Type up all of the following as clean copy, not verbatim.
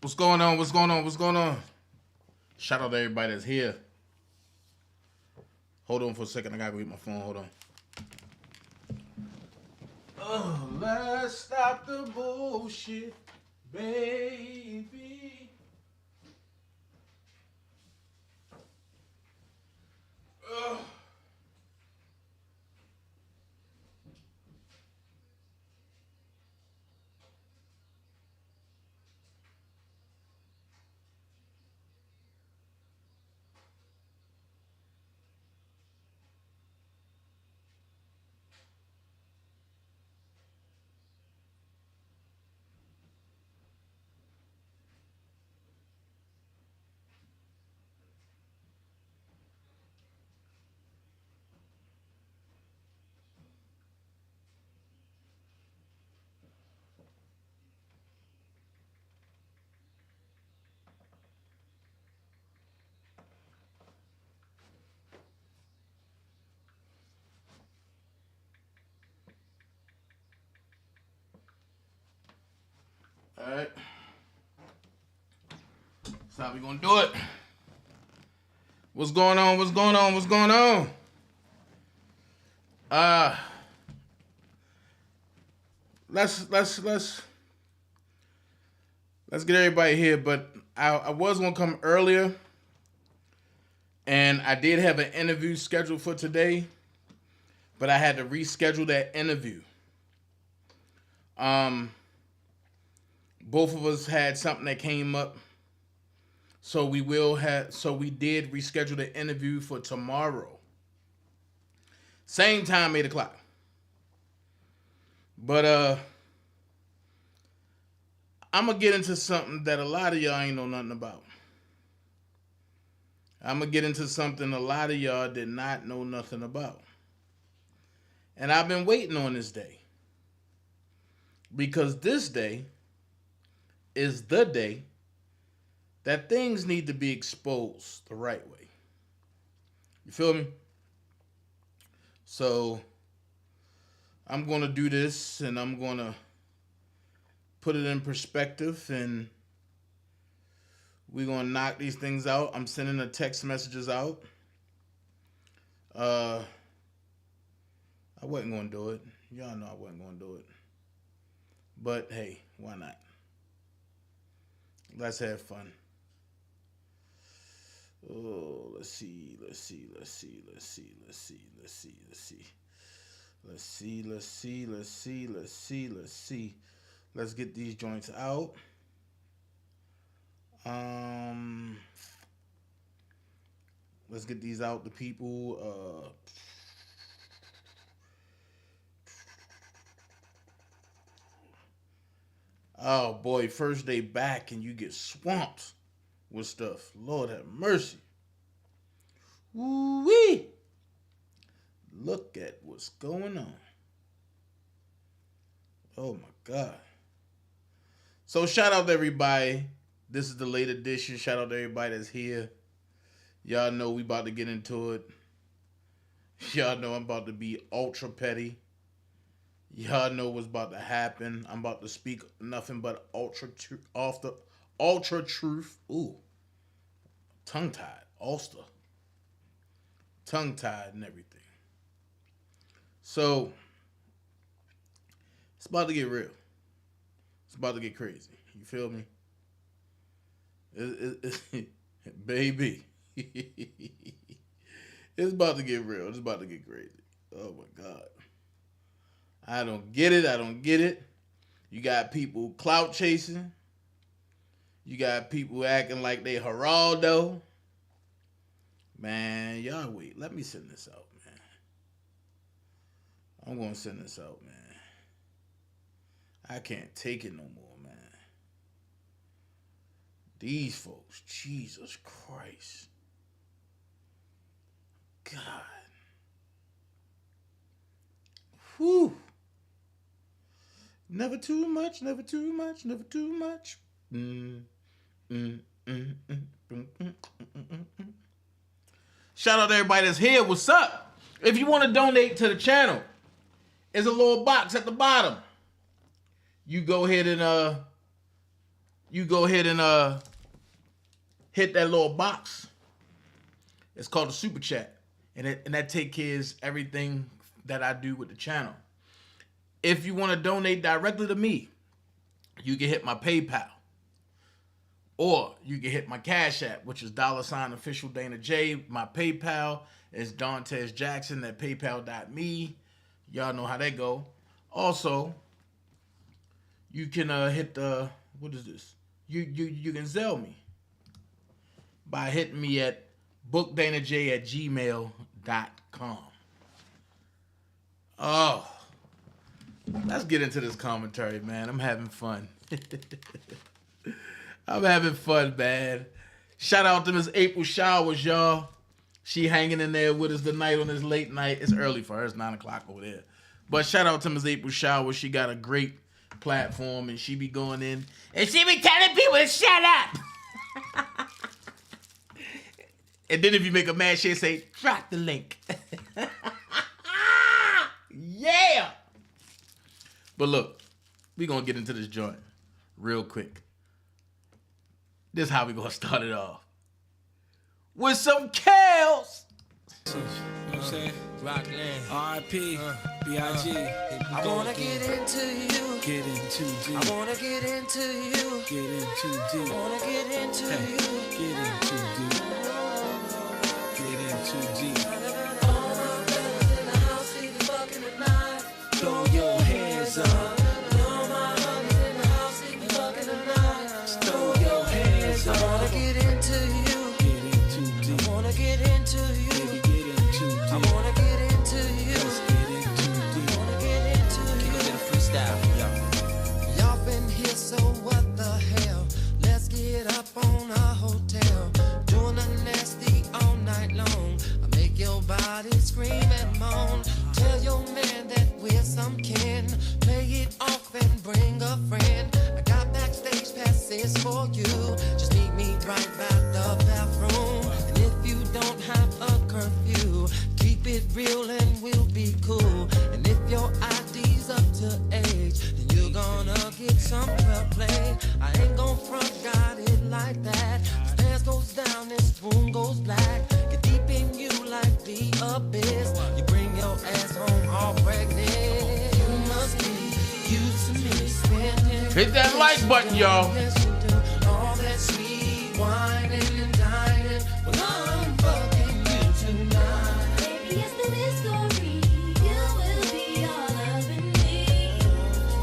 What's going on? What's going on? What's going on? Shout out to everybody that's here. Hold on for a second. I gotta go get my phone. Hold on. Oh, let's stop the bullshit, baby. Ugh. All right. That's how we gonna do it. What's going on? What's going on? What's going on? Let's get everybody here. But I was gonna come earlier, and I did have an interview scheduled for today, but I had to reschedule that interview. Both of us had something that came up, so we did reschedule the interview for tomorrow. Same time, 8 o'clock. But I'm gonna get into something that a lot of y'all ain't know nothing about. I'm gonna get into something a lot of y'all did not know nothing about. And I've been waiting on this day. Because this day is the day that things need to be exposed the right way. You feel me? So I'm going to do this, and I'm going to put it in perspective, and we're going to knock these things out. I'm sending the text messages out. I wasn't going to do it. Y'all know I wasn't going to do it. But hey, why not? Let's have fun. Oh, let's see. Let's get these joints out. Let's get these out to people. Oh boy, first day back and you get swamped with stuff. Lord have mercy. Woo-wee. Look at what's going on. Oh my God. So shout out to everybody. This is the late edition. Shout out to everybody that's here. Y'all know we about to get into it. Y'all know I'm about to be ultra petty. Y'all know what's about to happen. I'm about to speak nothing but ultra truth. Ooh. Tongue-tied. Ulster. Tongue-tied and everything. So, it's about to get real. It's about to get crazy. You feel me? Baby. It's about to get real. It's about to get crazy. Oh my God. I don't get it. You got people clout chasing. You got people acting like they Geraldo. Man, y'all wait. Let me send this out, man. I'm going to send this out, man. I can't take it no more, man. These folks, Jesus Christ. God. Whew. Never too much, never too much, never too much. Shout out to everybody that's here. What's up? If you want to donate to the channel, there's a little box at the bottom. You go ahead and you go ahead and hit that little box. It's called a super chat, and that takes care of everything that I do with the channel. If you want to donate directly to me, you can hit my PayPal, or you can hit my Cash App, which is $official DanaJay. My PayPal is daintezjackson at paypal.me. Y'all know how that go. Also, you can hit the, what is this? You can Zelle me by hitting me at bookdanajay@gmail.com. Oh, let's get into this commentary, man. I'm having fun. I'm having fun, man. Shout out to Miss April Showers, y'all. She hanging in there with us tonight on this late night. It's early for her. It's 9 o'clock over there. But shout out to Miss April Showers. She got a great platform, and she be going in, and she be telling people to shut up. And then if you make a mad, she'll say, drop the link. Yeah. But look, we going to get into this joint real quick. This is how we going to start it off. With some Kales. You know what I'm saying? Rockland. R.I.P. B.I.G. I wanna get into you. Get into deep. I wanna get into you. Get into deep. I wanna get into you. Get into deep. Get into deep. Throw your hands up. Throw your hands up. I wanna get into you. Get into deep. I wanna get into you. Baby, get into deep. I wanna get into you. Let's get into deep. I wanna get into you. Get a freestyle, y'all. Y'all been here, so what the hell? Let's get up on a hotel. Doing a nasty all night long. I make your body scream and moan. Tell your man that we're some kin. Play it off and bring a friend. I got backstage passes for you. Just meet me right by the bathroom. And if you don't have a curfew, keep it real and we'll be cool. And if your ID's up to age, then you're gonna get some well play. I ain't gon' front, got it like that. Stairs goes down and spoon goes black. Get deep in you like the abyss. You bring your ass home all pregnant. You must be used to me spending. Hit that like button, y'all. Yes, you do. All that sweet whining and dining. Well, I'm fucking you tonight. Baby, it's the mystery. You will be all up in me.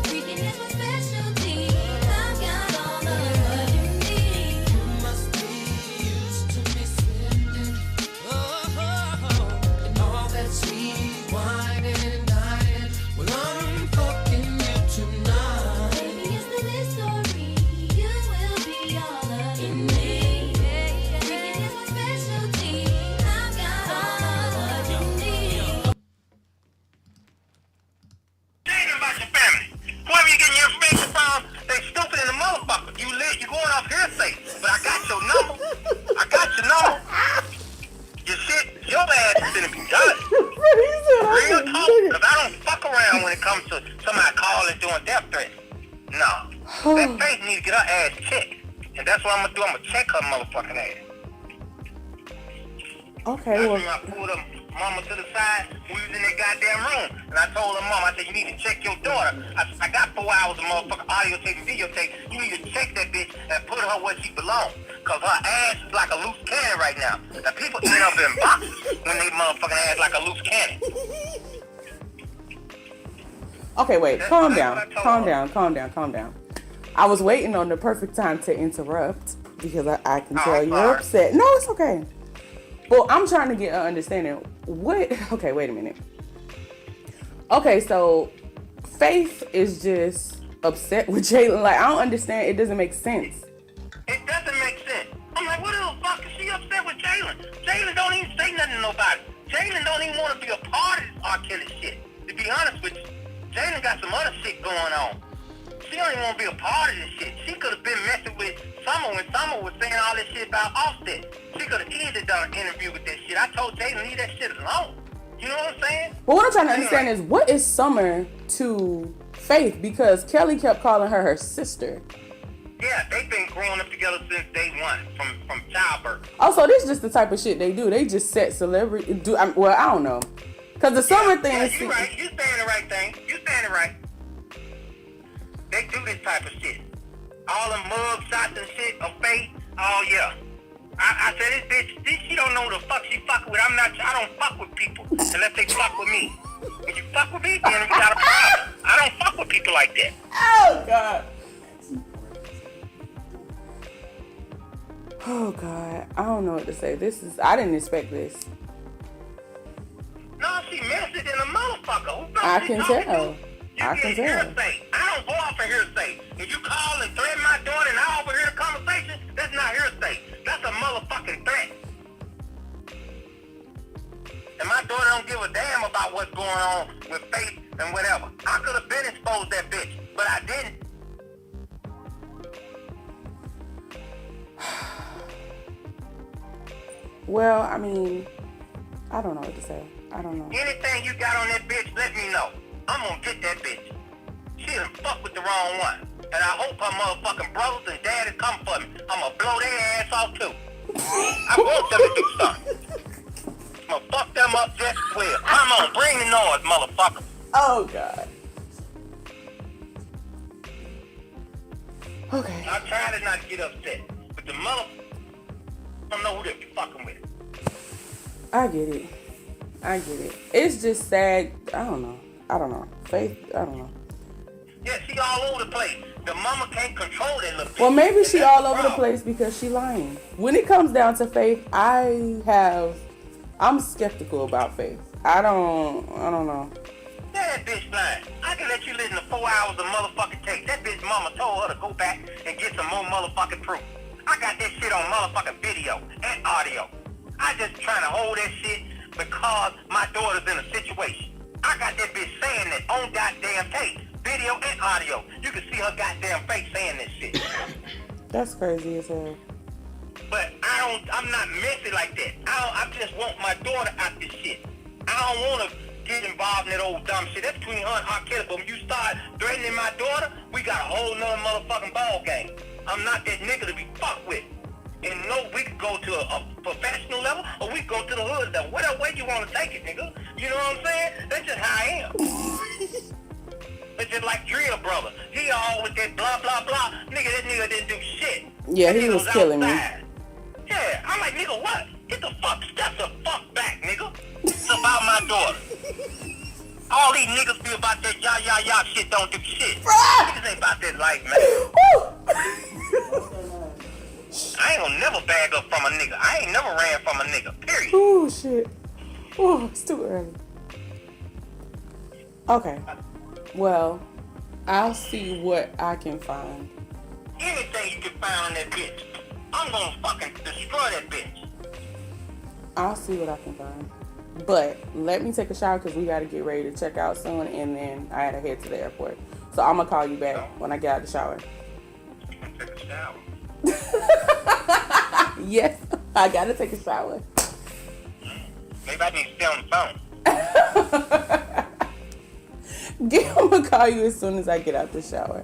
Freaking is my specialty. I've got all of what you need. You must be used to me spending. Oh, and all that sweet whining and dining. Well, I'm fucking you tonight. Baby, it's the mystery. You will be all up in me. Freaking is my specialty. I've got all of what you need. Thinking about your family. Whoever you getting your information from, they stupid in the motherfucker. You going off hearsay. But I got your number. I got your number. Your shit, your ass is gonna be done. Real talk, because I don't fuck around when it comes to somebody calling doing death threats. No. That face needs to get her ass checked. And that's what I'm gonna do. I'm gonna check her motherfucking ass. Okay, That's well, when I pulled her mama to the side. We was in that goddamn room. And I told her mom, I said, you need to check your daughter. I got 4 hours of motherfucking audio tape and videotape. You need to check that bitch and put her where she belongs. Because her ass is like a loose cannon right now. Now people end up in boxes when they motherfucking ass like a loose cannon. okay, wait, That's calm what down, I told calm her. down, calm down, calm down. I was waiting on the perfect time to interrupt because I can Oh, tell I'm you're sorry. upset. No, it's okay. Well, I'm trying to get an understanding. What? Okay, wait a minute. Okay, so Faith is just upset with Jalen. Like, I don't understand. It doesn't make sense. It doesn't make sense. I'm like, what the fuck is she upset with Jalen? Jalen don't even say nothing to nobody. Jalen don't even want to be a part of this R. Kelly shit. To be honest with you, Jalen got some other shit going on. She don't even want to be a part of this shit. She could have been messing with Summer when Summer was saying all this shit about Offset. She could have easily done an interview with that shit. I told Jalen, leave that shit alone. You know what I'm saying? But what I'm trying to understand is, what is Summer to Faith? Because Kelly kept calling her sister. Yeah, they've been growing up together since day one, from childbirth. Oh, so this is just the type of shit they do. They just set celebrity. Well, I don't know. Because the summer thing Yeah, is. you right. You saying the right thing. You saying it right. They do this type of shit. All the mug shots and shit are fake. Oh, yeah. I said, this bitch, she don't know who the fuck she fucking with. I don't fuck with people unless they fuck with me. When you fuck with me, then we got a problem. I don't fuck with people like that. Oh, God. Oh, God. I don't know what to say. I didn't expect this. No, she messy than a motherfucker. Who knows I she can talking tell. to? I You can get tell. hearsay. I don't go off of hearsay. If you call and threaten my daughter and I overhear the conversation, that's not hearsay. That's a motherfucking threat. And my daughter don't give a damn about what's going on with Faith and whatever. I could have been exposed that bitch, but I didn't. Well, I mean, I don't know what to say. I don't know. Anything you got on that bitch, let me know. I'm gonna get that bitch. She done fucked with the wrong one. And I hope her motherfucking brothers and daddies come for me. I'm gonna blow their ass off too. I want them to do something. I'm gonna fuck them up just as well. Come on, bring the noise, motherfucker. Oh, God. Okay. I try to not get upset, but the motherfucker don't know who they be fucking with. I get it. It's just sad. I don't know. Faith, I don't know. Yeah, she all over the place. The mama can't control that little bitch. Well, maybe And she that's all the over the problem. place because she lying. When it comes down to Faith, I'm skeptical about Faith. I don't know. Yeah, that bitch lying. I can let you listen to 4 hours of motherfucking tape. That bitch mama told her to go back and get some more motherfucking proof. I got that shit on motherfucking video and audio. I just trying to hold that shit because my daughter's in a situation. I got that bitch saying that on goddamn tape, video and audio. You can see her goddamn face saying this shit. That's crazy as hell. But I'm not messy like that. I just want my daughter out this shit. I don't want to get involved in that old dumb shit. That's between her and R. Kelly. But when you start threatening my daughter, we got a whole nother motherfucking ball game. I'm not that nigga to be fucked with. And no, we could go to a professional level or we could go to the hood level. Whatever way you want to take it, nigga. You know what I'm saying? That's just how I am. It's just like Drill Brother. He all with that blah, blah, blah. Nigga, that nigga didn't do shit. Yeah, That he nigga was killing me. outside. Yeah, I'm like, nigga, what? Get the fuck, step the fuck back, nigga. It's about my daughter. All these niggas be about that yah shit, don't do shit. Niggas ain't about that life, man. I ain't gonna never bag up from a nigga. I ain't never ran from a nigga, period. Oh, shit. Oh, it's too early. Okay. Well, I'll see what I can find. Anything you can find on that bitch, I'm gonna fucking destroy that bitch. I'll see what I can find. But let me take a shower because we got to get ready to check out soon. And then I had to head to the airport. So I'm going to call you back when I get out of the shower. You can take a shower. Yes, I got to take a shower. Maybe I need to stay on the phone. I'm going to call you as soon as I get out the shower.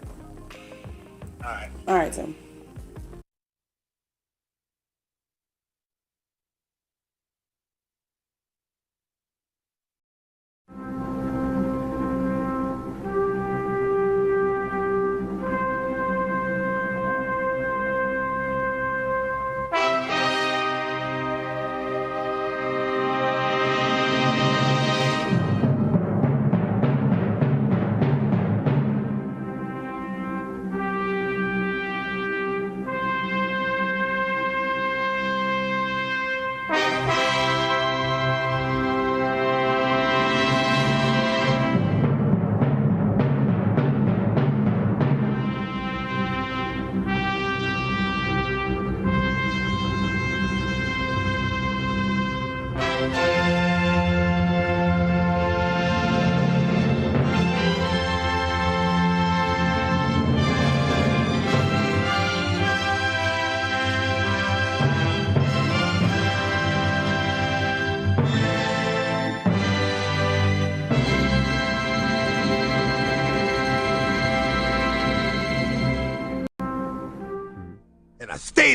Alright. All right, Tim.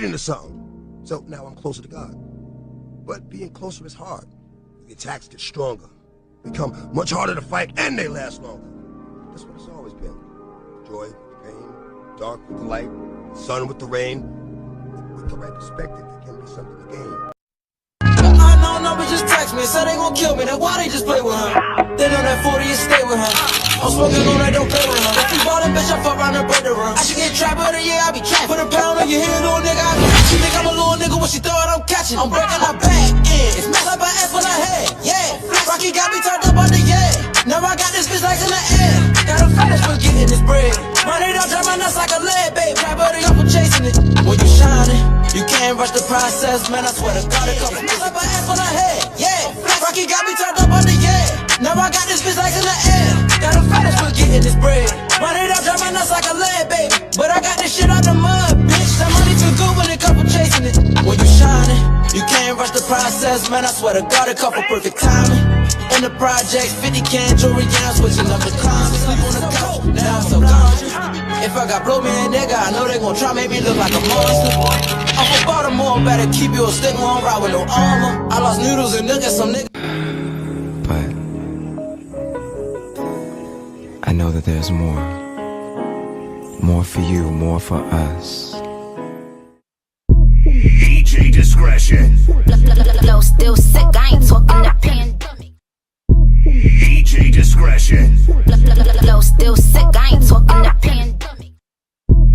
made into something. So now I'm closer to God. But being closer is hard. The attacks get stronger, become much harder to fight, and they last longer. That's what it's always been. Joy with the pain, dark with the light, sun with the rain. With the right perspective, there can be something to gain. Unknown number just text me, said they gon' kill me, then why they just play with her? They know that 40 and stay with her. I'm smoking on that, don't play with her. If you bought a bitch, I fuck around and break the run. I should get trapped, but yeah, I be trapped. Put a pound on your head, little nigga, I catch. She think I'm a little nigga, when she throw it, I'm catching. I'm breaking her back in. It's messed up her ass when I head, yeah. Rocky got me turned up on the yeah. Now I got this bitch like in the air. Got a fetish for getting this bread. Money don't drive my nuts like a lead, babe. Trap, but I'm for chasing it. When you shining, you can't rush the process, man, I swear to God, it comes. Mess up her ass when I head, yeah. Rocky got me turned up on the yeah. Now I got this bitch like in the air. Got a fetish for getting this bread. Money don't drive my nuts like a lead, baby. But I got this shit out the mud, bitch. That money too good when it come from chasing it. When you shining, you can't rush the process, man, I swear to God, it come for perfect timing. In the project, 50 can jewelry, yeah, I'm switching up the climate. Sleep on the couch, now I'm so conscious. If I got blow me a nigga, I know they gon' try make me look like a monster. I'm from Baltimore, better keep you a stick, won't ride with no armor. I lost noodles and niggas, some niggas. But I know that there's more. More for you, more for us. DJ discretion. Flow still sick, I ain't talking the pandemic. DJ discretion. Flow still sick, I ain't talking the pandemic.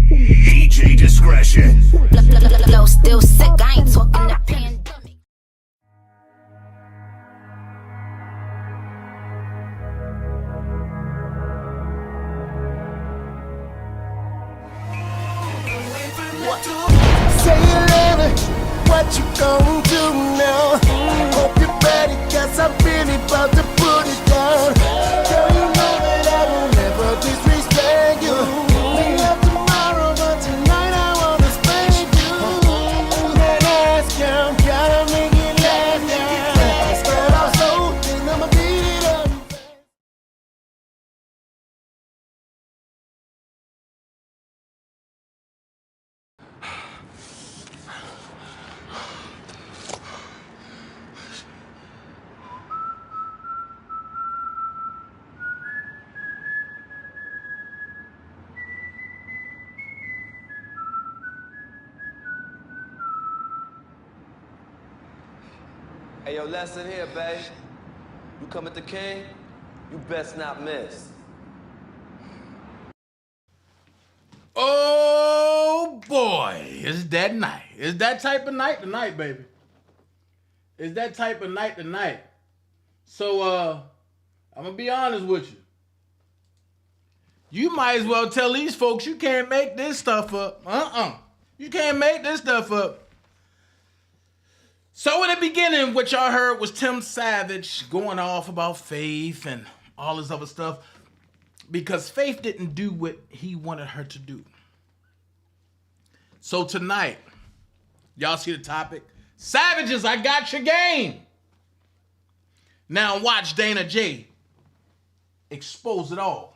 DJ discretion. Flow still sick, I ain't talking the pandemic. Say it louder, what you gon' do now? Hope you're ready, cause I'm really about to put it down. Girl, you know that I will never disrespect you. We love tomorrow, but tonight I wanna spank you. That ass count, gotta make it last down. Start off slow, then I'ma beat it up. Hey, yo, lesson here, babe. You come at the king, you best not miss. Oh boy, it's that night. It's that type of night tonight, baby. It's that type of night tonight. So I'm gonna be honest with you. You might as well tell these folks you can't make this stuff up. You can't make this stuff up. So in the beginning, what y'all heard was Tim Savage going off about Faith and all this other stuff because Faith didn't do what he wanted her to do. So tonight, y'all see the topic? Savages, I got your game. Now watch DanaJay expose it all.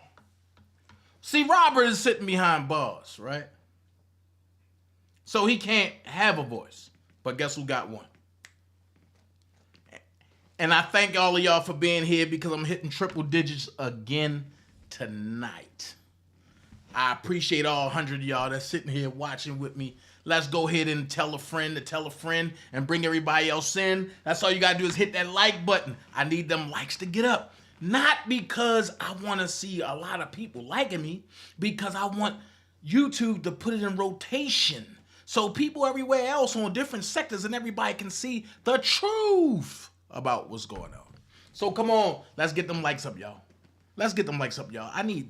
See, Robert is sitting behind bars, right? So he can't have a voice. But guess who got one? And I thank all of y'all for being here because I'm hitting triple digits again tonight. I appreciate all 100 of y'all that's sitting here watching with me. Let's go ahead and tell a friend to tell a friend and bring everybody else in. That's all you got to do is hit that like button. I need them likes to get up. Not because I want to see a lot of people liking me, because I want YouTube to put it in rotation so people everywhere else on different sectors and everybody can see the truth about what's going on. So come on, let's get them likes up, y'all. Let's get them likes up, y'all. I need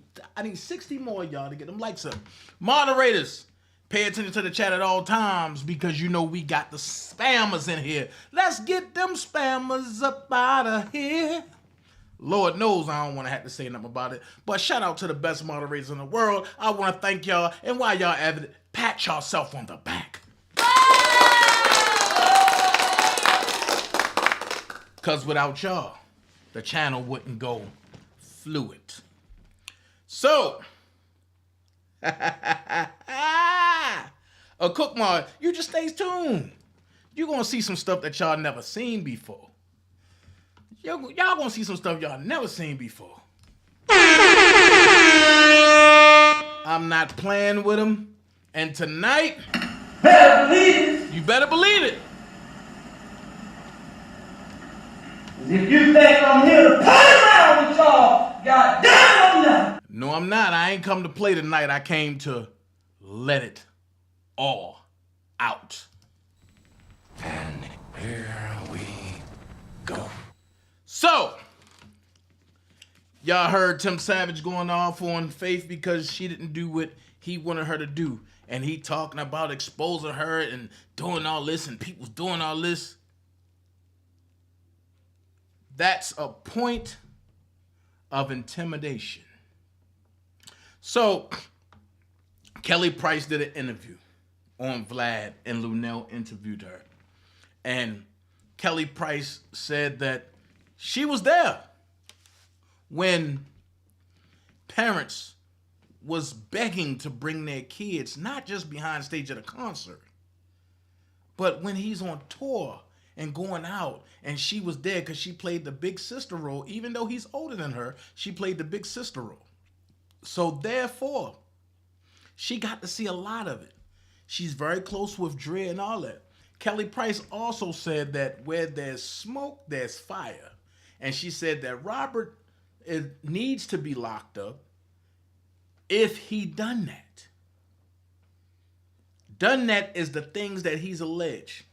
60 more of y'all to get them likes up. Moderators, pay attention to the chat at all times because you know we got the spammers in here. Let's get them spammers up out of here. Lord knows I don't want to have to say nothing about it. But shout out to the best moderators in the world. I want to thank y'all. And while y'all at it, pat yourself on the back. Because without y'all, the channel wouldn't go fluid. So, a Cook Mart, you just stay tuned. You're going to see some stuff that y'all never seen before. Y'all going to see some stuff y'all never seen before. I'm not playing with them. And tonight, you better believe it. If you think I'm here to play around with y'all, goddamn I'm not. No, I'm not. I ain't come to play tonight. I came to let it all out. And here we go. So, y'all heard Tim Savage going off on Faith because she didn't do what he wanted her to do. And he talking about exposing her and doing all this and people's doing all this. That's a point of intimidation. So, Kelly Price did an interview on Vlad, and Lunel interviewed her. And Kelly Price said that she was there when parents was begging to bring their kids, not just behind stage at a concert, but when he's on tour and going out, and she was there because she played the big sister role. Even though he's older than her, she played the big sister role. So therefore, she got to see a lot of it. She's very close with Dre and all that. Kelly Price also said that where there's smoke, there's fire. And she said that Robert needs to be locked up if he done that. Done that is the things that he's alleged.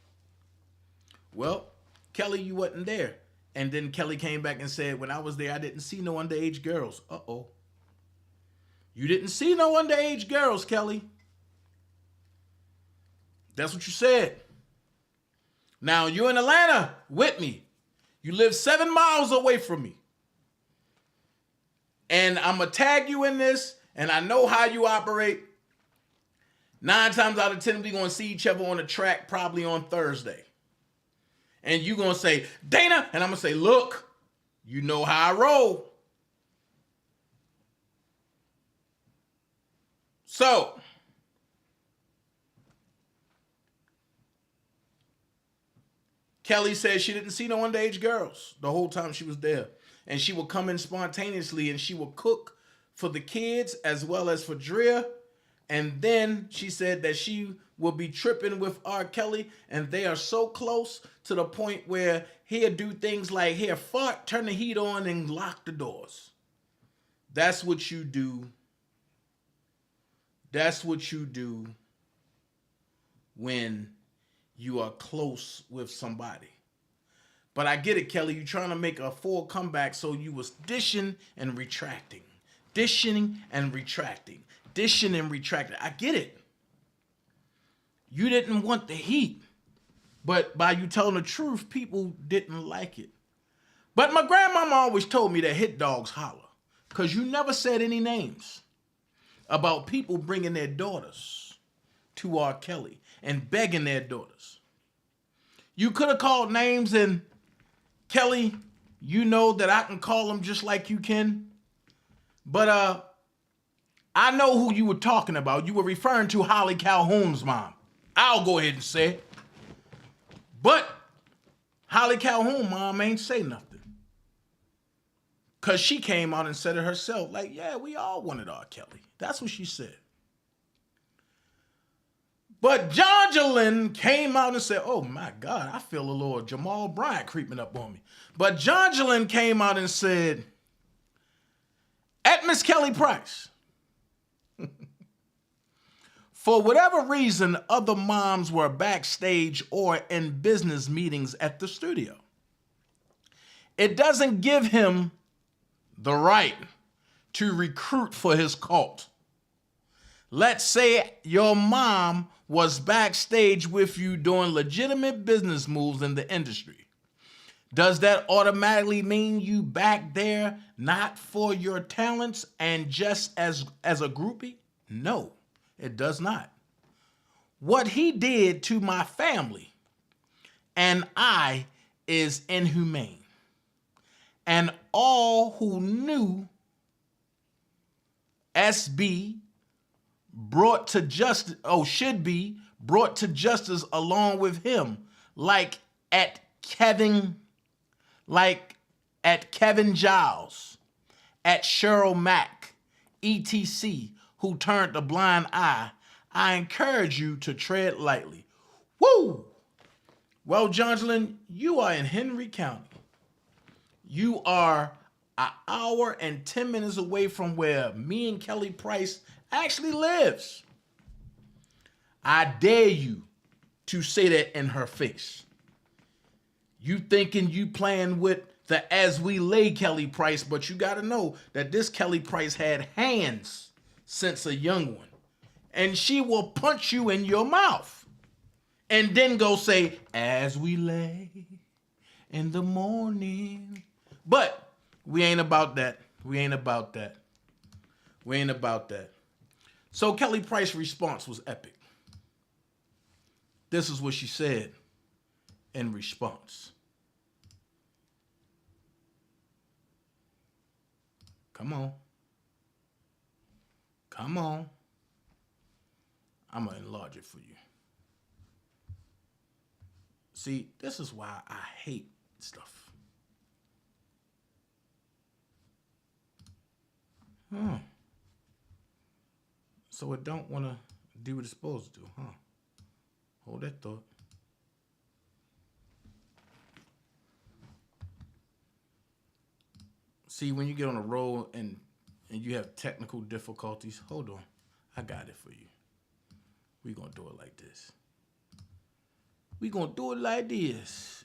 Well, Kelly, you wasn't there. And then Kelly came back and said, when I was there, I didn't see no underage girls. Uh-oh. You didn't see no underage girls, Kelly. That's what you said. Now, you're in Atlanta with me. You live 7 miles away from me. And I'm going to tag you in this, and I know how you operate. 9 times out of 10, we're going to see each other on the track probably on Thursday. And you're going to say, Dana, and I'm going to say, look, you know how I roll. So, Kelly said she didn't see no underage girls the whole time she was there. And she would come in spontaneously and she would cook for the kids as well as for Drea. And then she said that she will be tripping with R. Kelly, and they are so close to the point where he'll do things like he'll fart, turn the heat on, and lock the doors. That's what you do. That's what you do when you are close with somebody. But I get it, Kelly. You're trying to make a full comeback, so you was dishing and retracting. Dishing and retracting. Dishing and retracting. I get it. You didn't want the heat. But by you telling the truth, people didn't like it. But my grandmama always told me that hit dogs holler. Because you never said any names about people bringing their daughters to R. Kelly and begging their daughters. You could have called names, and Kelly, you know that I can call them just like you can. But I know who you were talking about. You were referring to Holly Calhoun's mom. I'll go ahead and say it. But Holly Calhoun's mom ain't say nothing. Because she came out and said it herself. Like, yeah, we all wanted R. Kelly. That's what she said. But Jonjolin came out and said, oh my God, I feel a little Jamal Bryant creeping up on me. But Jonjolin came out and said, at Miss Kelly Price, for whatever reason, other moms were backstage or in business meetings at the studio. It doesn't give him the right to recruit for his cult. Let's say your mom was backstage with you doing legitimate business moves in the industry. Does that automatically mean you back there not for your talents and just as a groupie? No, it does not. What he did to my family and I is inhumane. And all who knew SB brought to justice, should be brought to justice along with him, like at Kevin Giles, at Cheryl Mack, etc., who turned a blind eye, I encourage you to tread lightly. Woo! Well, Johnson, you are in Henry County. You are an hour and 10 minutes away from where me and Kelly Price actually lives. I dare you to say that in her face. You thinking you playing with the As We Lay Kelly Price, but you gotta know that this Kelly Price had hands since a young one. And she will punch you in your mouth. And then go say, as we lay in the morning. But we ain't about that. We ain't about that. We ain't about that. So Kelly Price's response was epic. This is what she said in response. Come on. Come on. I'm going to enlarge it for you. See, this is why I hate stuff. So it don't want to do what it's supposed to do, huh? Hold that thought. See, when you get on a roll and you have technical difficulties, hold on. I got it for you. We're going to do it like this. We're going to do it like this.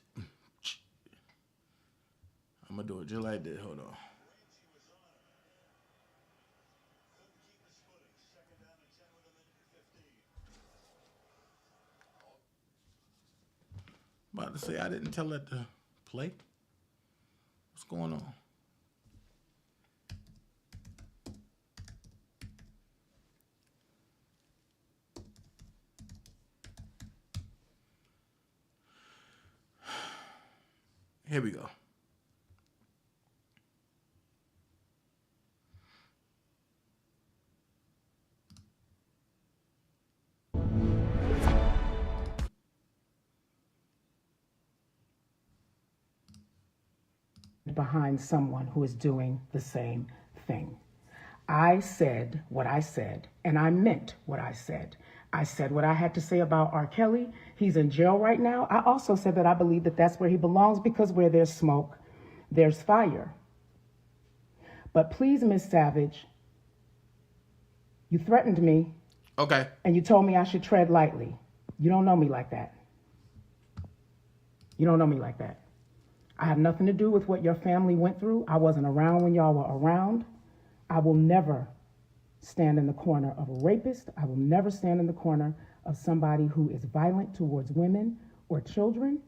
I'm going to do it just like this. Hold on. About to say I didn't tell it to play. What's going on? Here we go. Behind someone who is doing the same thing. I said what I said, and I meant what I said. I said what I had to say about R. Kelly. He's in jail right now. I also said that I believe that that's where he belongs, because where there's smoke, there's fire. But please, Miss Savage, you threatened me. Okay. And you told me I should tread lightly. You don't know me like that. You don't know me like that. I have nothing to do with what your family went through. I wasn't around when y'all were around. I will never stand in the corner of a rapist. I will never stand in the corner of somebody who is violent towards women or children.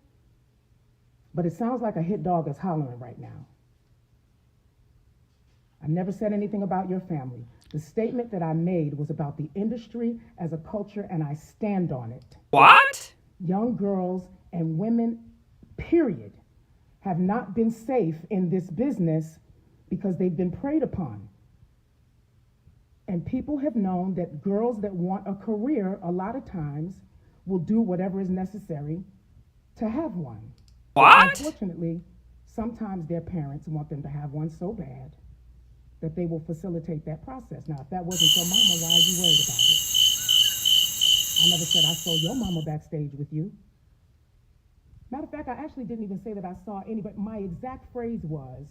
But it sounds like a hit dog is hollering right now. I never said anything about your family. The statement that I made was about the industry as a culture, and I stand on it. What? Young girls and women, period, have not been safe in this business because they've been preyed upon. And people have known that girls that want a career, a lot of times, will do whatever is necessary to have one. What? Unfortunately, sometimes their parents want them to have one so bad that they will facilitate that process. Now, if that wasn't your mama, why are you worried about it? I never said I saw your mama backstage with you. Matter of fact, I actually didn't even say that I saw anybody. My exact phrase was,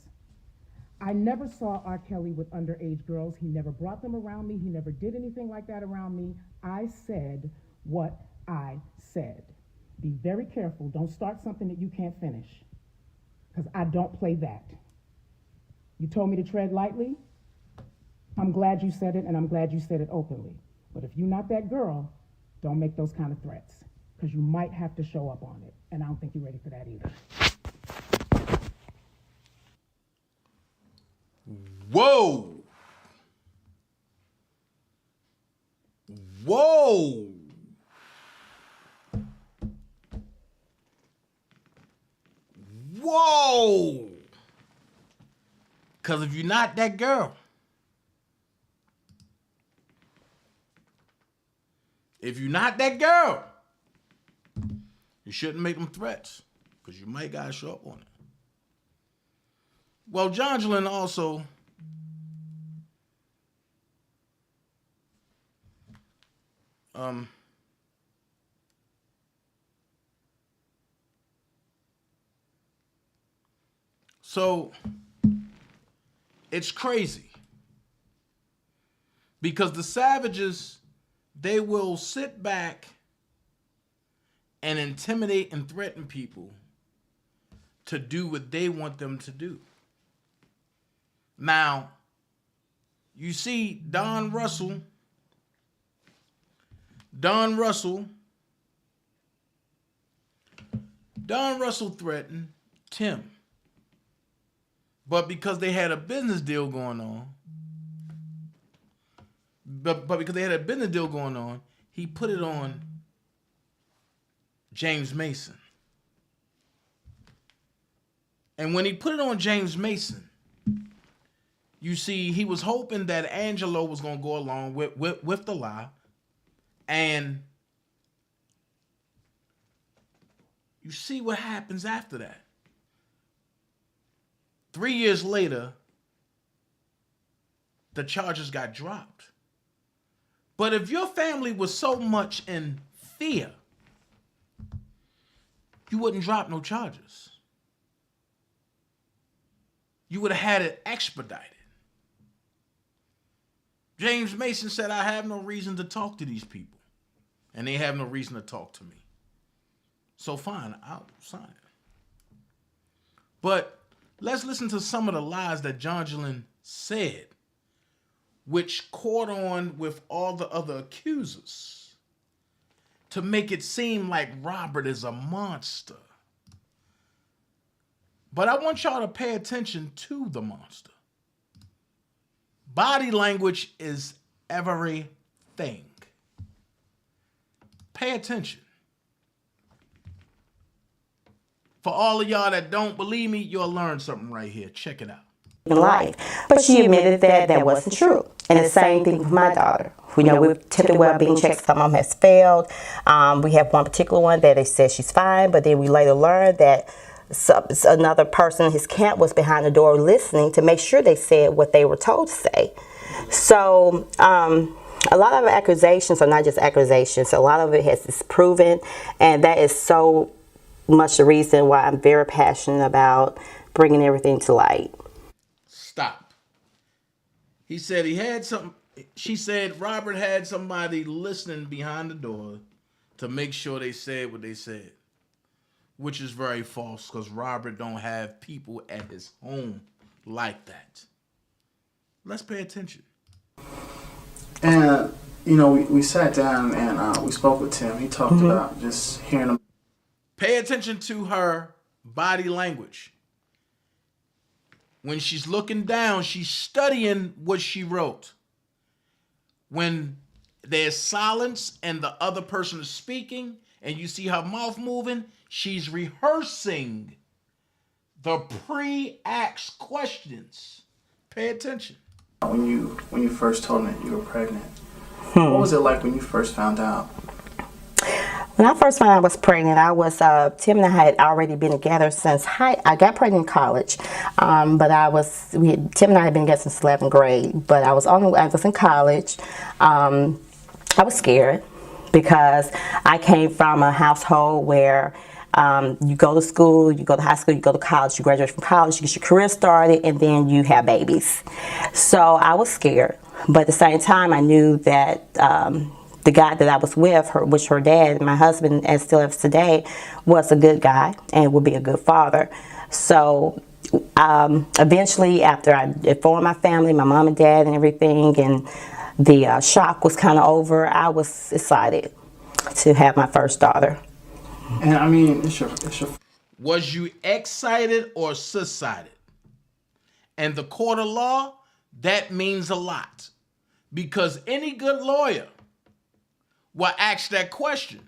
I never saw R. Kelly with underage girls. He never brought them around me. He never did anything like that around me. I said what I said. Be very careful. Don't start something that you can't finish, because I don't play that. You told me to tread lightly. I'm glad you said it, and I'm glad you said it openly. But if you're not that girl, don't make those kind of threats, because you might have to show up on it. And I don't think you're ready for that either. Whoa. Whoa. Whoa. Because if you're not that girl, If you're not that girl, you shouldn't make them threats, because you might gotta show up on it. Well, Jongelin also so it's crazy because the savages, they will sit back and intimidate and threaten people to do what they want them to do. Now, you see Don Russell threatened Tim. But because they had a business deal going on, he put it on James Mason. And when he put it on James Mason, you see, he was hoping that Angelo was going to go along with the lie. And you see what happens after that. 3 years later, the charges got dropped. But if your family was so much in fear, you wouldn't drop no charges. You would have had it expedited. James Mason said, I have no reason to talk to these people. And they have no reason to talk to me. So fine, I'll sign it. But let's listen to some of the lies that Jongelin said, which caught on with all the other accusers to make it seem like Robert is a monster. But I want y'all to pay attention to the monster. Body language is everything. Pay attention. For all of y'all that don't believe me, you'll learn something right here. Check it out. Life. But she admitted that that wasn't true. And the same thing with my daughter. We know we've attempted well-being checks. Some of them has failed. We have one particular one that they said she's fine, but then we later learned that another person in his camp was behind the door listening to make sure they said what they were told to say. So a lot of accusations are not just accusations. A lot of it is proven, and that is so much the reason why I'm very passionate about bringing everything to light. Stop. He said he had some. She said Robert had somebody listening behind the door to make sure they said what they said, which is very false because Robert don't have people at his home like that. Let's pay attention. And, you know, we sat down and we spoke with Tim. He talked about just hearing him. Pay attention to her body language. When she's looking down, she's studying what she wrote. When there's silence and the other person is speaking and you see her mouth moving, she's rehearsing the pre-asked questions. Pay attention. When you first told me you were pregnant, what was it like when you first found out? When I first found out I was pregnant, Tim and I had already been together since I got pregnant in college, but Tim and I had been together since 11th grade. But I was in college. I was scared because I came from a household where you go to school, you go to high school, you go to college, you graduate from college, you get your career started, and then you have babies. So I was scared, but at the same time, I knew that the guy that I was with, which her dad, my husband, and still is today, was a good guy and would be a good father. So eventually, after I informed my family, my mom and dad and everything, and the shock was kind of over, I was excited to have my first daughter. And I mean, it's your... Was you excited or suicided? And the court of law, that means a lot. Because any good lawyer will ask that question.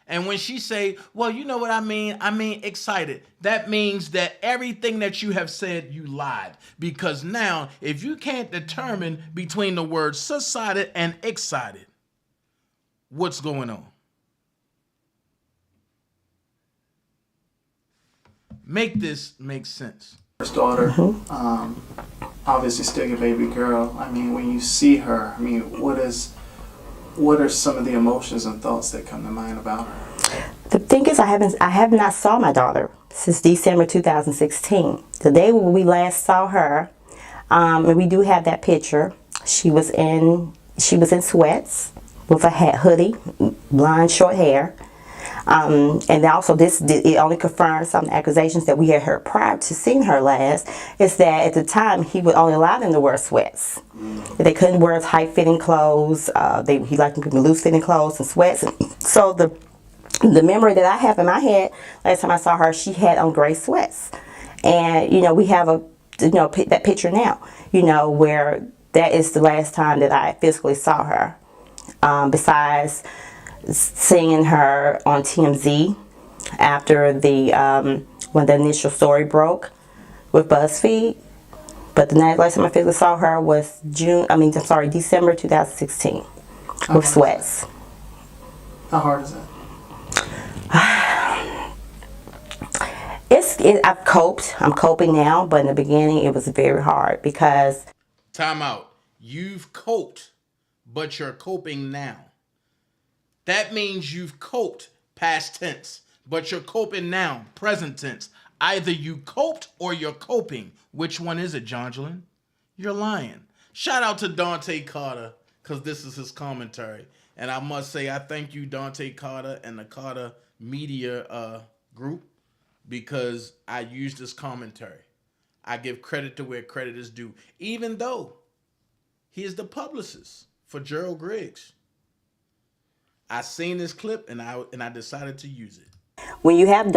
And when she say, well, you know what I mean excited, that means that everything that you have said, you lied. Because now, if you can't determine between the words suicided and excited, What's going on? Make this make sense. First daughter, obviously still a baby girl. I mean, when you see her, I mean, what are some of the emotions and thoughts that come to mind about her? The thing is, I have not saw my daughter since December 2016. The day when we last saw her, and we do have that picture. She was in sweats with a hoodie, blonde, short hair. And also it only confirms some accusations that we had heard prior to seeing her last, is that at the time he would only allow them to wear sweats. They couldn't wear tight-fitting clothes. He liked them to be loose-fitting clothes and sweats. So the memory that I have in my head, last time I saw her, she had on gray sweats. And, we have that picture now, where that is the last time that I physically saw her. Besides seeing her on TMZ after when the initial story broke with BuzzFeed. But the last time I physically saw her was December 2016 with sweats. How hard is that? I've coped. I'm coping now, but in the beginning it was very hard because... Time out. You've coped, but you're coping now. That means you've coped, past tense, but you're coping now, present tense. Either you coped or you're coping. Which one is it, Jongelin? You're lying. Shout out to Dante Carter, because this is his commentary. And I must say, I thank you, Dante Carter, and the Carter Media group, because I use this commentary. I give credit to where credit is due, even though he is the publicist for Gerald Griggs. I seen this clip and I decided to use it. When you have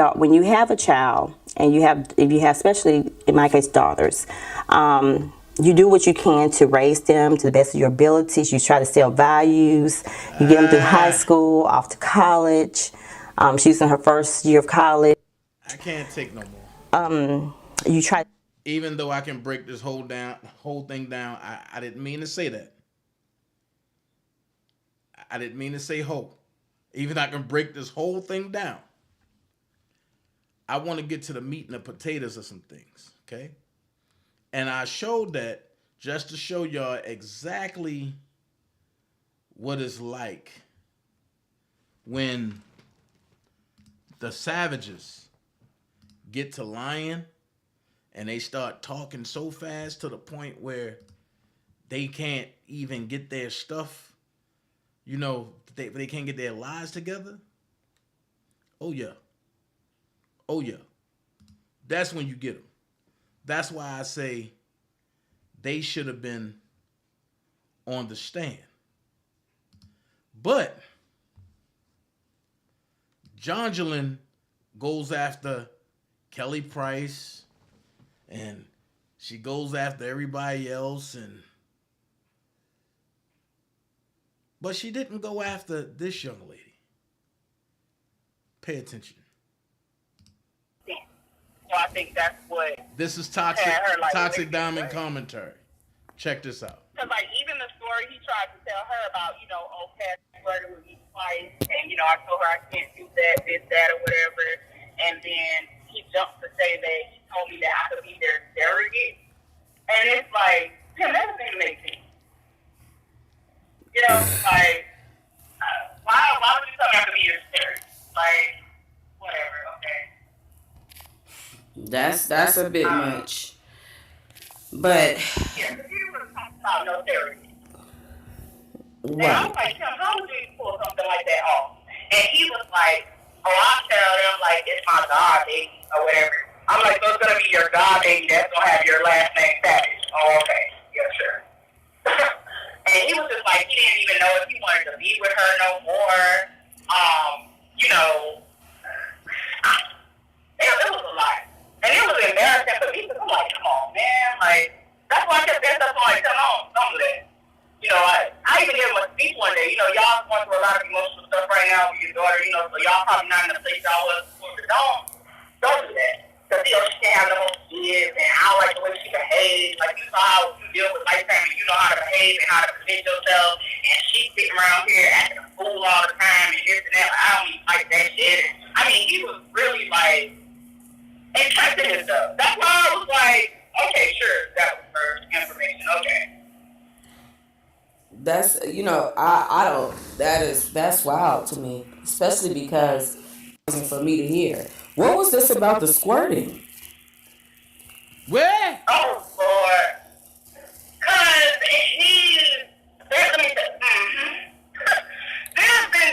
a child, and if you have, especially in my case, daughters, you do what you can to raise them to the best of your abilities. You try to instill values. You get them through high school, off to college. She's in her first year of college. I can't take no more. You try. Even though I can break this whole thing down, I didn't mean to say that. I didn't mean to say hope. Even I can break this whole thing down. I want to get to the meat and the potatoes of some things, okay? And I showed that just to show y'all exactly what it's like when the savages get to lying and they start talking so fast to the point where they can't even get their stuff. They can't get their lives together. Oh yeah. That's when you get them. That's why I say they should have been on the stand. But Jongelin goes after Kelly Price, and she goes after everybody else, but she didn't go after this young lady. Pay attention. So I think that's what... This is Toxic Diamond commentary. Check this out. Because, even the story he tried to tell her about, Pat flirted with me twice, and, I told her I can't do that, that, or whatever. And then he jumped to say that he told me that I could be their surrogate. And it's like, Tim, that doesn't even make sense. Why would you tell me I could be your surrogate? Whatever, okay. That's a bit much. But yeah, because he didn't want to talk about no surrogate. Right. And I was like, Tim, how would you pull something like that off? And he was like, I'll tell them, it's my god baby, or whatever. I'm like, so it's going to be your god baby that's going to have your last name Savage. Oh, okay. Yeah, sure. And he was just like, he didn't even know if he wanted to be with her no more. It was a lot. And it was embarrassing for me, because I'm like, come on, man. That's why I kept saying stuff like, come on, don't do that. I even gave him a speech one day. Y'all going through a lot of emotional stuff right now with your daughter, so y'all probably not in the place y'all was before. But don't do that. Because, she can't have no more kids, and I don't like the way she behaves. You saw how you deal with lifetime, and you know how to behave and how to present yourself. And she's sitting around here acting a fool all the send this stuff. That's why I was like, okay, sure, that was her information. Okay. That's I don't. That's wild to me, especially because it wasn't for me to hear. What was this about the squirting? Where? Oh, Lord. Because there's been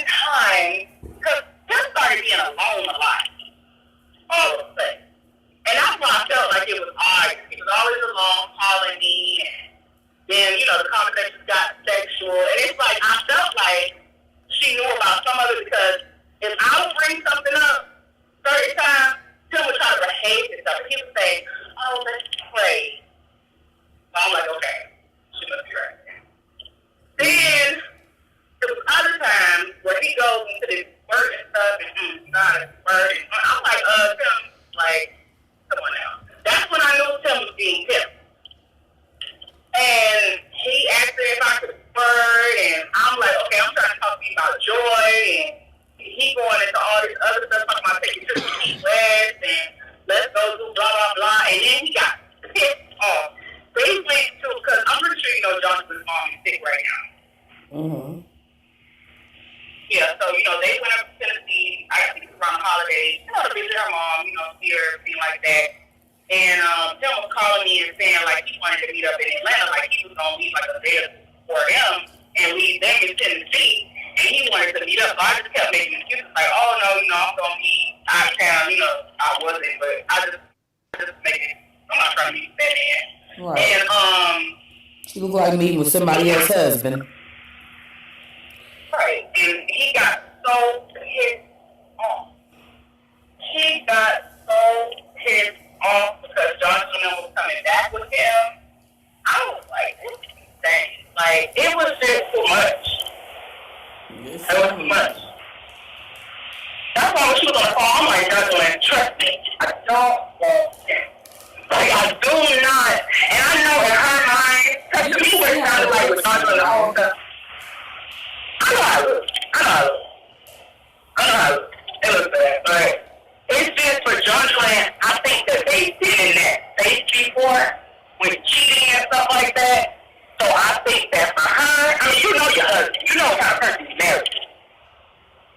times, because Tim started being alone a lot. All of a sudden. And that's why I felt like it was odd. He was always alone, calling me, and then, the conversations got sexual. And it's like, I felt like she knew about some of it because if I would bring something up 30 times, Tim would try to behave himself. He would say, oh, let's pray. So I'm like, okay, she must be right. Then there was other times where he goes into this word and stuff and God, word. And I'm like, Tim, like, come on now. That's when I knew Tim was being Tim. And he asked me if I could word, and I'm like, okay, I'm trying to talk to you about joy, and he going into all this other stuff, talking about taking trips to Key West, and let's go do blah, blah, blah, and then he got pissed off. But he went to, because I'm pretty sure Jonathan's mom is sick right now. Mm-hmm. Yeah, so, they went up to Tennessee, I think it was around the holidays, to visit her mom, see her, everything like that. And Tim was calling me and saying, like, he wanted to meet up in Atlanta, like, he was going to leave, like, a day for him and leave them in Tennessee, and he wanted to meet up. So I just kept making excuses, like, oh, no, I'm going to be out of town. I wasn't, but I just making, I'm not trying to meet that man. Right. And, she looked like meeting with somebody else's husband. Right, and he got so pissed off. He got so pissed off because Johnson was coming back with him. I was like, this is insane. Like, it was just too much. It was too much. That's why when she was on the phone, I'm like, Johnson, trust me, I don't want him. Like, I do not. And I know in her mind, because to me what it sounded like with Johnson the whole stuff, I know how it looks. It looks bad, but it's just for Johnson, I think that they've been in that stage before with cheating and stuff like that. So I think that for her, I mean, your husband, what kind of person you married.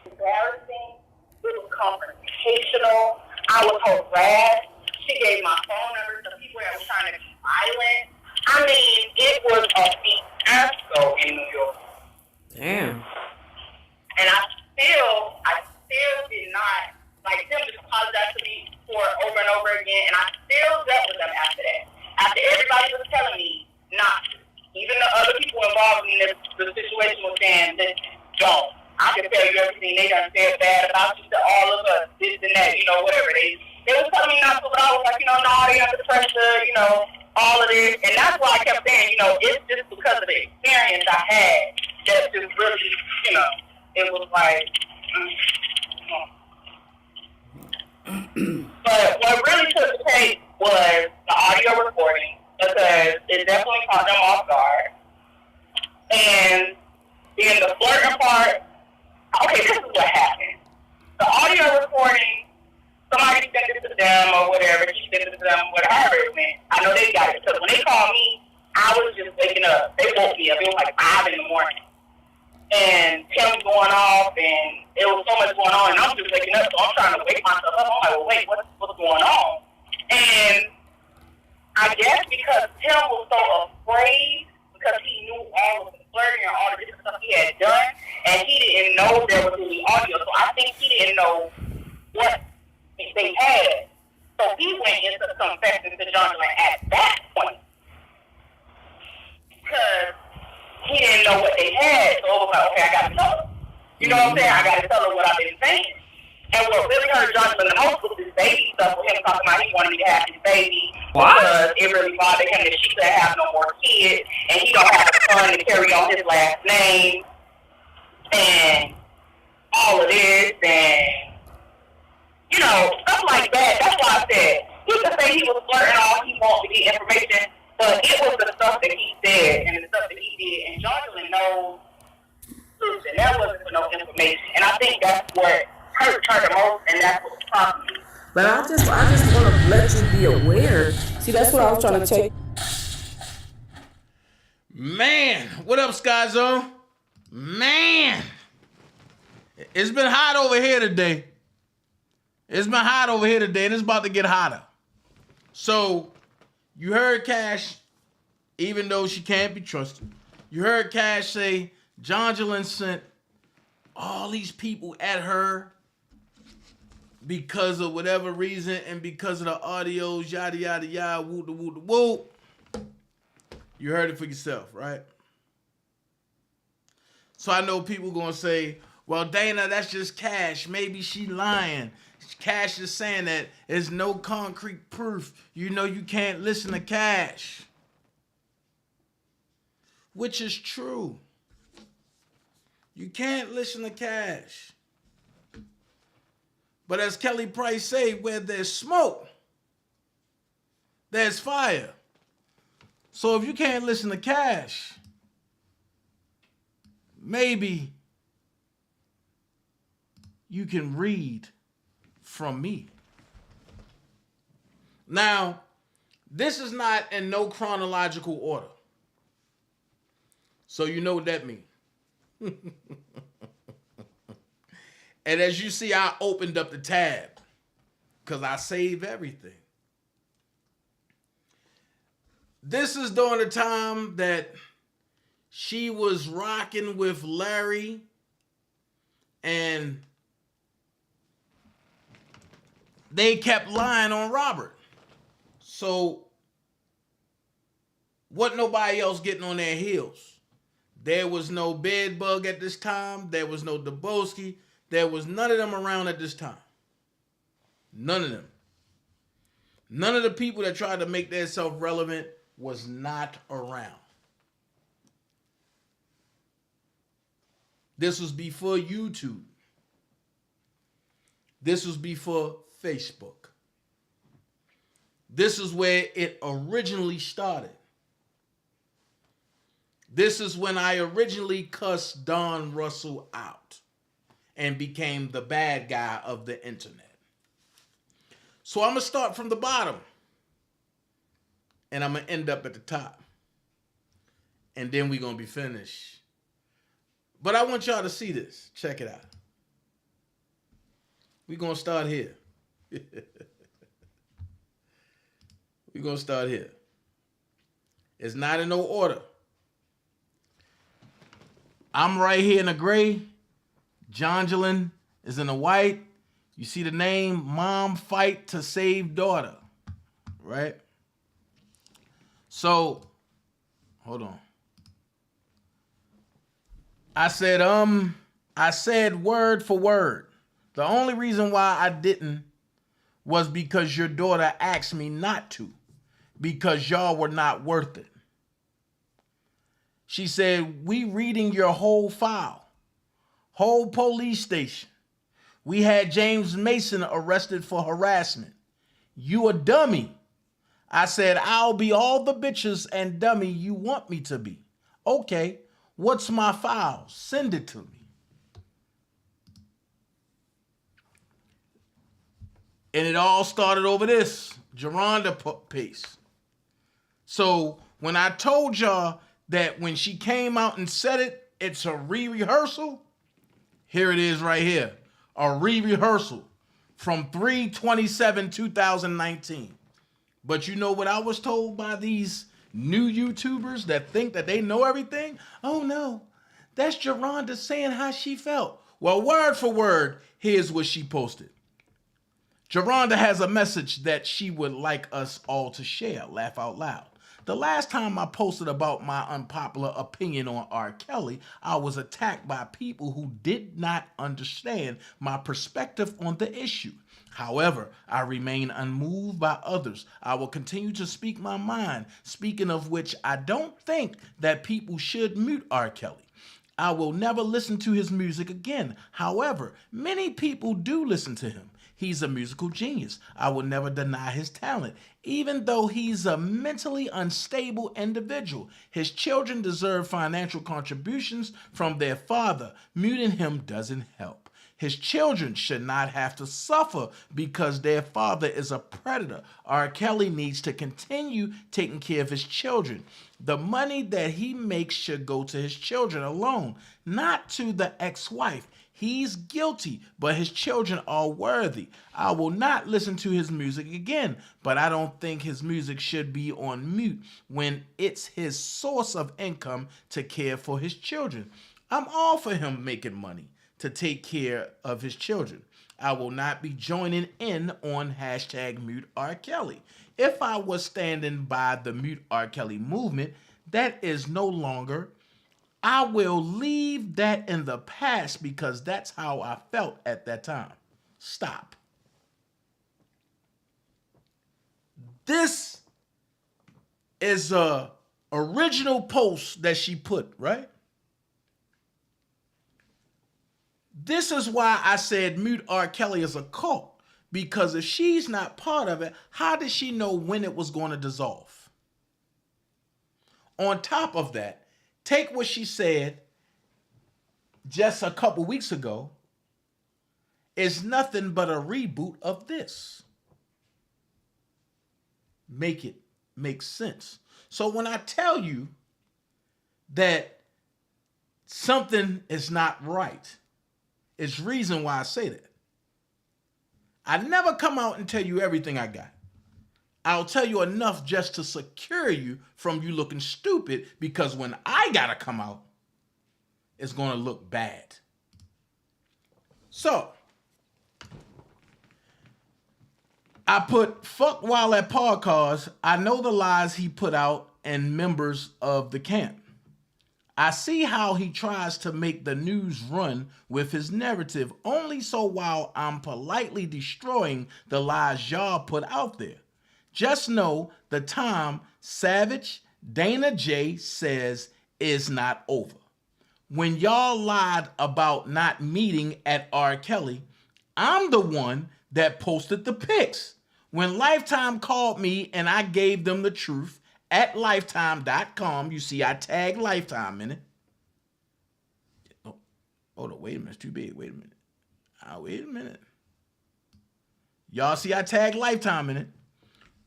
Embarrassing. It was confrontational. I was harassed. She gave my phone number to people that were trying to be violent. I mean, it was a fiasco in New York. Damn. And I still did not, like, them just apologized to me for it over and over again, and I still dealt with them after that. After everybody was telling me not to. Even the other people involved in the situation was saying, don't. I can tell you everything they done said bad about you to all of us, this and that, whatever. They was telling me not to, but I was like, no, they under pressure, all of this. And that's why I kept saying, it's just because of the experience I had that just really, it was like, But what really took the tape was the audio recording, because it definitely caught them off guard. And then the flirting part, okay, this is what happened. The audio recording, somebody sent it to them or whatever, she sent it to them, whatever it went. I know they got it, because when they called me, I was just waking up. They woke me up. It was like 5 in the morning. And Tim going off, and it was so much going on, and I'm just waking up, so I'm trying to wake myself up. I'm like, well, wait, what's going on? And I guess because Tim was so afraid, because he knew all of the flirting and all the different stuff he had done, and he didn't know there was any audio, so I think he didn't know what they had. So he went into confessing to Jonathan at that point, because he didn't know what they had, so it was like, okay, I gotta tell her. You know what I'm saying? I gotta tell her what I've been saying. And what really hurt Jonathan the most was his baby stuff, with him talking about he wanted me to have his baby. What? Because it really bothered him that she couldn't have no more kids, and he don't have a son to carry on his last name, and all of this, and, stuff like that. That's why I said, he could say he was flirting all he wants to get information, but it was the stuff that he said and the stuff that he did, and Jonathan knows truth, and that wasn't for no information. And I think that's what hurt her the most, and that's what prompted me But I just want to let you be aware. See, that's what I was trying to take. Man, what up, Sky Zone? Man, it's been hot over here today. It's been hot over here today, and it's about to get hotter. So, you heard Cash, even though she can't be trusted. You heard Cash say Jonjolin sent all these people at her because of whatever reason and because of the audios, yada, yada, yada, woo, da, woo, da, woo. You heard it for yourself, right? So I know people going to say, well, Dana, that's just Cash. Maybe she lying. Cash is saying that there's no concrete proof. You know you can't listen to Cash. Which is true. You can't listen to Cash. But as Kelly Price say, where there's smoke, there's fire. So if you can't listen to Cash, maybe you can read from me. Now, this is not in no chronological order. So you know what that means. And as you see, I opened up the tab because I save everything. This is during the time that she was rocking with Larry and they kept lying on Robert. So, wasn't nobody else getting on their heels. There was no Bedbug at this time. There was no Dabowski. There was none of them around at this time. None of them. None of the people that tried to make themselves relevant was not around. This was before YouTube. This was before Facebook. This is where it originally started. This is when I originally cussed Don Russell out and became the bad guy of the internet. So I'm going to start from the bottom and I'm going to end up at the top. And then we're going to be finished. But I want y'all to see this. Check it out. We're going to start here. We're going to start here. It's not in no order. I'm right here in the gray. Jonjolin is in the white. You see the name, Mom Fight to Save Daughter. Right? So, hold on. I said word for word. The only reason why I didn't was because your daughter asked me not to. Because y'all were not worth it. She said, we reading your whole file. Whole police station. We had James Mason arrested for harassment. You a dummy. I said, I'll be all the bitches and dummy you want me to be. Okay, what's my file? Send it to me. And it all started over this Geronda piece. So when I told y'all that when she came out and said it, it's a re-rehearsal, here it is right here. A re-rehearsal from 3/27/2019. But you know what I was told by these new YouTubers that think that they know everything? Oh no, that's Geronda saying how she felt. Well, word for word, here's what she posted. Geronda has a message that she would like us all to share. Laugh out loud. The last time I posted about my unpopular opinion on R. Kelly, I was attacked by people who did not understand my perspective on the issue. However, I remain unmoved by others. I will continue to speak my mind, speaking of which I don't think that people should mute R. Kelly. I will never listen to his music again. However, many people do listen to him. He's a musical genius. I will never deny his talent. Even though he's a mentally unstable individual, his children deserve financial contributions from their father. Muting him doesn't help. His children should not have to suffer because their father is a predator. R. Kelly needs to continue taking care of his children. The money that he makes should go to his children alone, not to the ex-wife. He's guilty, but his children are worthy. I will not listen to his music again, but I don't think his music should be on mute when it's his source of income to care for his children. I'm all for him making money to take care of his children. I will not be joining in on #mute R. Kelly. If I was standing by the Mute R. Kelly movement, that is no longer. I will leave that in the past because that's how I felt at that time. Stop. This is a original post that she put, right? This is why I said Mute R. Kelly is a cult. Because if she's not part of it, how did she know when it was going to dissolve? On top of that, take what she said just a couple weeks ago. It's nothing but a reboot of this. Make it make sense. So when I tell you that something is not right, it's reason why I say that. I never come out and tell you everything I got. I'll tell you enough just to secure you from you looking stupid, because when I gotta come out, it's gonna look bad. So, I put fuck while at podcast. I know the lies he put out and members of the camp. I see how he tries to make the news run with his narrative only so while I'm politely destroying the lies y'all put out there. Just know the time Savage DanaJay says is not over. When y'all lied about not meeting at R. Kelly, I'm the one that posted the pics. When Lifetime called me and I gave them the truth, at lifetime.com. You see, I tagged Lifetime in it. Oh, hold on, wait a minute. It's too big. Wait a minute. Wait a minute. Y'all see, I tagged Lifetime in it.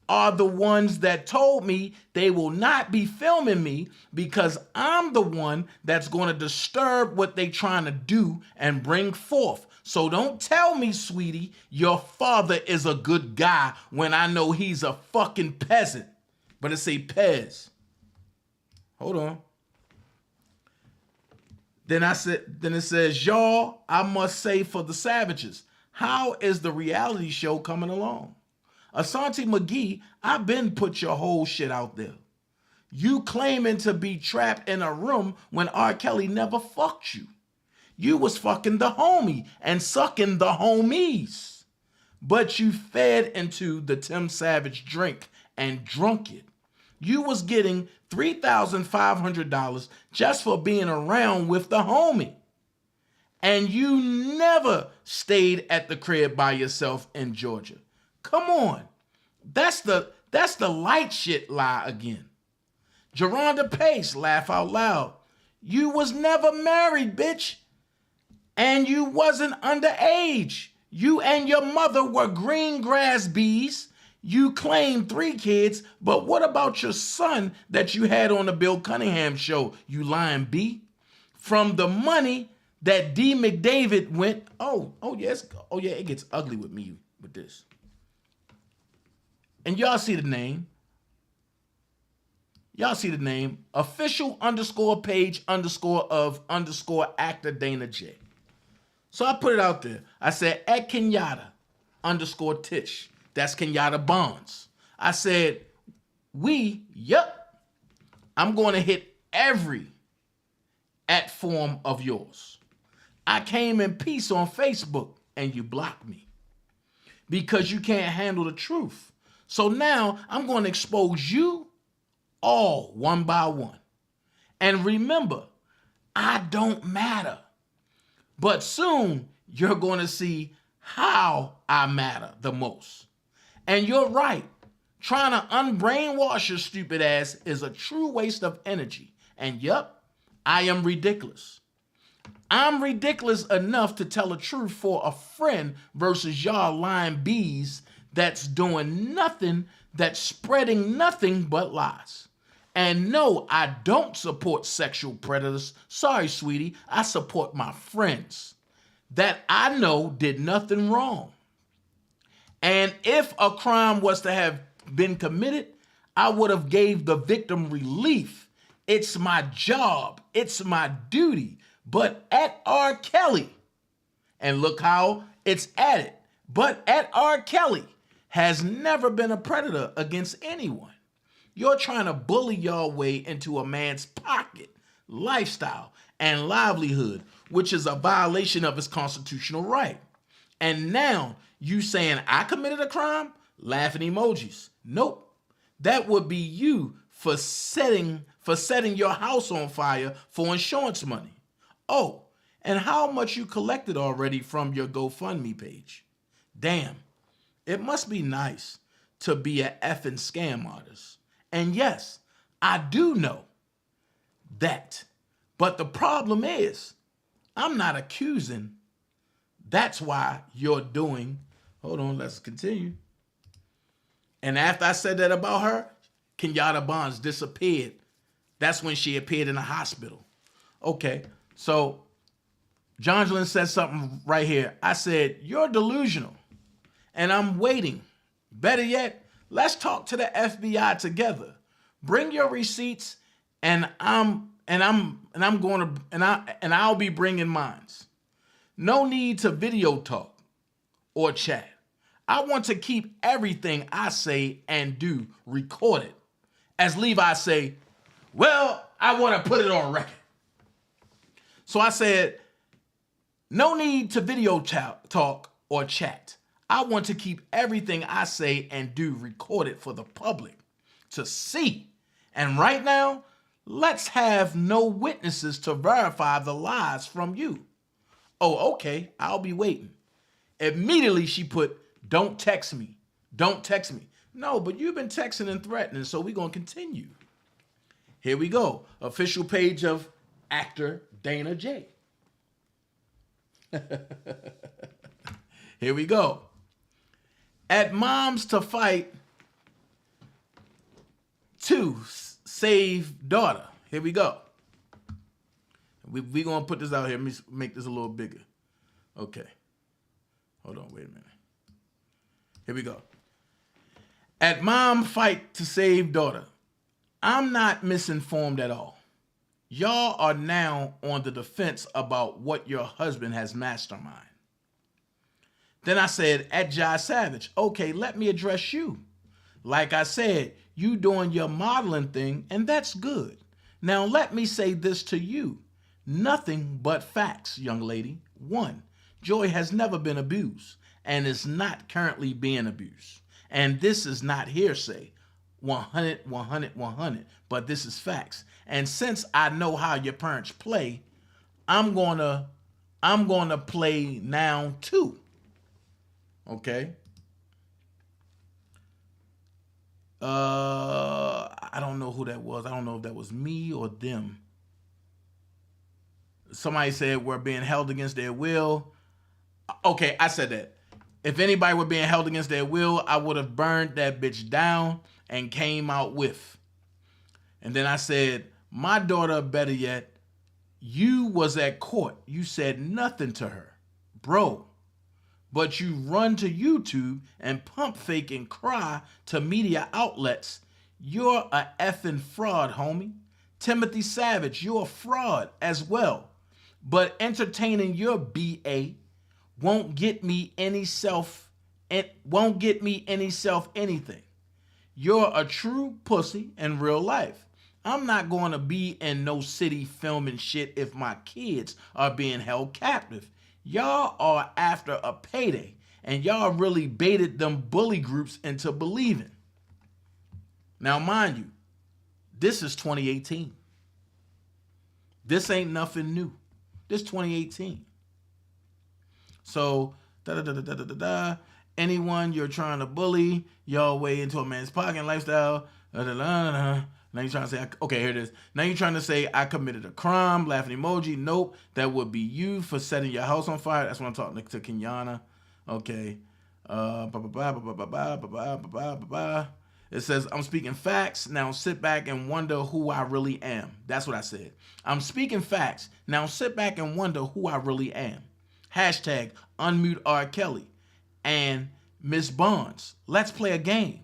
Are the ones that told me they will not be filming me because I'm the one that's going to disturb what they trying to do and bring forth. So don't tell me, sweetie, your father is a good guy when I know he's a fucking peasant. But it say Pez. Hold on. Then it says, y'all, I must say for the savages, how is the reality show coming along? Asante McGee, I've been put your whole shit out there. You claiming to be trapped in a room when R. Kelly never fucked you. You was fucking the homie and sucking the homies. But you fed into the Tim Savage drink and drunk it. You was getting $3,500 just for being around with the homie. And you never stayed at the crib by yourself in Georgia. Come on. That's the light shit lie again. Geronda Pace, laugh out loud. You was never married, bitch. And you wasn't underage. You and your mother were green grass bees. You claim 3 kids, but what about your son that you had on the Bill Cunningham show, you lying B? From the money that D. McDavid went, it gets ugly with me with this. And y'all see the name. Official _page_ actor DanaJay. So I put it out there. I said, at Kenyatta _Tish. That's Kenyatta Bonds. I said, I'm going to hit every at form of yours. I came in peace on Facebook and you blocked me because you can't handle the truth. So now I'm going to expose you all one by one. And remember, I don't matter. But soon you're going to see how I matter the most. And you're right. Trying to unbrainwash your stupid ass is a true waste of energy. And yup, I am ridiculous. I'm ridiculous enough to tell the truth for a friend versus y'all lying bees that's doing nothing, that's spreading nothing but lies. And no, I don't support sexual predators. Sorry, sweetie. I support my friends that I know did nothing wrong. And if a crime was to have been committed, I would have gave the victim relief. It's my job. It's my duty. But at R. Kelly, and look how it's added, but at R. Kelly has never been a predator against anyone. You're trying to bully your way into a man's pocket, lifestyle, and livelihood, which is a violation of his constitutional right. And now you saying I committed a crime? Laughing emojis. Nope. That would be you for setting your house on fire for insurance money. Oh, and how much you collected already from your GoFundMe page. Damn, it must be nice to be an effing scam artist. And yes, I do know that. But the problem is, I'm not accusing. That's why you're doing. Hold on, let's continue. And after I said that about her, Kenyatta Barnes disappeared. That's when she appeared in the hospital. Okay, so Jonjolin said something right here. I said, you're delusional, and I'm waiting. Better yet, let's talk to the FBI together. Bring your receipts, and I'll be bringing mines. No need to video talk or chat. I want to keep everything I say and do recorded. As Levi say, well, I want to put it on record. So I said, no need to video talk or chat. I want to keep everything I say and do recorded for the public to see. And right now, let's have no witnesses to verify the lies from you. Oh, okay, I'll be waiting. Immediately she put, don't text me. Don't text me. No, but you've been texting and threatening, so we're going to continue. Here we go. Official page of actor DanaJay. Here we go. At Moms to Fight to Save Daughter. Here we go. We're going to put this out here. Let me make this a little bigger. Okay. Hold on. Wait a minute. Here we go. At Mom Fight to Save Daughter. I'm not misinformed at all. Y'all are now on the defense about what your husband has masterminded. Then I said, at Jai Savage, okay, let me address you. Like I said, you doing your modeling thing, and that's good. Now let me say this to you. Nothing but facts, young lady. 1, Joy has never been abused and is not currently being abused. And this is not hearsay. 100, 100, 100. But this is facts. And since I know how your parents play, I'm gonna play now too. Okay. I don't know who that was. I don't know if that was me or them. Somebody said we're being held against their will. Okay, I said that. If anybody were being held against their will, I would have burned that bitch down and came out with. And then I said, my daughter, better yet, you was at court. You said nothing to her. Bro, but you run to YouTube and pump fake and cry to media outlets. You're a effing fraud, homie. Timothy Savage, you're a fraud as well. But entertaining your BA won't get me any anything. You're a true pussy in real life. I'm not going to be in no city filming shit if my kids are being held captive. Y'all are after a payday, and y'all really baited them bully groups into believing. Now, mind you, this is 2018. This ain't nothing new. This 2018. So, anyone you're trying to bully, y'all way into a man's pocket lifestyle, Now you're trying to say, okay, here it is. Now you're trying to say I committed a crime, laughing emoji. Nope, that would be you for setting your house on fire. That's what I'm talking to Kenyatta. Okay. It says, I'm speaking facts. Now sit back and wonder who I really am. That's what I said. I'm speaking facts. Now sit back and wonder who I really am. Hashtag unmute R. Kelly. And Miss Bonds, let's play a game.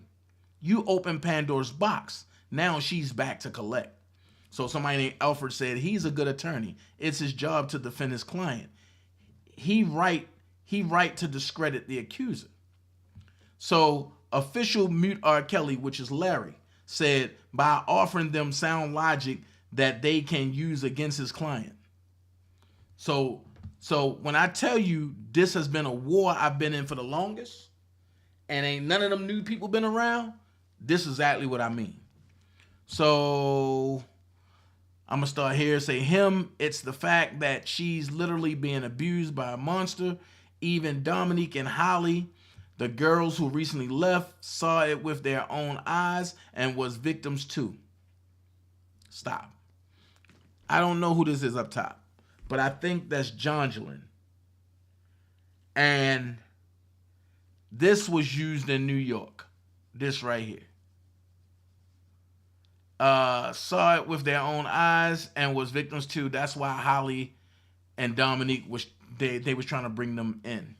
You open Pandora's box. Now she's back to collect. So somebody named Alfred said he's a good attorney. It's his job to defend his client. He right to discredit the accuser. So official mute R. Kelly, which is Larry, said by offering them sound logic that they can use against his client. So when I tell you this has been a war I've been in for the longest, and ain't none of them new people been around, this is exactly what I mean. So I'm going to start here. Say him, it's the fact that she's literally being abused by a monster. Even Dominique and Holly, the girls who recently left, saw it with their own eyes and was victims too. Stop. I don't know who this is up top, but I think that's Jonjolin. And this was used in New York. This right here. Saw it with their own eyes and was victims too. That's why Holly and Dominique was they was trying to bring them in,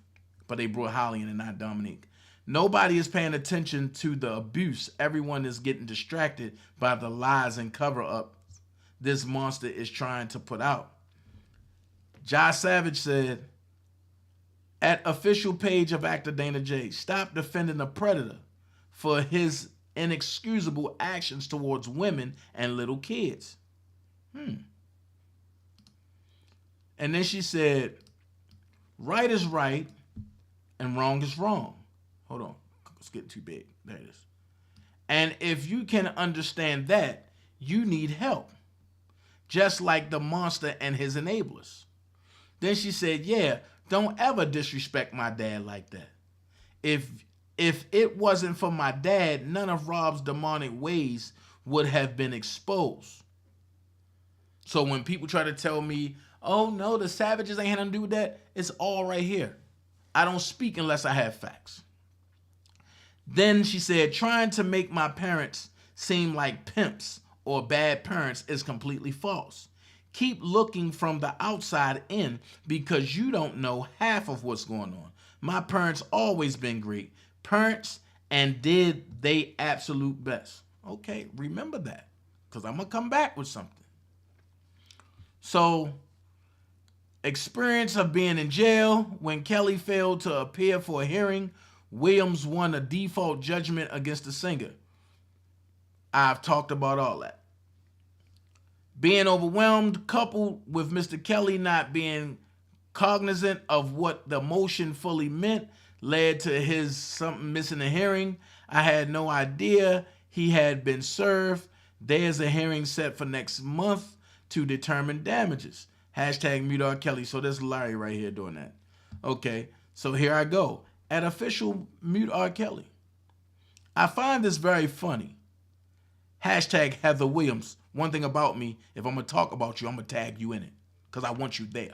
but they brought Holly in and not Dominique. Nobody is paying attention to the abuse. Everyone is getting distracted by the lies and cover-up this monster is trying to put out. Josh Savage said, at official page of actor DanaJay, stop defending the predator for his inexcusable actions towards women and little kids. And then she said, right is right and wrong is wrong. Hold on, it's getting too big. There it is. And if you can understand that, you need help. Just like the monster and his enablers. Then she said, yeah, don't ever disrespect my dad like that. If it wasn't for my dad, none of Rob's demonic ways would have been exposed. So when people try to tell me, oh no, the Savages ain't had nothing to do with that, it's all right here. I don't speak unless I have facts. Then she said, trying to make my parents seem like pimps or bad parents is completely false. Keep looking from the outside in because you don't know half of what's going on. My parents always been great parents and did they absolute best. Okay, remember that because I'm going to come back with something. So, experience of being in jail. When Kelly failed to appear for a hearing, Williams won a default judgment against the singer. I've talked about all that. Being overwhelmed, coupled with Mr. Kelly not being cognizant of what the motion fully meant, led to his something missing a hearing. I had no idea he had been served. There's a hearing set for next month to determine damages. Hashtag mute R. Kelly. So there's Larry right here doing that. Okay, so here I go. At official mute R. Kelly. I find this very funny. Hashtag Heather Williams. One thing about me, if I'm going to talk about you, I'm going to tag you in it because I want you there.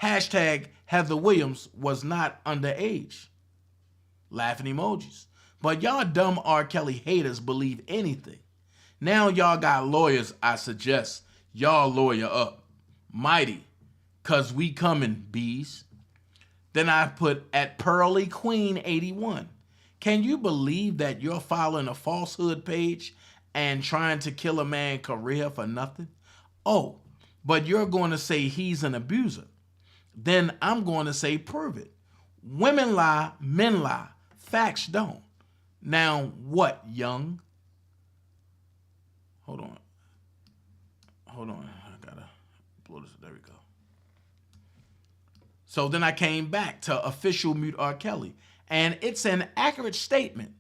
Hashtag Heather Williams was not underage. Laughing emojis. But y'all dumb R. Kelly haters believe anything. Now y'all got lawyers, I suggest. Y'all lawyer up. Mighty. Cause we coming, bees. Then I put at Pearly Queen 81. Can you believe that you're following a falsehood page and trying to kill a man's career for nothing? Oh, but you're going to say he's an abuser. Then I'm going to say prove it. Women lie, men lie. Facts don't. Now what, young? Hold on. I gotta blow this. There we go. So then I came back to official mute R. Kelly. And it's an accurate statement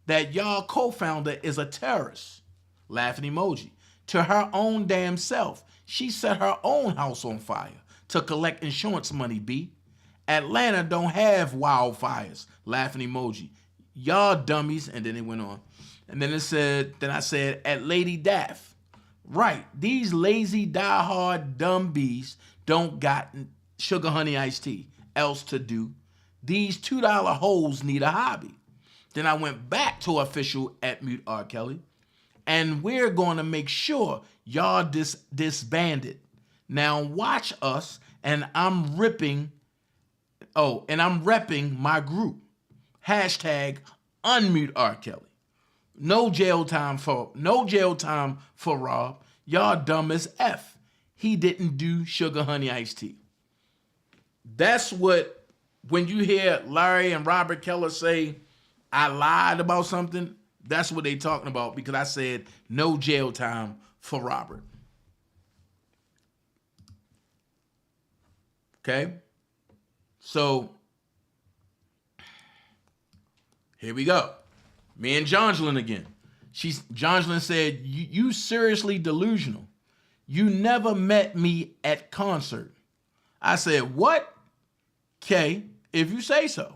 that y'all co-founder is a terrorist. Laughing emoji. To her own damn self. She set her own house on fire to collect insurance money, B. Atlanta don't have wildfires. Laughing emoji. Y'all dummies. And then it went on. And then I said, at Lady Daff. Right. These lazy, diehard, dumb bees don't got sugar honey iced tea else to do. These $2 hoes need a hobby. Then I went back to official at Mute R. Kelly. And we're going to make sure y'all disbanded. Now watch us, and I'm repping my group. Hashtag unmute R. Kelly. No jail time for Rob. Y'all dumb as F. He didn't do sugar honey iced tea. That's what, when you hear Larry and Robert Keller say, I lied about something, that's what they talking about, because I said no jail time for Robert. Okay? So, here we go. Me and Jongelyn again. Jongelyn said, you seriously delusional. You never met me at concert. I said, what? Okay, if you say so.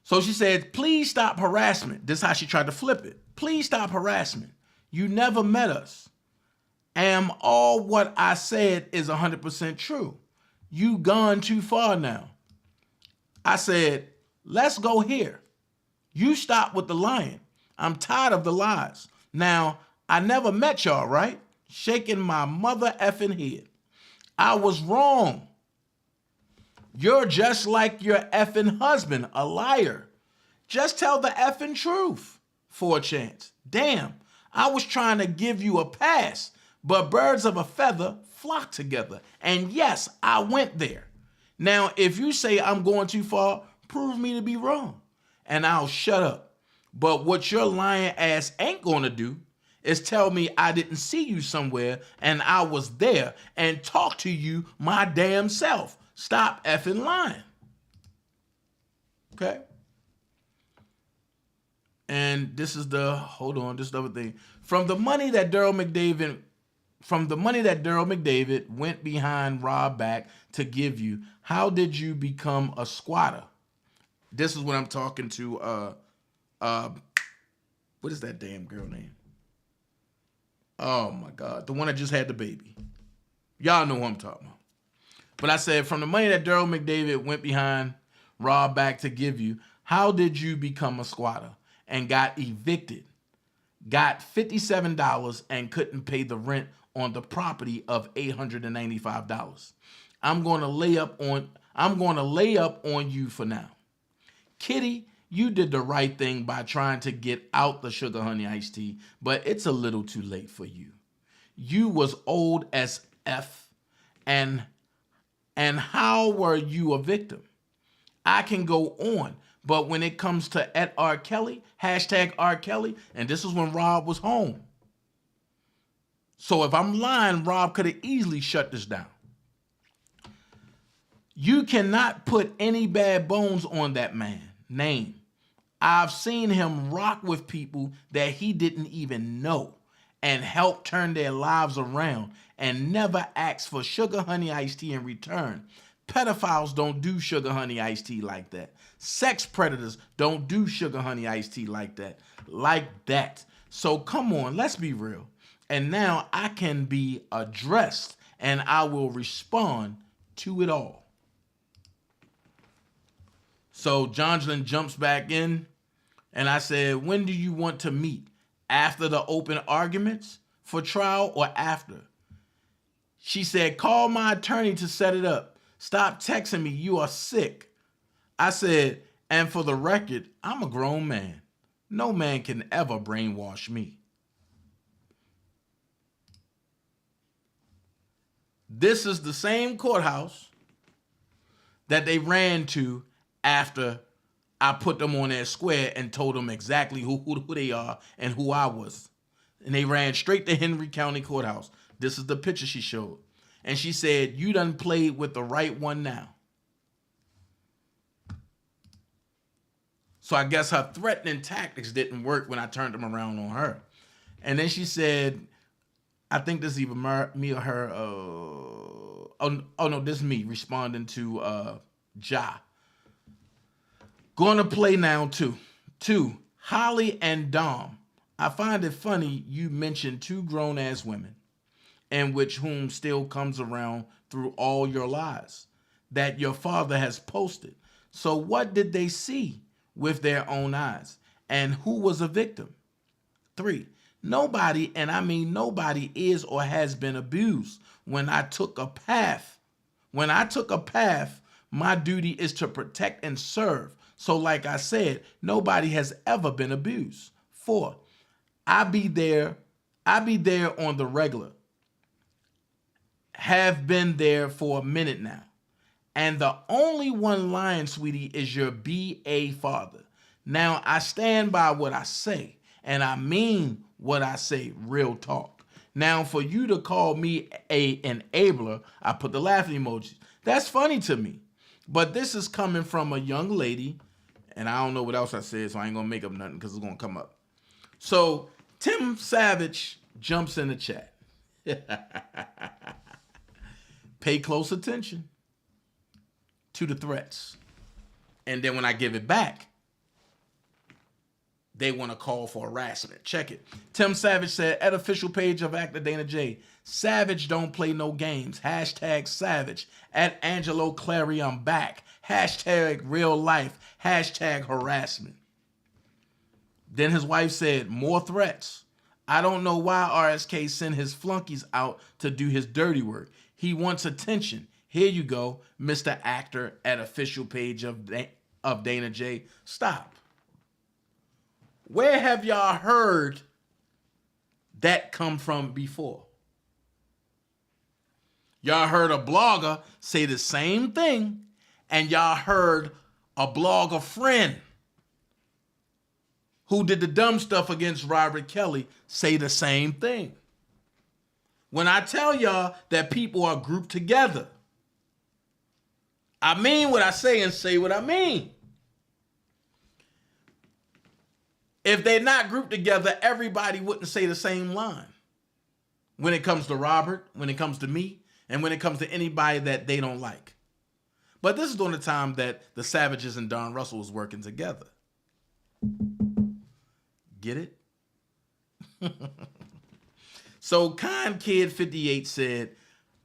So she said, please stop harassment. This is how she tried to flip it. Please stop harassment. You never met us. And all what I said is 100% true. You gone too far now. I said, let's go here. You stop with the lying. I'm tired of the lies. Now, I never met y'all, right? Shaking my mother effing head. I was wrong. You're just like your effing husband, a liar. Just tell the effing truth for a chance. Damn, I was trying to give you a pass, but birds of a feather flock together. And yes, I went there. Now, if you say I'm going too far, prove me to be wrong, and I'll shut up. But what your lying ass ain't gonna do is tell me I didn't see you somewhere and I was there and talk to you my damn self. Stop effing lying. Okay? And this is the, hold on, this is the other thing. From the money that Daryl McDavid went behind Rob back to give you, how did you become a squatter? This is when I'm talking to what is that damn girl name? Oh my God, the one that just had the baby. Y'all know who I'm talking about. But I said, from the money that Daryl McDavid went behind Rob back to give you, how did you become a squatter and got evicted? Got $57 and couldn't pay the rent on the property of $895. I'm going to lay up on you for now. Kitty, you did the right thing by trying to get out the sugar honey iced tea, but it's a little too late for you. You was old as F, and how were you a victim? I can go on, but when it comes to at R. Kelly, hashtag R. Kelly, and this is when Rob was home. So if I'm lying, Rob could have easily shut this down. You cannot put any bad bones on that man name. I've seen him rock with people that he didn't even know and help turn their lives around and never ask for sugar honey iced tea in return. Pedophiles don't do sugar honey iced tea like that. Sex predators don't do sugar honey iced tea like that. So come on, let's be real. And now I can be addressed and I will respond to it all. So Jongelyn jumps back in, and I said, when do you want to meet? After the open arguments for trial or after? She said, call my attorney to set it up. Stop texting me. You are sick. I said, and for the record, I'm a grown man. No man can ever brainwash me. This is the same courthouse that they ran to after I put them on their square and told them exactly who they are and who I was. And they ran straight to Henry County Courthouse. This is the picture she showed. And she said, you done played with the right one now. So I guess her threatening tactics didn't work when I turned them around on her. And then she said, I think this is either me or her. Oh no, this is me responding to Ja. Going to play now too. 2, Holly and Dom. I find it funny you mentioned 2 grown-ass women, and which whom still comes around through all your lies that your father has posted. So what did they see with their own eyes? And who was a victim? 3, nobody, and I mean nobody, is or has been abused. When I took a path, my duty is to protect and serve. So like I said, nobody has ever been abused. 4, I be there on the regular. Have been there for a minute now. And the only one lying, sweetie, is your B.A. father. Now, I stand by what I say, and I mean what I say, real talk. Now, for you to call me a enabler, I put the laughing emoji. That's funny to me. But this is coming from a young lady, and I don't know what else I said, so I ain't going to make up nothing because it's going to come up. So, Tim Savage jumps in the chat. Pay close attention to the threats. And then when I give it back, they want to call for harassment. Check it. Tim Savage said, at official page of actor DanaJay, Savage don't play no games. Hashtag Savage. At Angelo Clary, I'm back. Hashtag real life. Hashtag harassment. Then his wife said, more threats. I don't know why RSK sent his flunkies out to do his dirty work. He wants attention. Here you go, Mr. Actor at official page of DanaJay. Stop. Where have y'all heard that come from before? Y'all heard a blogger say the same thing, and y'all heard a blogger friend who did the dumb stuff against Robert Kelly say the same thing. When I tell y'all that people are grouped together, I mean what I say and say what I mean. If they're not grouped together, everybody wouldn't say the same line. When it comes to Robert, when it comes to me, and when it comes to anybody that they don't like. But this is during the time that the Savages and Don Russell was working together. Get it? So Kind Kid 58 said,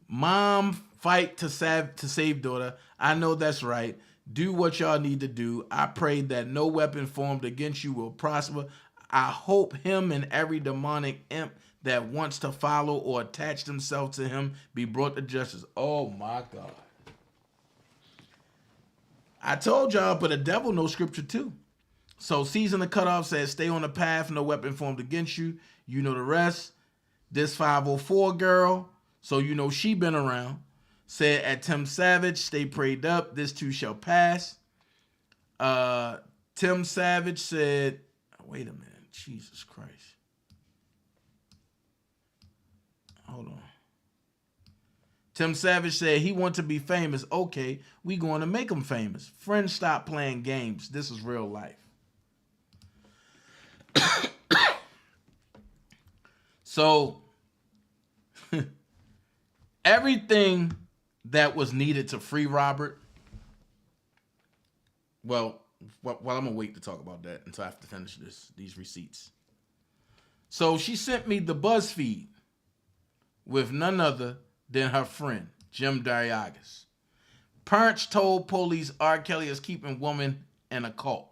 Mom, fight to save daughter. I know that's right. Do what y'all need to do. I pray that no weapon formed against you will prosper. I hope him and every demonic imp that wants to follow or attach themselves to him be brought to justice. Oh my God. I told y'all, but the devil knows scripture too. So Season the Cutoff says, stay on the path, no weapon formed against you. You know the rest. This 504 girl, so you know she been around, said at Tim Savage, stay prayed up, this too shall pass. Tim Savage said, wait a minute, Jesus Christ. Hold on. Tim Savage said he wants to be famous. Okay, we going to make him famous. Friends, stop playing games. This is real life. So, everything that was needed to free Robert, well, I'm going to wait to talk about that until I have to finish these receipts. So, she sent me the BuzzFeed with none other than her friend, Jim Dariagas. Parents told police R. Kelly is keeping women in a cult.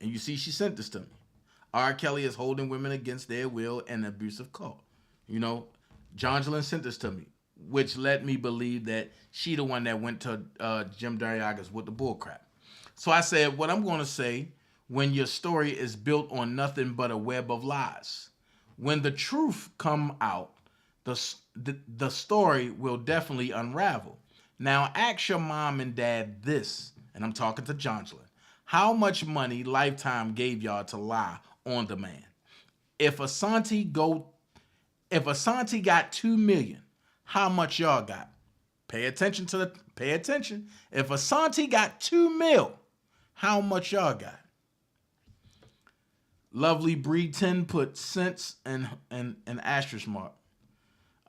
And you see, she sent this to me. R. Kelly is holding women against their will in an abusive cult. You know, Jongelyn sent this to me, which led me believe that she the one that went to Jim Dariagas with the bullcrap. So I said, what I'm going to say when your story is built on nothing but a web of lies. When the truth come out, the story will definitely unravel. Now ask your mom and dad this, and I'm talking to Jongelyn. How much money Lifetime gave y'all to lie on demand? If Asante got $2 million, how much y'all got? Pay attention. If Asante got $2 million, how much y'all got? Lovely Breed 10 put cents and asterisk mark.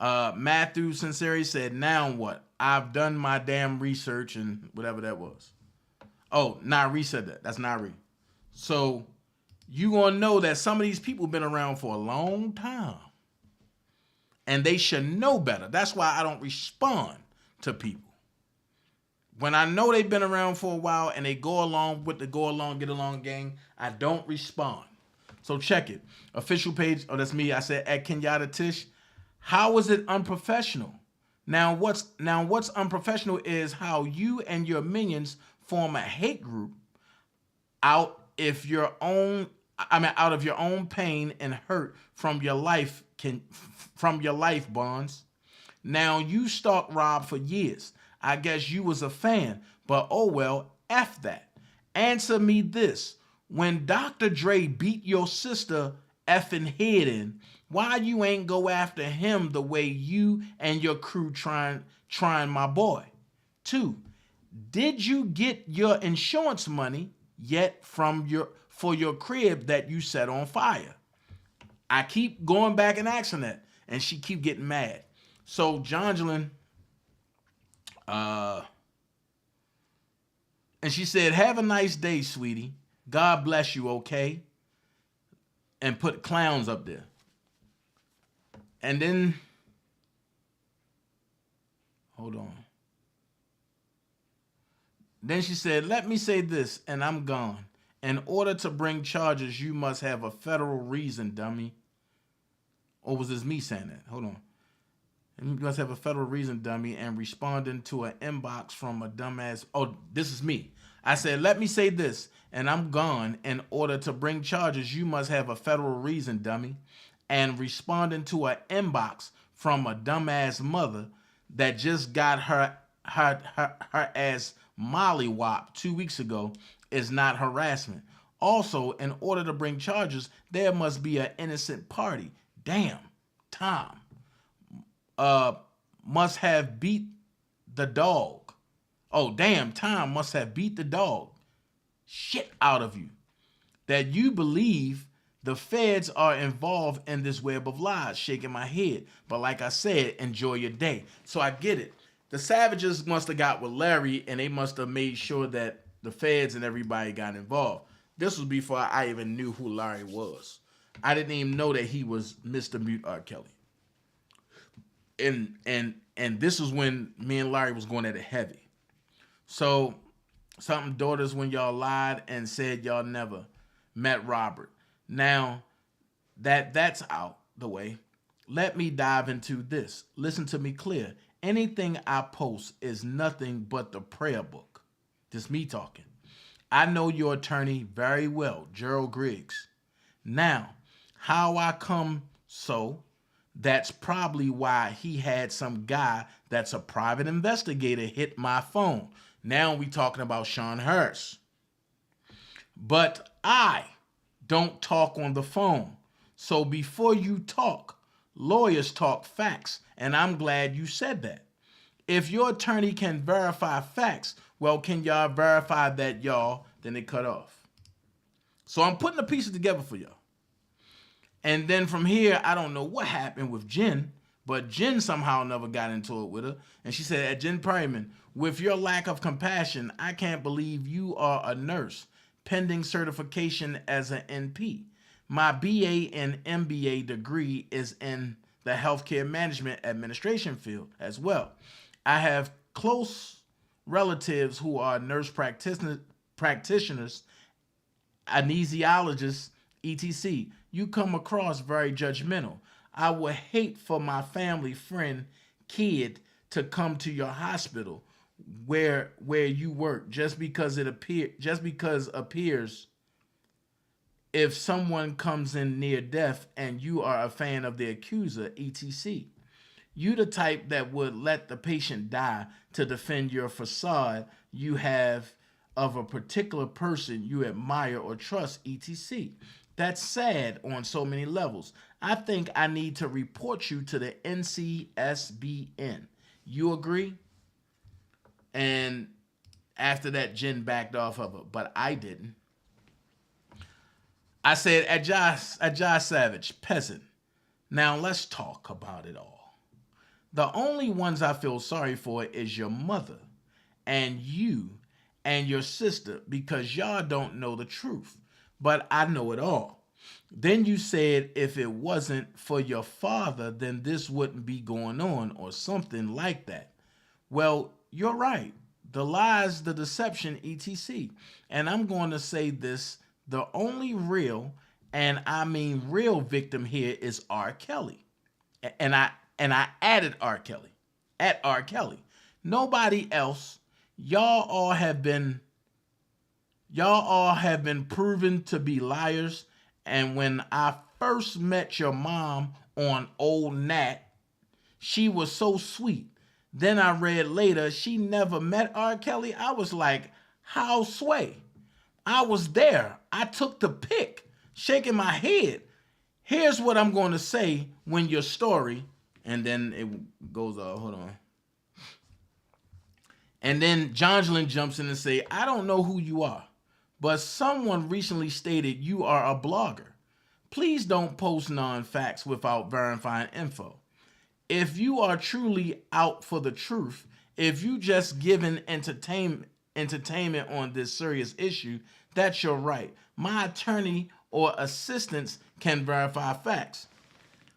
Matthew Sinceri said, now what? I've done my damn research and whatever that was. Oh, Nari said that. That's Nari. So you gonna know that some of these people been around for a long time. And they should know better. That's why I don't respond to people. When I know they've been around for a while and they go along with the go along, get along gang, I don't respond. So check it. Official page, oh, that's me. I said at Kenyatta Tish. How is it unprofessional? Now what's unprofessional is how you and your minions form a hate group out of your own pain and hurt from your life bonds. Now you stalked Rob for years. I guess you was a fan, but oh well, F that. Answer me this. When Dr. Dre beat your sister effing head in, why you ain't go after him the way you and your crew trying my boy? 2, did you get your insurance money yet for your crib that you set on fire? I keep going back and asking that, and she keep getting mad. So Jongelyn, and she said, have a nice day, sweetie. God bless you, okay? And put clowns up there. And then, hold on. Then she said, let me say this, and I'm gone. In order to bring charges, you must have a federal reason, dummy. Or was this me saying that? Hold on. You must have a federal reason, dummy, and responding to an inbox from a dumbass. Oh, this is me. I said, let me say this, and I'm gone. In order to bring charges, you must have a federal reason, dummy. And responding to an inbox from a dumbass mother that just got her ass mollywopped 2 weeks ago is not harassment. Also, in order to bring charges, there must be an innocent party. Damn, Tom. Must have beat the dog. Oh, damn, Tom must have beat the dog shit out of you. That you believe the feds are involved in this web of lies. Shaking my head. But like I said, enjoy your day. So I get it. The Savages must have got with Larry and they must have made sure that the feds and everybody got involved. This was before I even knew who Larry was. I didn't even know that he was Mr. Mute R. Kelly. And this was when me and Larry was going at it heavy. So something daughters when y'all lied and said y'all never met Robert. Now that's out the way. Let me dive into this. Listen to me clear. Anything I post is nothing but the prayer book. Just me talking. I know your attorney very well, Gerald Griggs. Now, how I come so, that's probably why he had some guy that's a private investigator hit my phone. Now we talking about Sean Hurst. But I don't talk on the phone. So before you talk, lawyers talk facts. And I'm glad you said that. If your attorney can verify facts, well, can y'all verify that y'all? Then it cut off. So I'm putting the pieces together for y'all. And then from here, I don't know what happened with Jen, but Jen somehow never got into it with her. And she said, at Jen Perryman, with your lack of compassion, I can't believe you are a nurse, pending certification as an NP. My BA and MBA degree is in the healthcare management administration field as well. I have close relatives who are nurse practitioners, anesthesiologists, etc. You come across very judgmental. I would hate for my family, friend, kid to come to your hospital where you work just because appears if someone comes in near death and you are a fan of the accuser, etc. You the type that would let the patient die to defend your facade you have of a particular person you admire or trust, etc. That's sad on so many levels. I think I need to report you to the NCSBN. You agree? And after that, Jen backed off of her, but I didn't. I said, Ajay Savage, peasant. Now let's talk about it all. The only ones I feel sorry for is your mother and you and your sister because y'all don't know the truth, but I know it all. Then you said if it wasn't for your father, then this wouldn't be going on or something like that. Well, you're right. The lies, the deception, etc. And I'm going to say this, the only real, and I mean real victim here is R. Kelly. And I added R. Kelly. At R. Kelly. Nobody else. Y'all all have been proven to be liars. And when I first met your mom on Old Nat, she was so sweet. Then I read later she never met R. Kelly. I was like, how sway? I was there. I took the pic, shaking my head. Here's what I'm going to say when your story, and then it goes, hold on. And then Jongelyn jumps in and say, I don't know who you are, but someone recently stated you are a blogger. Please don't post non-facts without verifying info. If you are truly out for the truth, if you just giving entertainment on this serious issue, that's your right. My attorney or assistants can verify facts.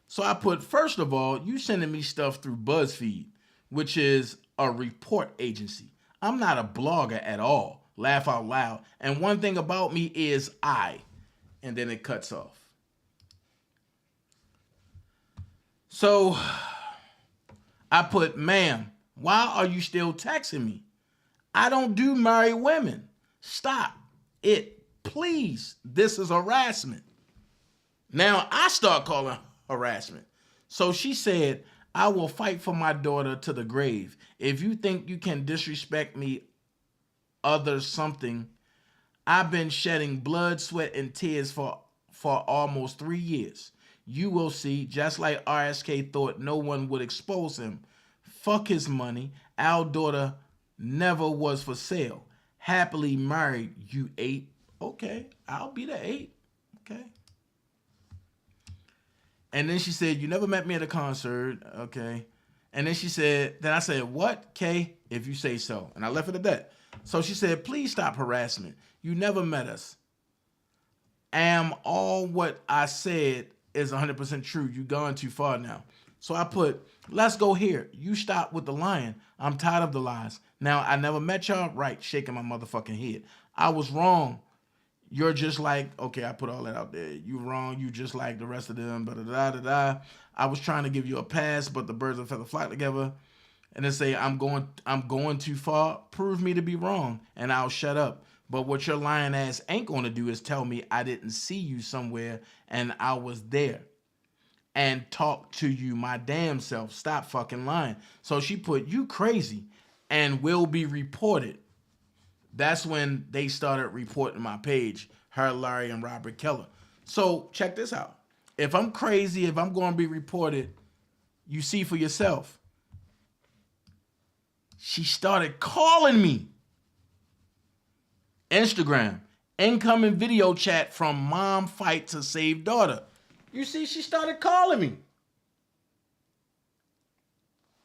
So I put, first of all, you sending me stuff through BuzzFeed, which is a report agency. I'm not a blogger at all. Laugh out loud. And one thing about me is and then it cuts off. So I put, ma'am, why are you still texting me? I don't do married women. Stop it, please. This is harassment. Now I start calling harassment. So she said, I will fight for my daughter to the grave. If you think you can disrespect me, others something, I've been shedding blood, sweat, and tears for almost 3 years. You will see, just like RSK thought no one would expose him. Fuck his money. Our daughter never was for sale. Happily married, you 8. Okay, I'll be the 8. Okay. And then she said, you never met me at a concert. Okay. And then she said, then I said, what, K? If you say so. And I left it at that. So she said, please stop harassment. You never met us. Am all what I said is 100% true. You gone too far now. So I put, let's go here. You stop with the lying. I'm tired of the lies. Now, I never met y'all. Right, shaking my motherfucking head. I was wrong. You're just like, okay, I put all that out there. You wrong. You just like the rest of them. Da-da-da-da-da. I was trying to give you a pass, but the birds of a feather flock together. And then say, I'm going too far. Prove me to be wrong, and I'll shut up. But what your lying ass ain't going to do is tell me I didn't see you somewhere and I was there and talk to you my damn self. Stop fucking lying. So she put, you crazy and will be reported. That's when they started reporting my page, her, Larry, and Robert Keller. So check this out. If I'm crazy, if I'm going to be reported, you see for yourself. She started calling me. Instagram, incoming video chat from mom fight to save daughter. You see, she started calling me.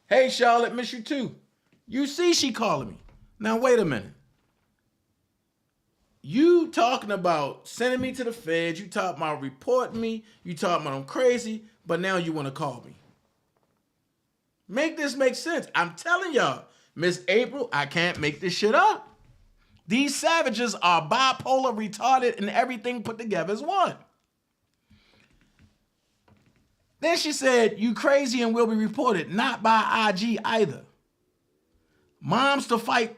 Hey, Charlotte, miss you too. You see, she calling me. Now, wait a minute. You talking about sending me to the feds. You talking about reporting me. You talking about I'm crazy. But now you want to call me. Make this make sense. I'm telling y'all, Miss April, I can't make this shit up. These savages are bipolar, retarded, and everything put together as one. Then she said, you crazy and will be reported. Not by IG either. Moms Fight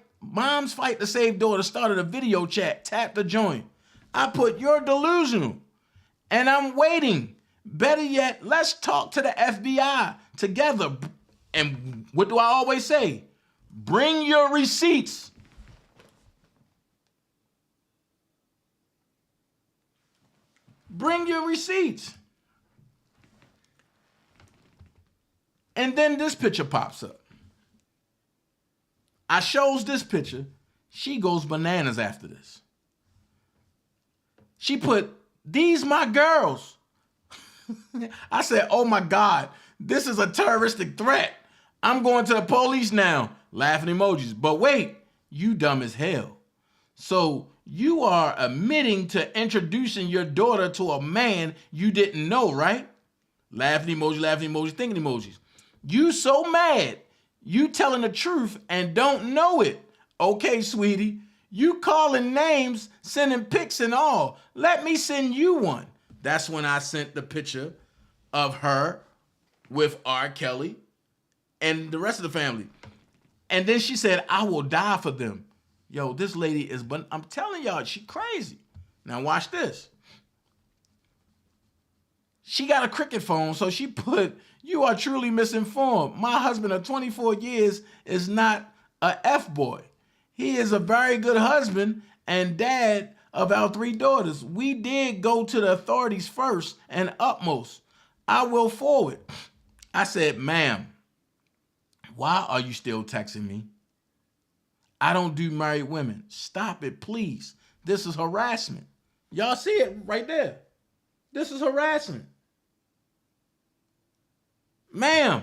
to Save Daughter started a video chat. Tap to join. I put, you're delusional. And I'm waiting. Better yet, let's talk to the FBI together. And what do I always say? Bring your receipts. Bring your receipts. And then this picture pops up. I shows this picture. She goes bananas after this. She put, these my girls. I said, oh my God, this is a terroristic threat. I'm going to the police now. Laughing emojis. But wait, you dumb as hell. So you are admitting to introducing your daughter to a man you didn't know, right? Laughing emoji, thinking emojis. You so mad, you telling the truth and don't know it. Okay, sweetie, you calling names, sending pics and all. Let me send you one. That's when I sent the picture of her with R. Kelly and the rest of the family. And then she said, I will die for them. Yo, this lady is, but I'm telling y'all, she crazy. Now watch this. She got a cricket phone, so she put, you are truly misinformed. My husband of 24 years is not a F-boy. He is a very good husband and dad of our 3 daughters. We did go to the authorities first and utmost. I will forward. I said, ma'am, why are you still texting me? I don't do married women. Stop it, please. This is harassment. Y'all see it right there. This is harassment. Ma'am.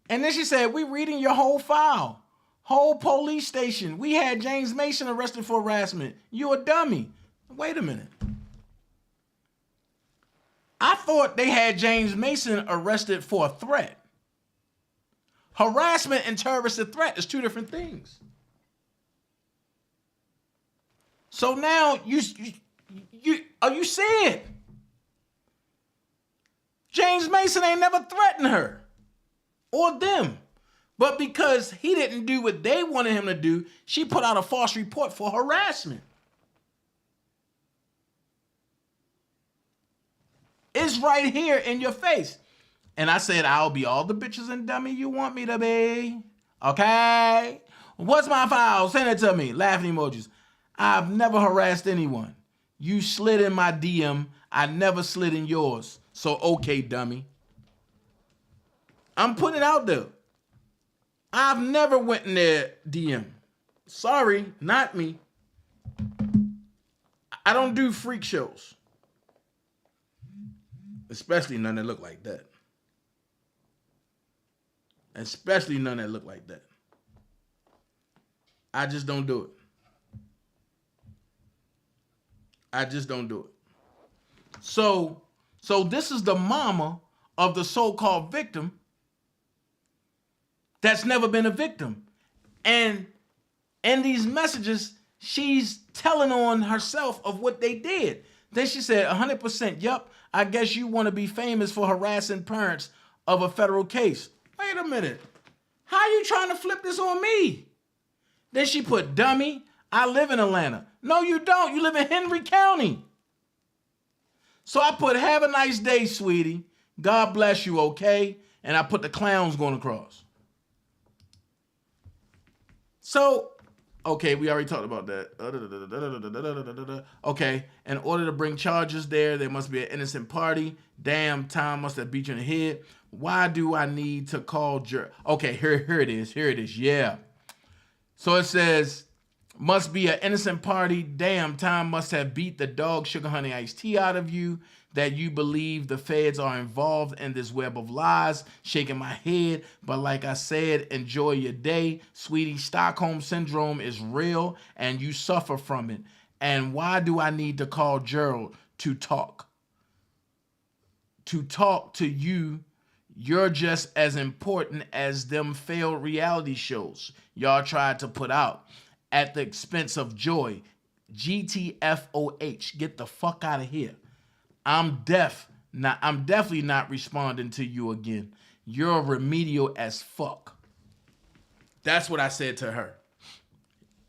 And then she said, we reading your whole file. Whole police station. We had James Mason arrested for harassment. You a dummy. Wait a minute. I thought they had James Mason arrested for a threat. Harassment and terroristic threat is 2 different things. So now you see it. James Mason ain't never threatened her or them. But because he didn't do what they wanted him to do, she put out a false report for harassment. It's right here in your face. And I said, I'll be all the bitches and dummy you want me to be. Okay? What's my file? Send it to me. Laughing emojis. I've never harassed anyone. You slid in my DM. I never slid in yours. So, okay, dummy. I'm putting it out there. I've never went in their DM. Sorry, not me. I don't do freak shows. Especially none that look like that. Especially none that look like that. I just don't do it. I just don't do it. So this is the mama of the so-called victim that's never been a victim. And in these messages, she's telling on herself of what they did. Then she said, 100%, yup, I guess you want to be famous for harassing parents of a federal case. Wait a minute. How you trying to flip this on me? Then she put, dummy, I live in Atlanta. No, you don't. You live in Henry County. So I put, have a nice day, sweetie. God bless you, okay? And I put the clowns going across. So, okay, we already talked about that. Okay, in order to bring charges there must be an innocent party. Damn, Tom must have beat you in the head. Why do I need to call Okay, here it is. Yeah. So it says, must be an innocent party. Damn, Tom must have beat the dog sugar honey iced tea out of you. That you believe the feds are involved in this web of lies. Shaking my head. But like I said, enjoy your day. Sweetie, Stockholm Syndrome is real and you suffer from it. And why do I need to call Gerald to talk? To talk to you, you're just as important as them failed reality shows y'all tried to put out at the expense of joy. GTFOH. Get the fuck out of here. I'm definitely not responding to you again. You're remedial as fuck. That's what I said to her.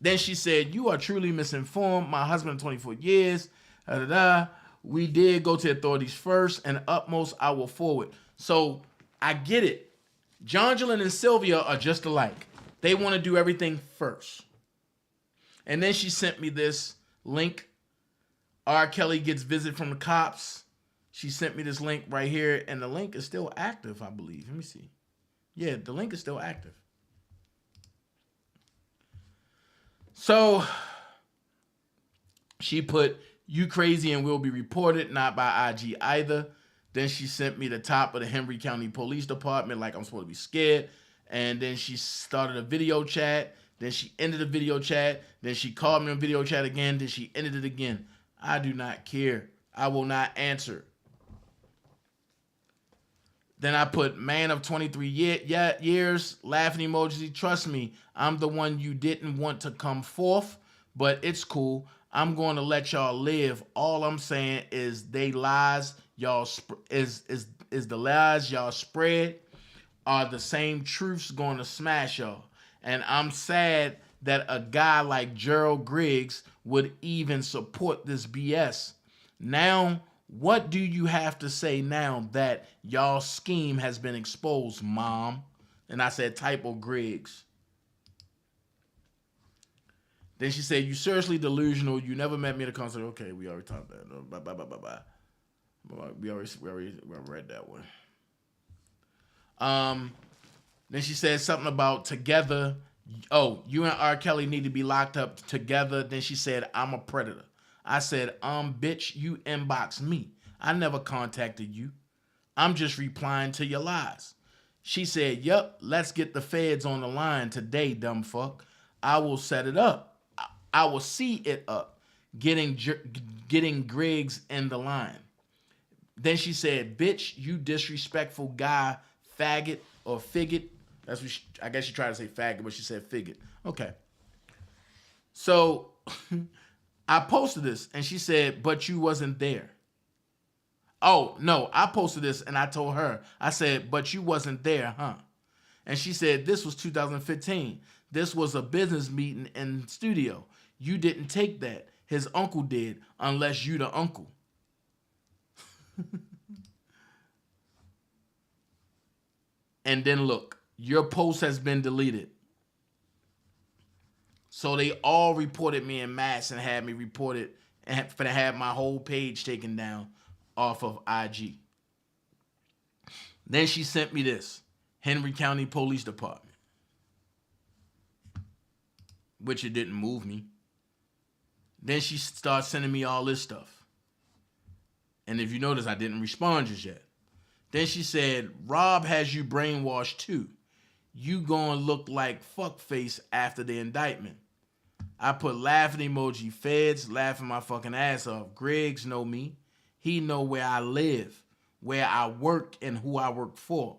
Then she said, you are truly misinformed. My husband of 24 years. We did go to authorities first and utmost I will forward. So I get it. Jonjolyn and Sylvia are just alike. They want to do everything first. And then she sent me this link. R. Kelly gets visit from the cops. She sent me this link right here, and the link is still active, I believe. Let me see. Yeah, the link is still active. So she put, you crazy and will be reported, not by IG either. Then she sent me the top of the Henry County Police Department, like I'm supposed to be scared. And then she started a video chat. Then she ended the video chat. Then she called me on video chat again. Then she ended it again. I do not care. I will not answer. Then I put man of 23 years, laughing emoji. Trust me, I'm the one you didn't want to come forth, but it's cool. I'm going to let y'all live. All I'm saying is they lies y'all is the lies y'all spread are the same truths going to smash y'all. And I'm sad that a guy like Gerald Griggs would even support this BS. Now, what do you have to say now that y'all scheme has been exposed, Mom? And I said, typo Griggs. Then she said, you seriously delusional. You never met me at a concert. Okay, we already talked that. Bye. We already read that one. Then she said something about together. Oh, you and R. Kelly need to be locked up together. Then she said, I'm a predator. I said, bitch, you inbox me. I never contacted you. I'm just replying to your lies. She said, yup, let's get the feds on the line today, dumb fuck. I will set it up. I will see it up. Getting Griggs in the line. Then she said, bitch, you disrespectful guy, faggot or figgot. That's what I guess she tried to say faggot, but she said figgot. Okay. So I posted this and she said, but you wasn't there. Oh, no, I posted this and I told her, I said, but you wasn't there, huh? And she said, this was 2015. This was a business meeting in studio. You didn't take that. His uncle did, unless you the uncle. And then look, your post has been deleted. So they all reported me en masse and had me reported and had my whole page taken down off of IG. Then she sent me this, Henry County Police Department, which it didn't move me. Then she starts sending me all this stuff. And if you notice, I didn't respond just yet. Then she said, Rob has you brainwashed too. You gonna look like fuckface after the indictment. I put laughing emoji, feds laughing my fucking ass off. Griggs know me. He know where I live, where I work, and who I work for.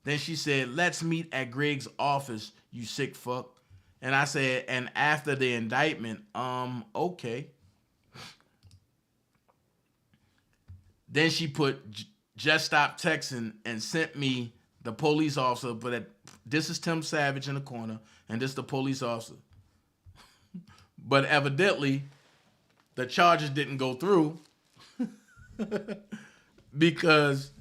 Then she said, let's meet at Griggs' office, you sick fuck. And I said, and after the indictment, okay. Then she put, just stop texting and sent me the police officer, but this is Tim Savage in the corner, and this is the police officer. But evidently, the charges didn't go through because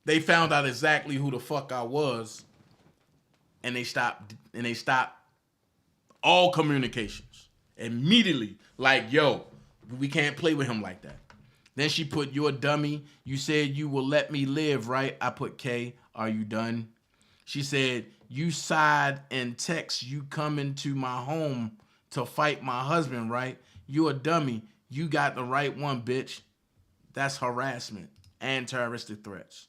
they found out exactly who the fuck I was, and they stopped all communications immediately. Like, yo, we can't play with him like that. Then she put, you're a dummy. You said you will let me live, right? I put, K, are you done? She said, you sighed and text you come into my home to fight my husband, right? You a dummy. You got the right one, bitch. That's harassment and terroristic threats.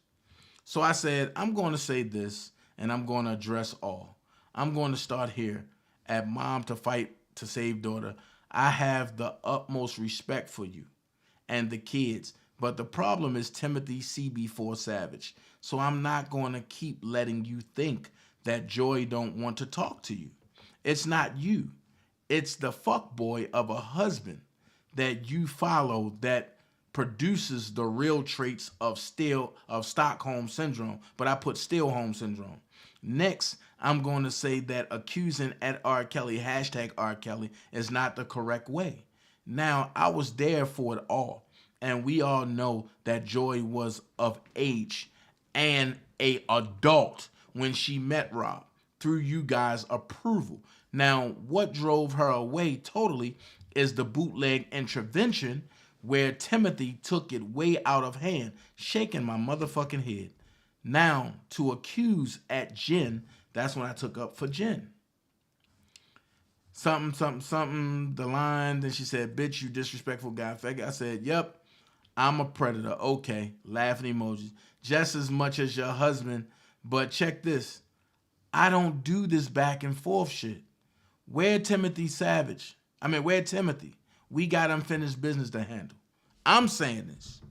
So I said, I'm going to say this, and I'm going to address all. I'm going to start here at Mom to Fight to Save Daughter. I have the utmost respect for you and the kids, but the problem is Timothy CB4 Savage. So I'm not going to keep letting you think that Joy don't want to talk to you. It's not you. It's the fuckboy of a husband that you follow that produces the real traits of Stockholm Syndrome, but I put Stockholm Syndrome. Next, I'm going to say that accusing at R. Kelly, hashtag R. Kelly, is not the correct way. Now, I was there for it all, and we all know that Joy was of age and an adult when she met Rob through you guys' approval. Now, what drove her away totally is the bootleg intervention where Timothy took it way out of hand, shaking my motherfucking head. Now, to accuse at Jen, that's when I took up for Jen. Something, the line. Then she said, bitch, you disrespectful guy. I said, yep, I'm a predator. Okay, laughing emojis. Just as much as your husband, but check this. I don't do this back and forth shit. Where Timothy? Where Timothy? We got unfinished business to handle. I'm saying this.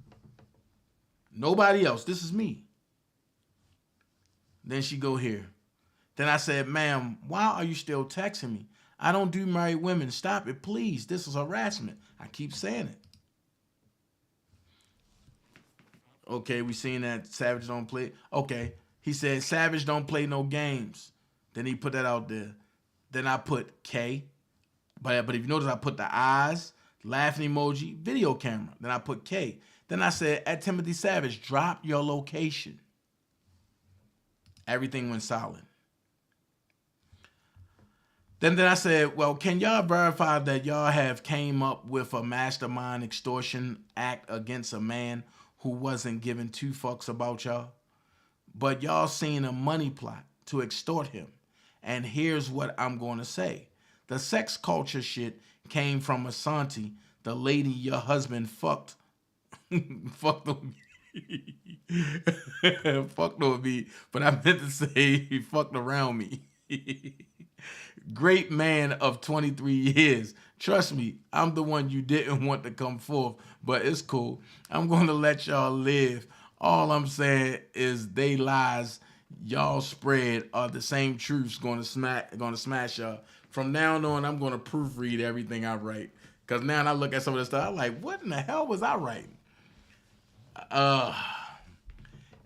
Nobody else. This is me. Then she go here. Then I said, ma'am, why are you still texting me? I don't do married women. Stop it, please. This is harassment. I keep saying it. Okay, we seen that Savage don't play. Okay, he said Savage don't play no games. Then he put that out there. Then I put K. But if you notice, I put the eyes, laughing emoji, video camera. Then I put K. Then I said, at Timothy Savage, drop your location. Everything went silent. Then I said, well, can y'all verify that y'all have came up with a mastermind extortion act against a man who wasn't giving two fucks about y'all? But y'all seen a money plot to extort him. And here's what I'm going to say. The sex culture shit came from Asante, the lady your husband fucked. Fucked on me. Fucked on me. But I meant to say he fucked around me. Great man of 23 years. Trust me, I'm the one you didn't want to come forth, but it's cool. I'm going to let y'all live. All I'm saying is they lies y'all spread are the same truths going to smash y'all. From now on, I'm going to proofread everything I write. Because now I look at some of this stuff, I'm like, what in the hell was I writing?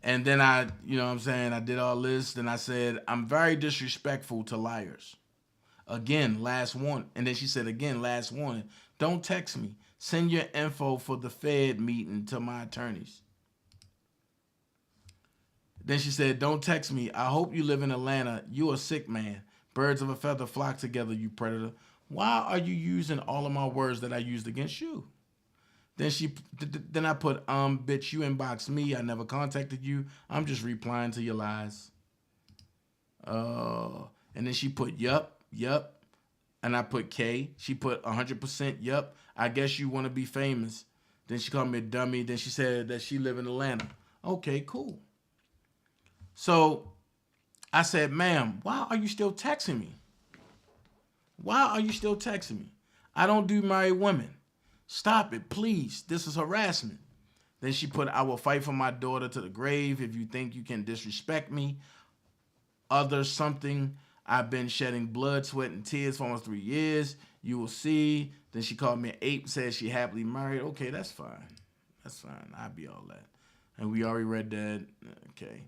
And then I did all this. Then I said, I'm very disrespectful to liars. Again, last one. And then she said, again, last warning. Don't text me. Send your info for the Fed meeting to my attorneys. Then she said, don't text me. I hope you live in Atlanta. You a sick man. Birds of a feather flock together, you predator. Why are you using all of my words that I used against you? Then I put, bitch, you inboxed me. I never contacted you. I'm just replying to your lies. And then she put, yup. And I put K. She put 100% yup. I guess you want to be famous. Then she called me a dummy. Then she said that she live in Atlanta. Okay, cool. So I said, ma'am, why are you still texting me? Why are you still texting me? I don't do married women. Stop it, please. This is harassment. Then she put, I will fight for my daughter to the grave if you think you can disrespect me. Other something. I've been shedding blood, sweat, and tears for almost 3 years. You will see. Then she called me an ape, said she happily married. Okay, that's fine. That's fine. I'll be all that. And we already read that. Okay.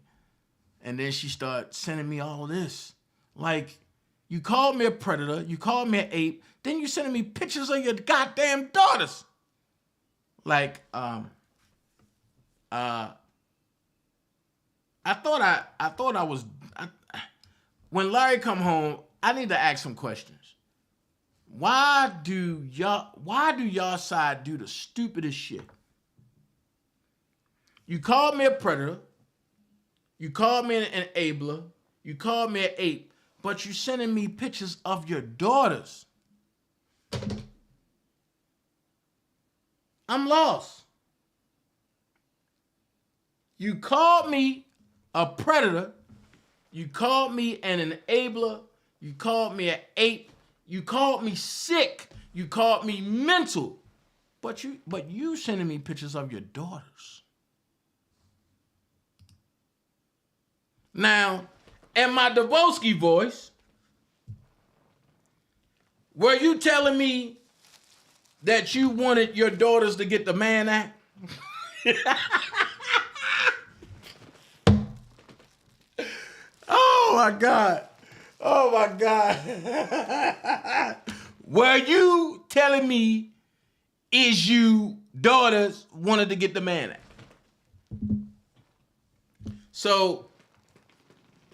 And then she started sending me all this. Like, you called me a predator. You called me an ape. Then you sending me pictures of your goddamn daughters. Like, I thought I was... When Larry come home, I need to ask some questions. Why do y'all side do the stupidest shit? You called me a predator. You called me an enabler. You called me an ape. But you sending me pictures of your daughters. I'm lost. You called me a predator. You called me an enabler. You called me an ape. You called me sick. You called me mental. But you sending me pictures of your daughters. Now, in my Davosky voice, were you telling me that you wanted your daughters to get the Mann Act? Oh my God. Oh my God. Were you telling me is you daughters wanted to get the Mann Act? So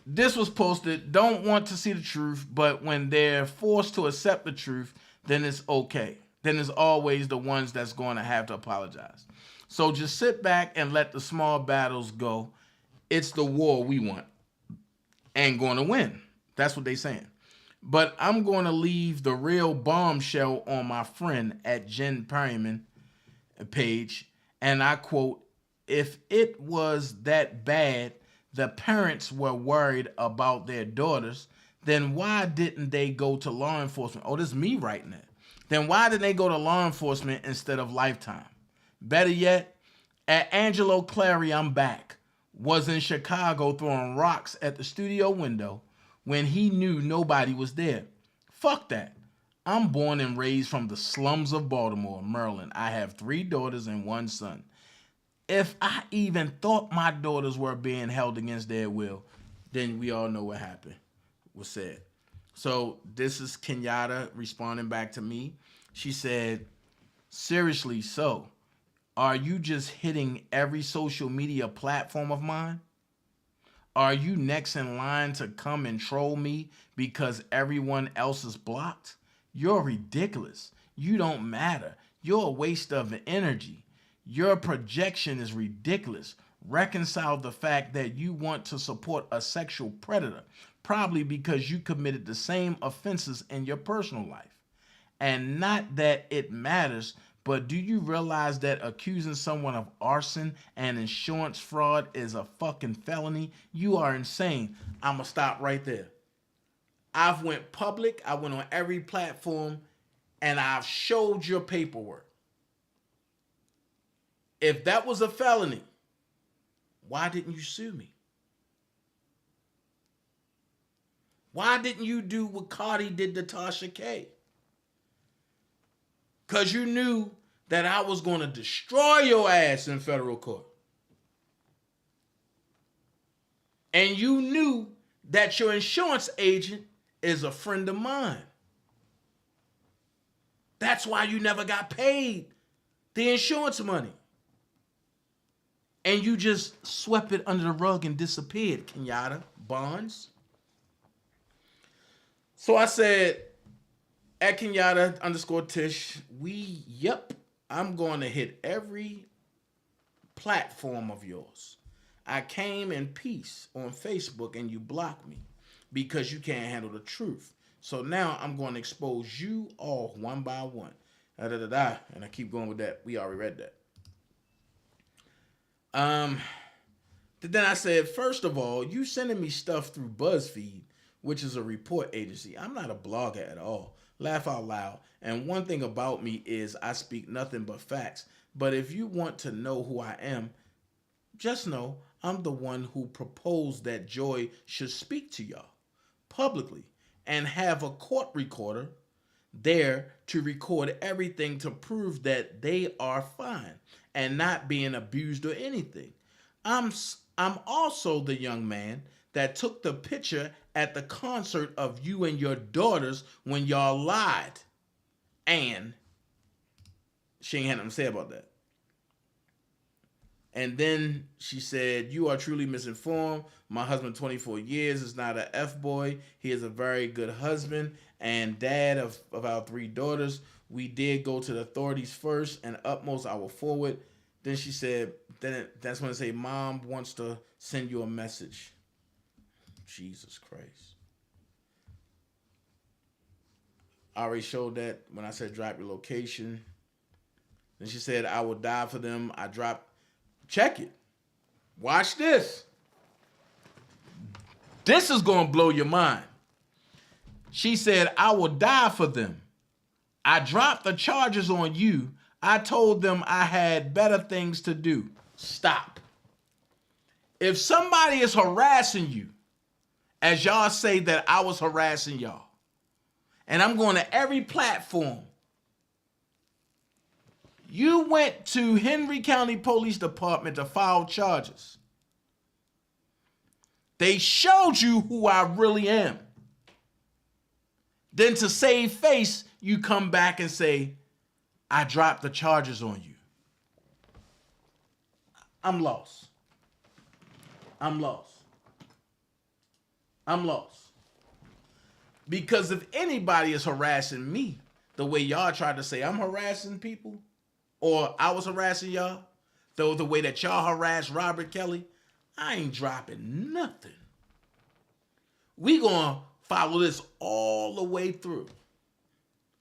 this was posted, don't want to see the truth, but when they're forced to accept the truth, then it's okay. Then it's always the ones that's going to have to apologize. So just sit back and let the small battles go. It's the war we want. And going to win. That's what they saying. But I'm going to leave the real bombshell on my friend at Jen Perryman page. And I quote, if it was that bad, the parents were worried about their daughters, then why didn't they go to law enforcement? Oh, this is me writing it. Then why didn't they go to law enforcement instead of Lifetime? Better yet, at Angelo Clary, I'm back, was in Chicago throwing rocks at the studio window when he knew nobody was there. Fuck that. I'm born and raised from the slums of Baltimore, Maryland. I have 3 daughters and 1 son. If I even thought my daughters were being held against their will, then we all know what happened, was said. So this is Kenyatta responding back to me. She said, seriously, so are you just hitting every social media platform of mine? Are you next in line to come and troll me because everyone else is blocked? You're ridiculous. You don't matter. You're a waste of energy. Your projection is ridiculous. Reconcile the fact that you want to support a sexual predator, probably because you committed the same offenses in your personal life. And not that it matters, but do you realize that accusing someone of arson and insurance fraud is a fucking felony? You are insane. I'm going to stop right there. I've went public. I went on every platform, and I've showed your paperwork. If that was a felony, why didn't you sue me? Why didn't you do what Cardi did to Tasha K? Because you knew that I was going to destroy your ass in federal court. And you knew that your insurance agent is a friend of mine. That's why you never got paid the insurance money. And you just swept it under the rug and disappeared, Kenyatta Bonds. So I said, at Kenyatta_Tish, I'm going to hit every platform of yours. I came in peace on Facebook and you blocked me because you can't handle the truth. So now I'm going to expose you all one by one. And I keep going with that. We already read that. Then I said, first of all, you sending me stuff through BuzzFeed, which is a report agency. I'm not a blogger at all. Laugh out loud. And one thing about me is I speak nothing but facts. But if you want to know who I am, just know I'm the one who proposed that Joy should speak to y'all publicly and have a court recorder there to record everything to prove that they are fine and not being abused or anything. I'm also the young man that took the picture at the concert of you and your daughters when y'all lied. And she ain't had nothing to say about that. And then she said, you are truly misinformed. My husband, 24 years, is not an F-boy. He is a very good husband and dad of our 3 daughters. We did go to the authorities first, and utmost I will forward. Then she said, that's when I say, Mom wants to send you a message. Jesus Christ. I already showed that when I said drop your location. Then she said, I will die for them. I dropped. Check it. Watch this. This is going to blow your mind. She said, I will die for them. I dropped the charges on you. I told them I had better things to do. Stop. If somebody is harassing you, as y'all say that I was harassing y'all, and I'm going to every platform, you went to Henry County Police Department to file charges. They showed you who I really am. Then to save face, you come back and say, I dropped the charges on you. I'm lost. I'm lost. I'm lost. Because if anybody is harassing me the way y'all tried to say I'm harassing people, or I was harassing y'all, though the way that y'all harassed Robert Kelly, I ain't dropping nothing. We gonna follow this all the way through.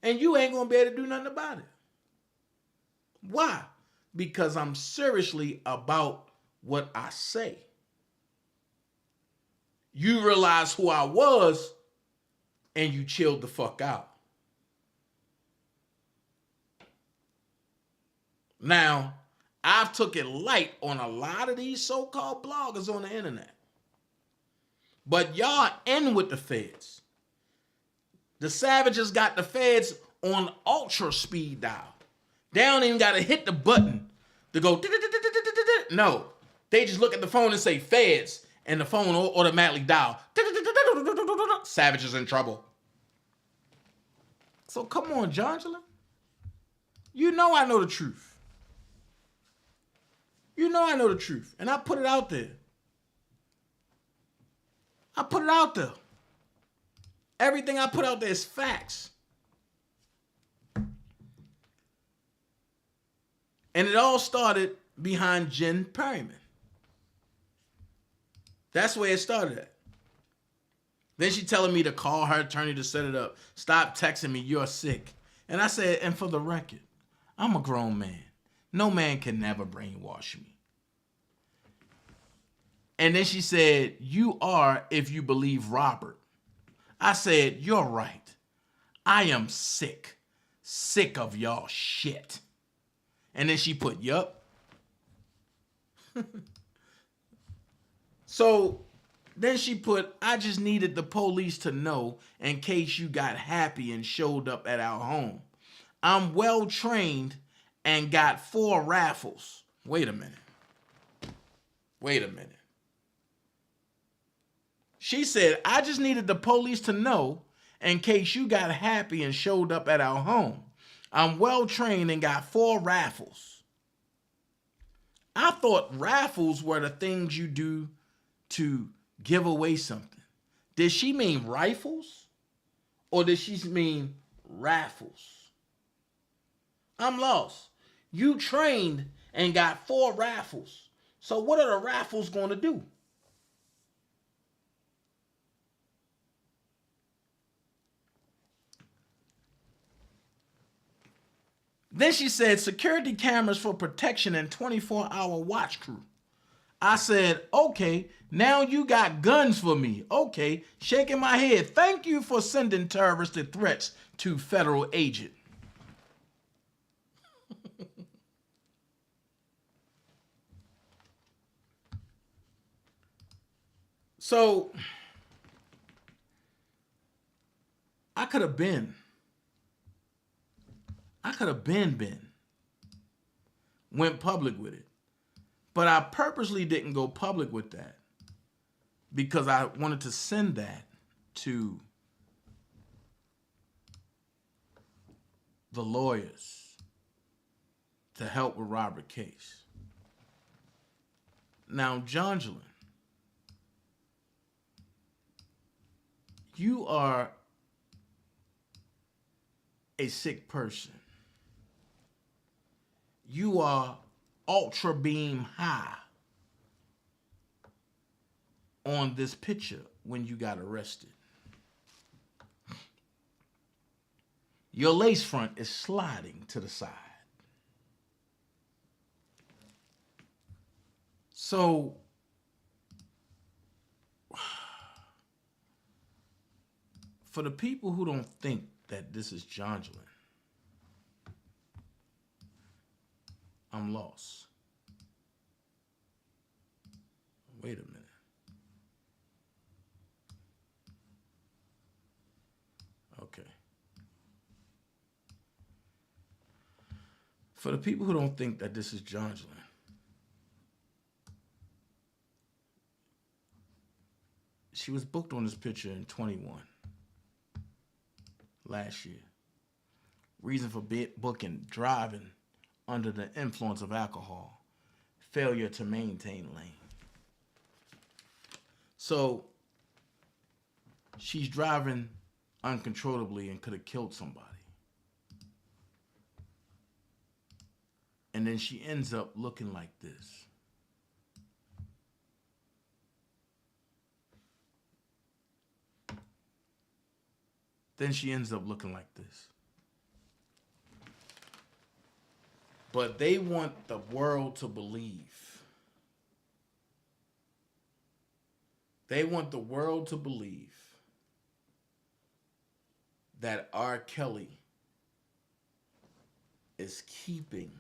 And you ain't gonna be able to do nothing about it. Why? Because I'm seriously about what I say. you realized who I was and you chilled the fuck out. Now, I've took it light on a lot of these so-called bloggers on the internet. But y'all in with the feds. The savages got the feds on ultra speed dial. They don't even got to hit the button to go. No, they just look at the phone and say feds, and the phone automatically dial. Savages in trouble. So come on, Jangela. You know I know the truth. You know I know the truth. And I put it out there. I put it out there. Everything I put out there is facts. And it all started behind Jen Perryman. That's where it started at. Then she telling me to call her attorney to set it up. Stop texting me, you're sick. And I said, and for the record, I'm a grown man. No man can never brainwash me. And then she said, you are if you believe Robert. I said, you're right. I am sick. Sick of y'all shit. And then she put, yup. So then she put, I just needed the police to know in case you got happy and showed up at our home. I'm well trained and got 4 raffles. Wait a minute. Wait a minute. She said, I just needed the police to know in case you got happy and showed up at our home. I'm well trained and got 4 raffles. I thought raffles were the things you do to give away something. Did she mean rifles? Or did she mean raffles? I'm lost. You trained and got 4 raffles. So what are the raffles going to do? Then she said, security cameras for protection and 24-hour watch crew. I said, okay, now you got guns for me. Okay, shaking my head. Thank you for sending terroristic threats to federal agent. So, I could have been. Went public with it. But I purposely didn't go public with that because I wanted to send that to the lawyers to help with Robert case. Now, Jongelin, you are a sick person. You are ultra beam high on this picture when you got arrested. Your lace front is sliding to the side. So, for the people who don't think that this is Jongelin, I'm lost. Wait a minute. Okay. For the people who don't think that this is Jongelin, she was booked on this picture in 21, last year. Reason for booking, driving under the influence of alcohol, failure to maintain lane. So she's driving uncontrollably and could have killed somebody. And then she ends up looking like this. Then she ends up looking like this. But they want the world to believe They want the world to believe that R. Kelly is keeping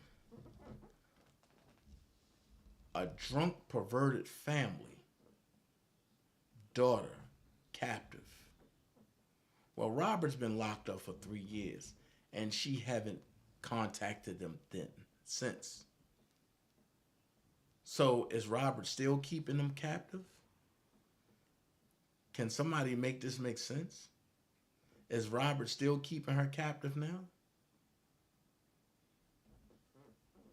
a drunk, perverted family, daughter, captive. Well, Robert's been locked up for 3 years, and she haven't contacted them since. So is Robert still keeping them captive? Can somebody make this make sense? Is Robert still keeping her captive now?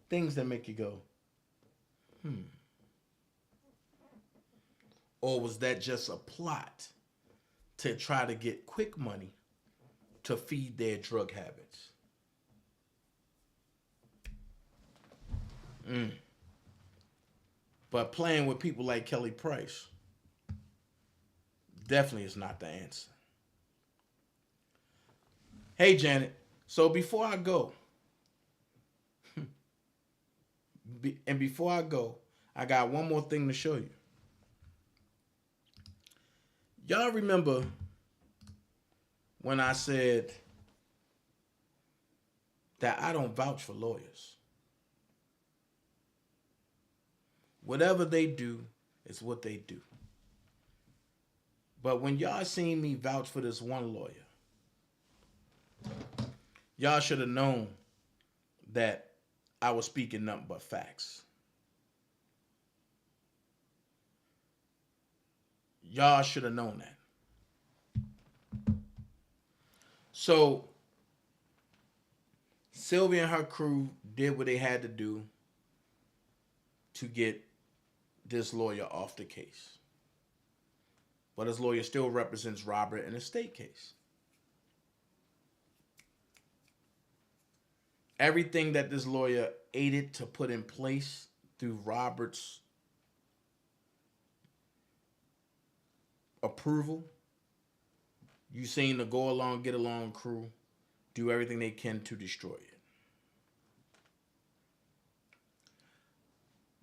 Things that make you go, Or was that just a plot to try to get quick money to feed their drug habits? But playing with people like Kelly Price definitely is not the answer. Hey, Janet. So before I go, I got one more thing to show you. Y'all remember when I said that I don't vouch for lawyers? Whatever they do is what they do. But when y'all seen me vouch for this one lawyer, y'all should have known that I was speaking nothing but facts. Y'all should have known that. So Sylvia and her crew did what they had to do to get this lawyer off the case. But his lawyer still represents Robert in a state case. Everything that this lawyer aided to put in place through Robert's approval, you seen the go along, get along crew do everything they can to destroy it.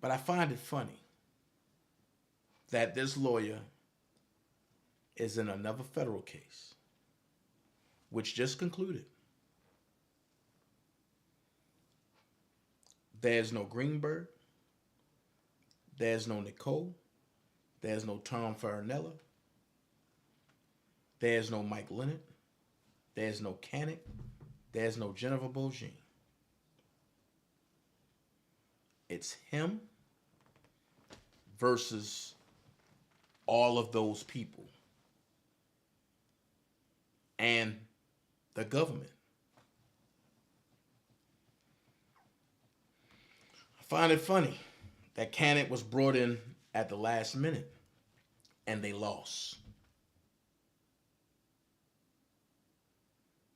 But I find it funny that this lawyer is in another federal case, which just concluded. There's no Greenberg. There's no Nicole. There's no Tom Farinella. There's no Mike Leonard. There's no Canick. There's no Jennifer Bogine. It's him versus all of those people and the government. I find it funny that Canick was brought in at the last minute and they lost.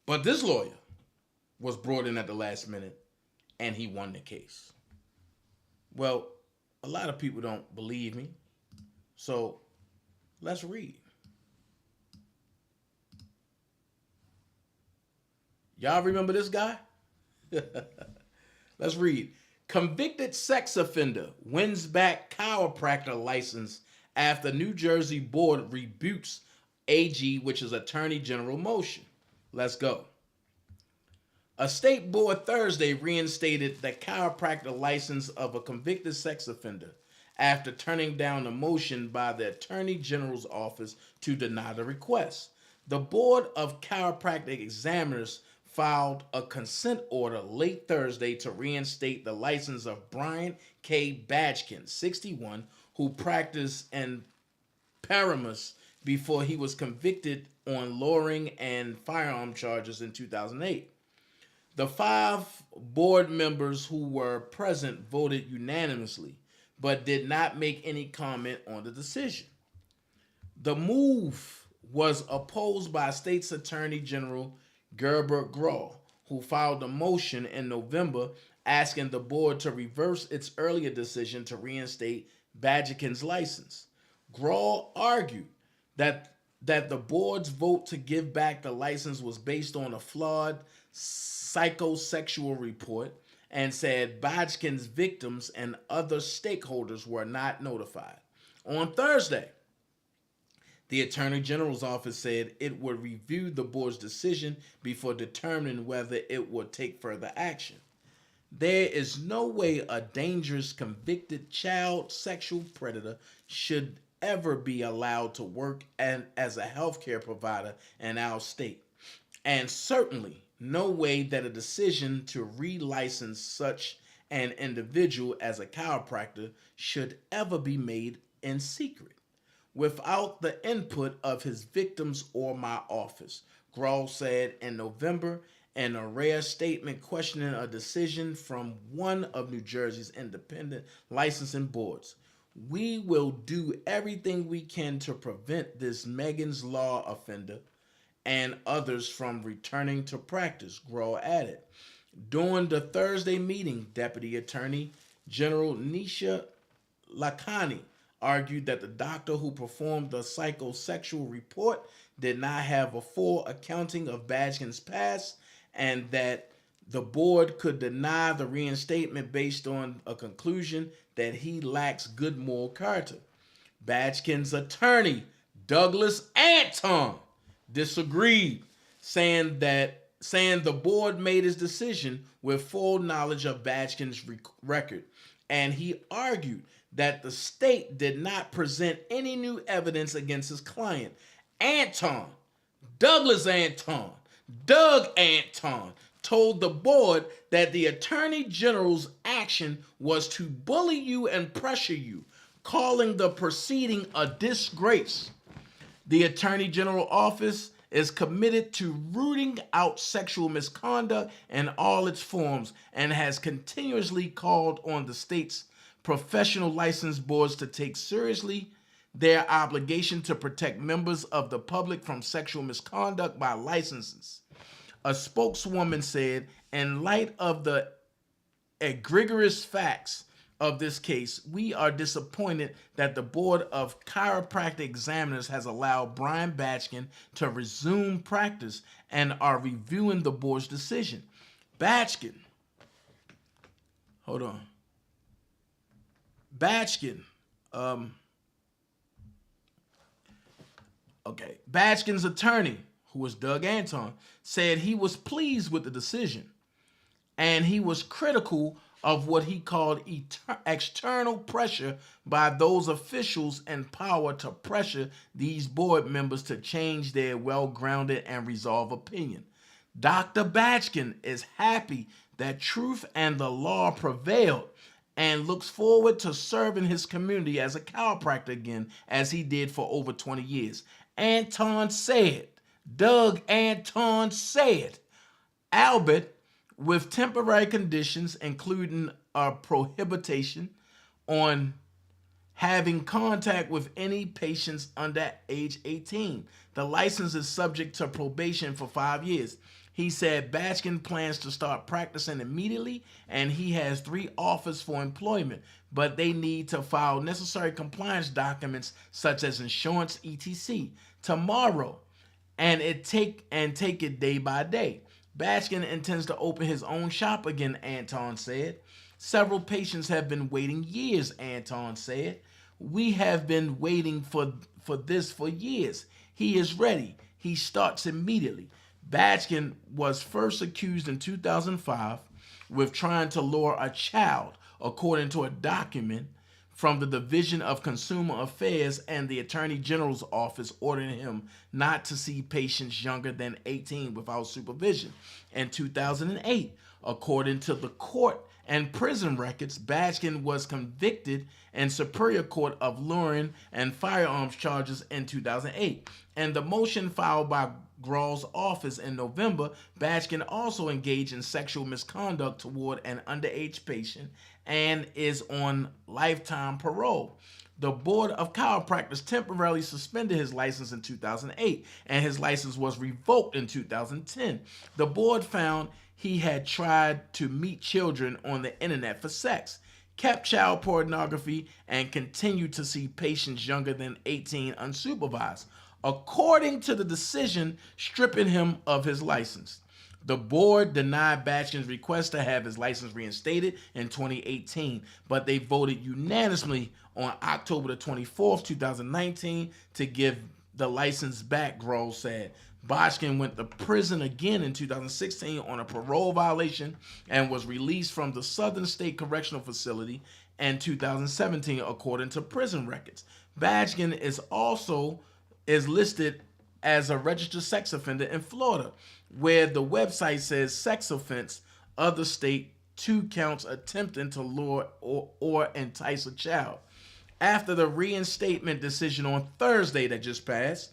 But this lawyer was brought in at the last minute and he won the case. Well, a lot of people don't believe me. So let's read. Y'all remember this guy? Let's read. Convicted sex offender wins back chiropractor license after New Jersey board rebukes AG, which is Attorney General motion. Let's go. A state board Thursday reinstated the chiropractor license of a convicted sex offender after turning down a motion by the Attorney General's office to deny the request. The Board of Chiropractic Examiners filed a consent order late Thursday to reinstate the license of Brian K. Badgkin, 61, who practiced in Paramus before he was convicted on loitering and firearm charges in 2008. The 5 board members who were present voted unanimously, but did not make any comment on the decision. The move was opposed by State's Attorney General Gerber Graw, who filed a motion in November asking the board to reverse its earlier decision to reinstate Badgkin's license. Graw argued that the board's vote to give back the license was based on a flawed psychosexual report and said Badgkin's victims and other stakeholders were not notified. On Thursday, The Attorney General's office said it would review the board's decision before determining whether it would take further action. There is no way a dangerous convicted child sexual predator should ever be allowed to work as a healthcare provider in our state. And certainly no way that a decision to relicense such an individual as a chiropractor should ever be made in secret, without the input of his victims or my office, Grohl said in November in a rare statement questioning a decision from one of New Jersey's independent licensing boards. We will do everything we can to prevent this Megan's Law offender and others from returning to practice, Grohl added. During the Thursday meeting, Deputy Attorney General Nisha Lakhani argued that the doctor who performed the psychosexual report did not have a full accounting of Badgin's past and that the board could deny the reinstatement based on a conclusion that he lacks good moral character. Badgin's attorney, Douglas Anton, disagreed, saying the board made his decision with full knowledge of Badgin's record, and he argued that the state did not present any new evidence against his client. Doug Anton, told the board that the Attorney General's action was to bully you and pressure you, calling the proceeding a disgrace. The Attorney General office is committed to rooting out sexual misconduct in all its forms and has continuously called on the state's professional license boards to take seriously their obligation to protect members of the public from sexual misconduct by licenses. A spokeswoman said, in light of the egregious facts of this case, we are disappointed that the Board of Chiropractic Examiners has allowed Brian Badgin to resume practice and are reviewing the board's decision. Badgin, Badgin's attorney, who was Doug Anton, said he was pleased with the decision, and he was critical of what he called external pressure by those officials in power to pressure these board members to change their well-grounded and resolved opinion. Dr. Badgin is happy that truth and the law prevailed and looks forward to serving his community as a chiropractor again, as he did for over 20 years. Doug Anton said, Albert, with temporary conditions, including a prohibition on having contact with any patients under age 18. The license is subject to probation for 5 years. He said Badgin plans to start practicing immediately, and he has 3 offers for employment, but they need to file necessary compliance documents such as insurance, etc. tomorrow, and take it day by day. Badgin intends to open his own shop again, Anton said. Several patients have been waiting years, Anton said. We have been waiting for this for years. He is ready. He starts immediately. Badgin was first accused in 2005 with trying to lure a child, according to a document from the Division of Consumer Affairs and the Attorney General's office, ordering him not to see patients younger than 18 without supervision. In 2008, according to the court and prison records, Badgin was convicted in Superior Court of luring and firearms charges in 2008. In the motion filed by Grohl's office in November, Badgin also engaged in sexual misconduct toward an underage patient and is on lifetime parole. The Board of Chiropractors temporarily suspended his license in 2008, and his license was revoked in 2010. The board found he had tried to meet children on the internet for sex, kept child pornography, and continued to see patients younger than 18 unsupervised, according to the decision stripping him of his license. The board denied Badgin's request to have his license reinstated in 2018, but they voted unanimously on October the 24th, 2019 to give the license back, Grohl said. Botchkin went to prison again in 2016 on a parole violation and was released from the Southern State Correctional Facility in 2017, according to prison records. Botchkin is listed as a registered sex offender in Florida, where the website says sex offense, other state, 2 counts attempting to lure or entice a child. After the reinstatement decision on Thursday that just passed,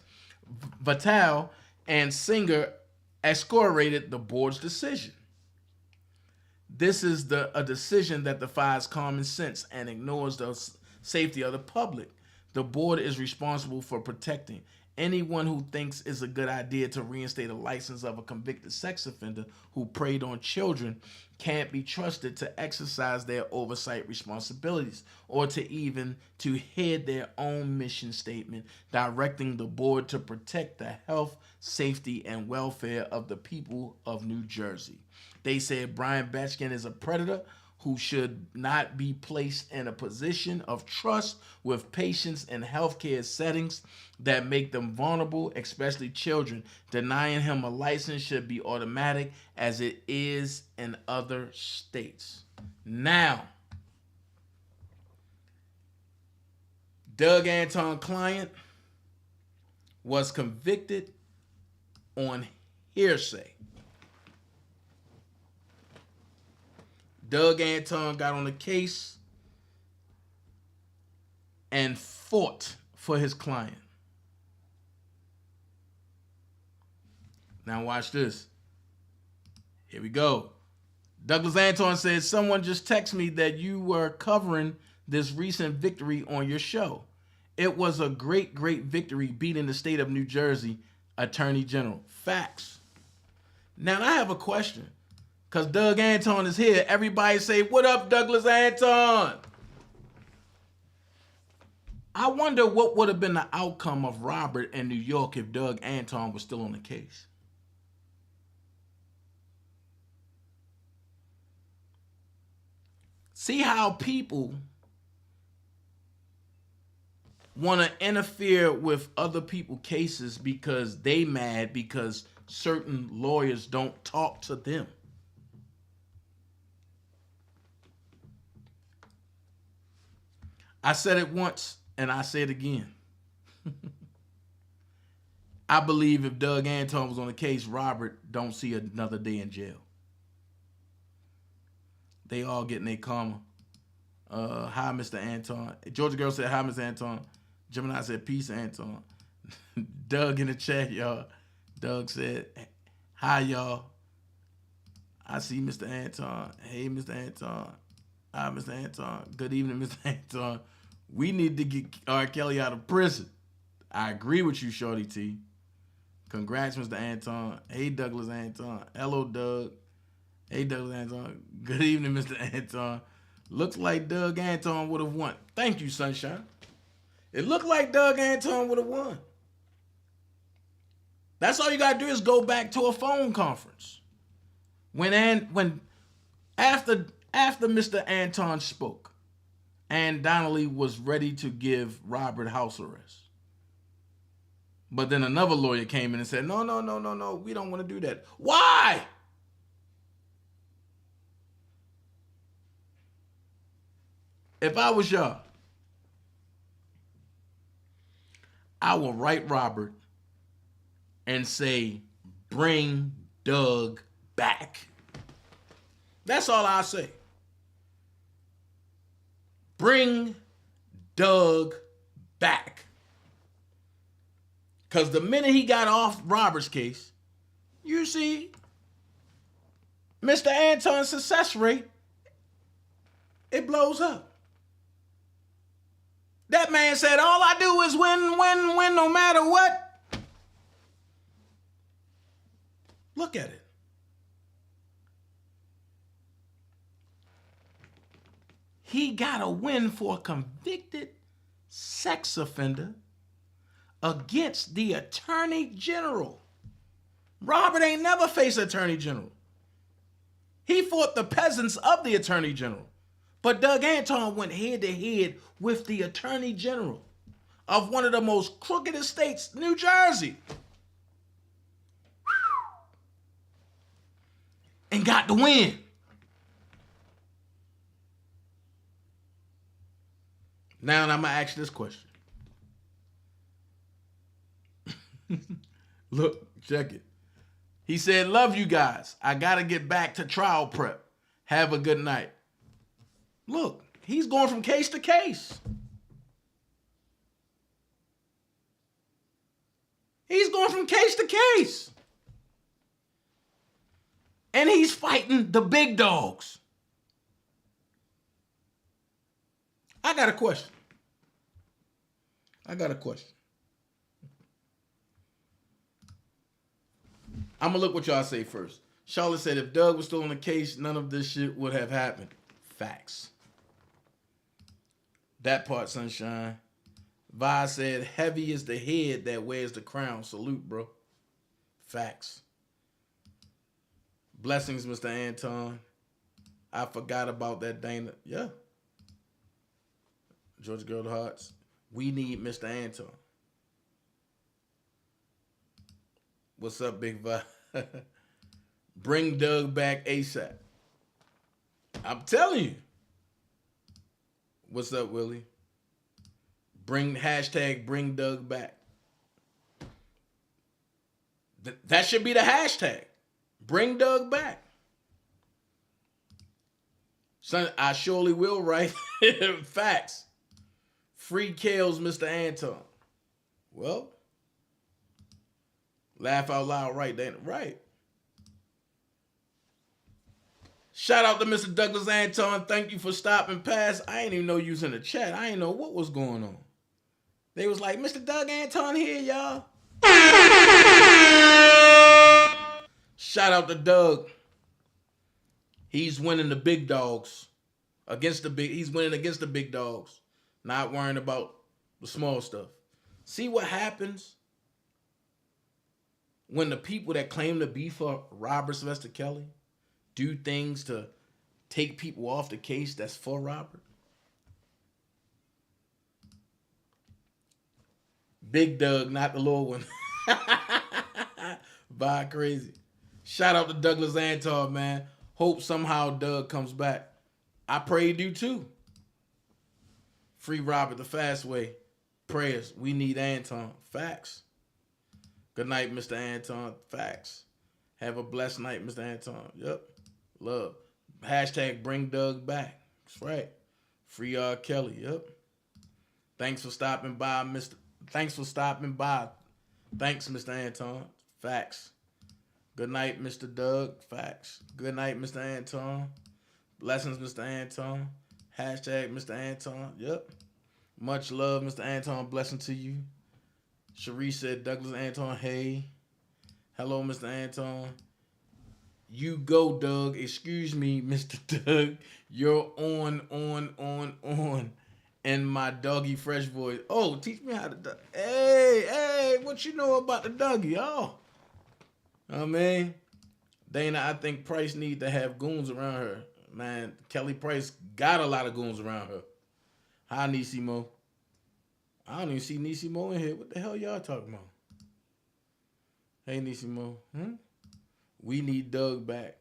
Vitale and Singer excoriated the board's decision. This is a decision that defies common sense and ignores the safety of the public. The board is responsible for protecting anyone who thinks it's a good idea to reinstate a license of a convicted sex offender who preyed on children can't be trusted to exercise their oversight responsibilities or to head their own mission statement directing the board to protect the health, safety, and welfare of the people of New Jersey. They said Brian Botchkin is a predator who should not be placed in a position of trust with patients in healthcare settings that make them vulnerable, especially children. Denying him a license should be automatic, as it is in other states. Now, Doug Anton client was convicted on hearsay. Doug Anton got on the case and fought for his client. Now watch this. Here we go. Douglas Anton says, someone just texted me that you were covering this recent victory on your show. It was a great, great victory beating the state of New Jersey Attorney General. Facts. Now I have a question. Because Doug Anton is here. Everybody say, what up, Douglas Anton? I wonder what would have been the outcome of Robert in New York if Doug Anton was still on the case. See how people want to interfere with other people's cases because they mad because certain lawyers don't talk to them. I said it once, and I say it again. I believe if Doug Anton was on the case, Robert don't see another day in jail. They all getting their karma. Hi, Mr. Anton. Georgia Girl said, hi, Mr. Anton. Gemini said, peace, Anton. Doug in the chat, y'all. Doug said, hi, y'all. I see Mr. Anton. Hey, Mr. Anton. Hi, Mr. Anton. Good evening, Mr. Anton. We need to get R. Kelly out of prison. I agree with you, Shorty T. Congrats, Mr. Anton. Hey, Douglas Anton. Hello, Doug. Hey, Douglas Anton. Good evening, Mr. Anton. Looks like Doug Anton would have won. Thank you, Sunshine. It looked like Doug Anton would have won. That's all you got to do is go back to a phone conference. After Mr. Anton spoke, and Donnelly was ready to give Robert house arrest. But then another lawyer came in and said, no, we don't want to do that. Why? If I was y'all, I will write Robert and say, bring Doug back. That's all I say. Bring Doug back. Because the minute he got off Robert's case, you see, Mr. Anton's success rate, it blows up. That man said, all I do is win, no matter what. Look at it. He got a win for a convicted sex offender against the Attorney General. Robert ain't never faced Attorney General. He fought the peasants of the Attorney General. But Doug Anton went head to head with the Attorney General of one of the most crookedest states, New Jersey. And got the win. Now I'm going to ask you this question. Look, check it. He said, love you guys. I got to get back to trial prep. Have a good night. Look, he's going from case to case. He's going from case to case. And he's fighting the big dogs. I got a question. I'm going to look what y'all say first. Charlotte said if Doug was still on the case, none of this shit would have happened. Facts. That part, Sunshine. Vi said, heavy is the head that wears the crown. Salute, bro. Facts. Blessings, Mr. Anton. I forgot about that Dana. Yeah. George Girl Hearts. We need Mr. Anton. What's up, Big Vi? Bring Doug back ASAP. I'm telling you. What's up, Willie? Hashtag bring Doug back. That should be the hashtag. Bring Doug back. Son, I surely will, right? Facts. Free Kales, Mr. Anton. Well, laugh out loud, right, Dana? Right. Shout out to Mr. Douglas Anton. Thank you for stopping past. I didn't even know you was in the chat. I didn't know what was going on. They was like, Mr. Doug Anton here, y'all. Shout out to Doug. He's winning the big dogs. He's winning against the big dogs. Not worrying about the small stuff. See what happens when the people that claim to be for Robert Sylvester Kelly do things to take people off the case that's for Robert? Big Doug, not the little one. Bye, crazy. Shout out to Douglas Anton, man. Hope somehow Doug comes back. I pray you do too. Free Robert the fast way. Prayers. We need Anton. Facts. Good night, Mr. Anton. Facts. Have a blessed night, Mr. Anton. Yep. Love. Hashtag bring Doug back. That's right. Free R. Kelly. Yep. Thanks for stopping by, Mr. Thanks for stopping by. Thanks, Mr. Anton. Facts. Good night, Mr. Doug. Facts. Good night, Mr. Anton. Blessings, Mr. Anton. Hashtag Mr. Anton. Yep. Much love, Mr. Anton. Blessing to you. Cherie said, Douglas Anton, hey. Hello, Mr. Anton. You go, Doug. Excuse me, Mr. Doug. You're on. And my doggy fresh voice. Oh, teach me how to Hey, what you know about the doggy? Oh. I mean, Dana, I think Price need to have goons around her. Man, Kelly Price got a lot of goons around her. Hi, Nisimo. I don't even see Nisimo in here. What the hell y'all talking about? Hey, Nisimo. We need Doug back.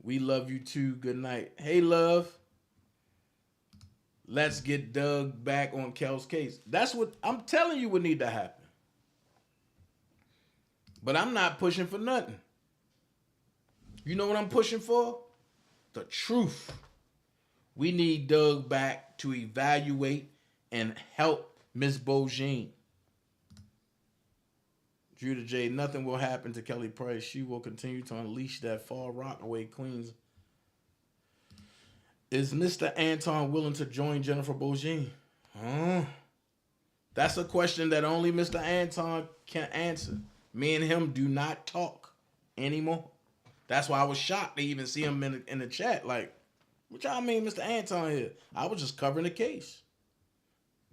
We love you too. Good night. Hey, love. Let's get Doug back on Kel's case. That's what I'm telling you would need to happen. But I'm not pushing for nothing. You know what I'm pushing for? The truth. We need Doug back to evaluate and help Miss Bogine. Judah J, nothing will happen to Kelly Price. She will continue to unleash that Fall Rockaway Queens. Is Mr. Anton willing to join Jennifer Bogine? That's a question that only Mr. Anton can answer. Me and him do not talk anymore. That's why I was shocked to even see him in the chat. Like, what y'all mean, Mr. Anton here? I was just covering the case.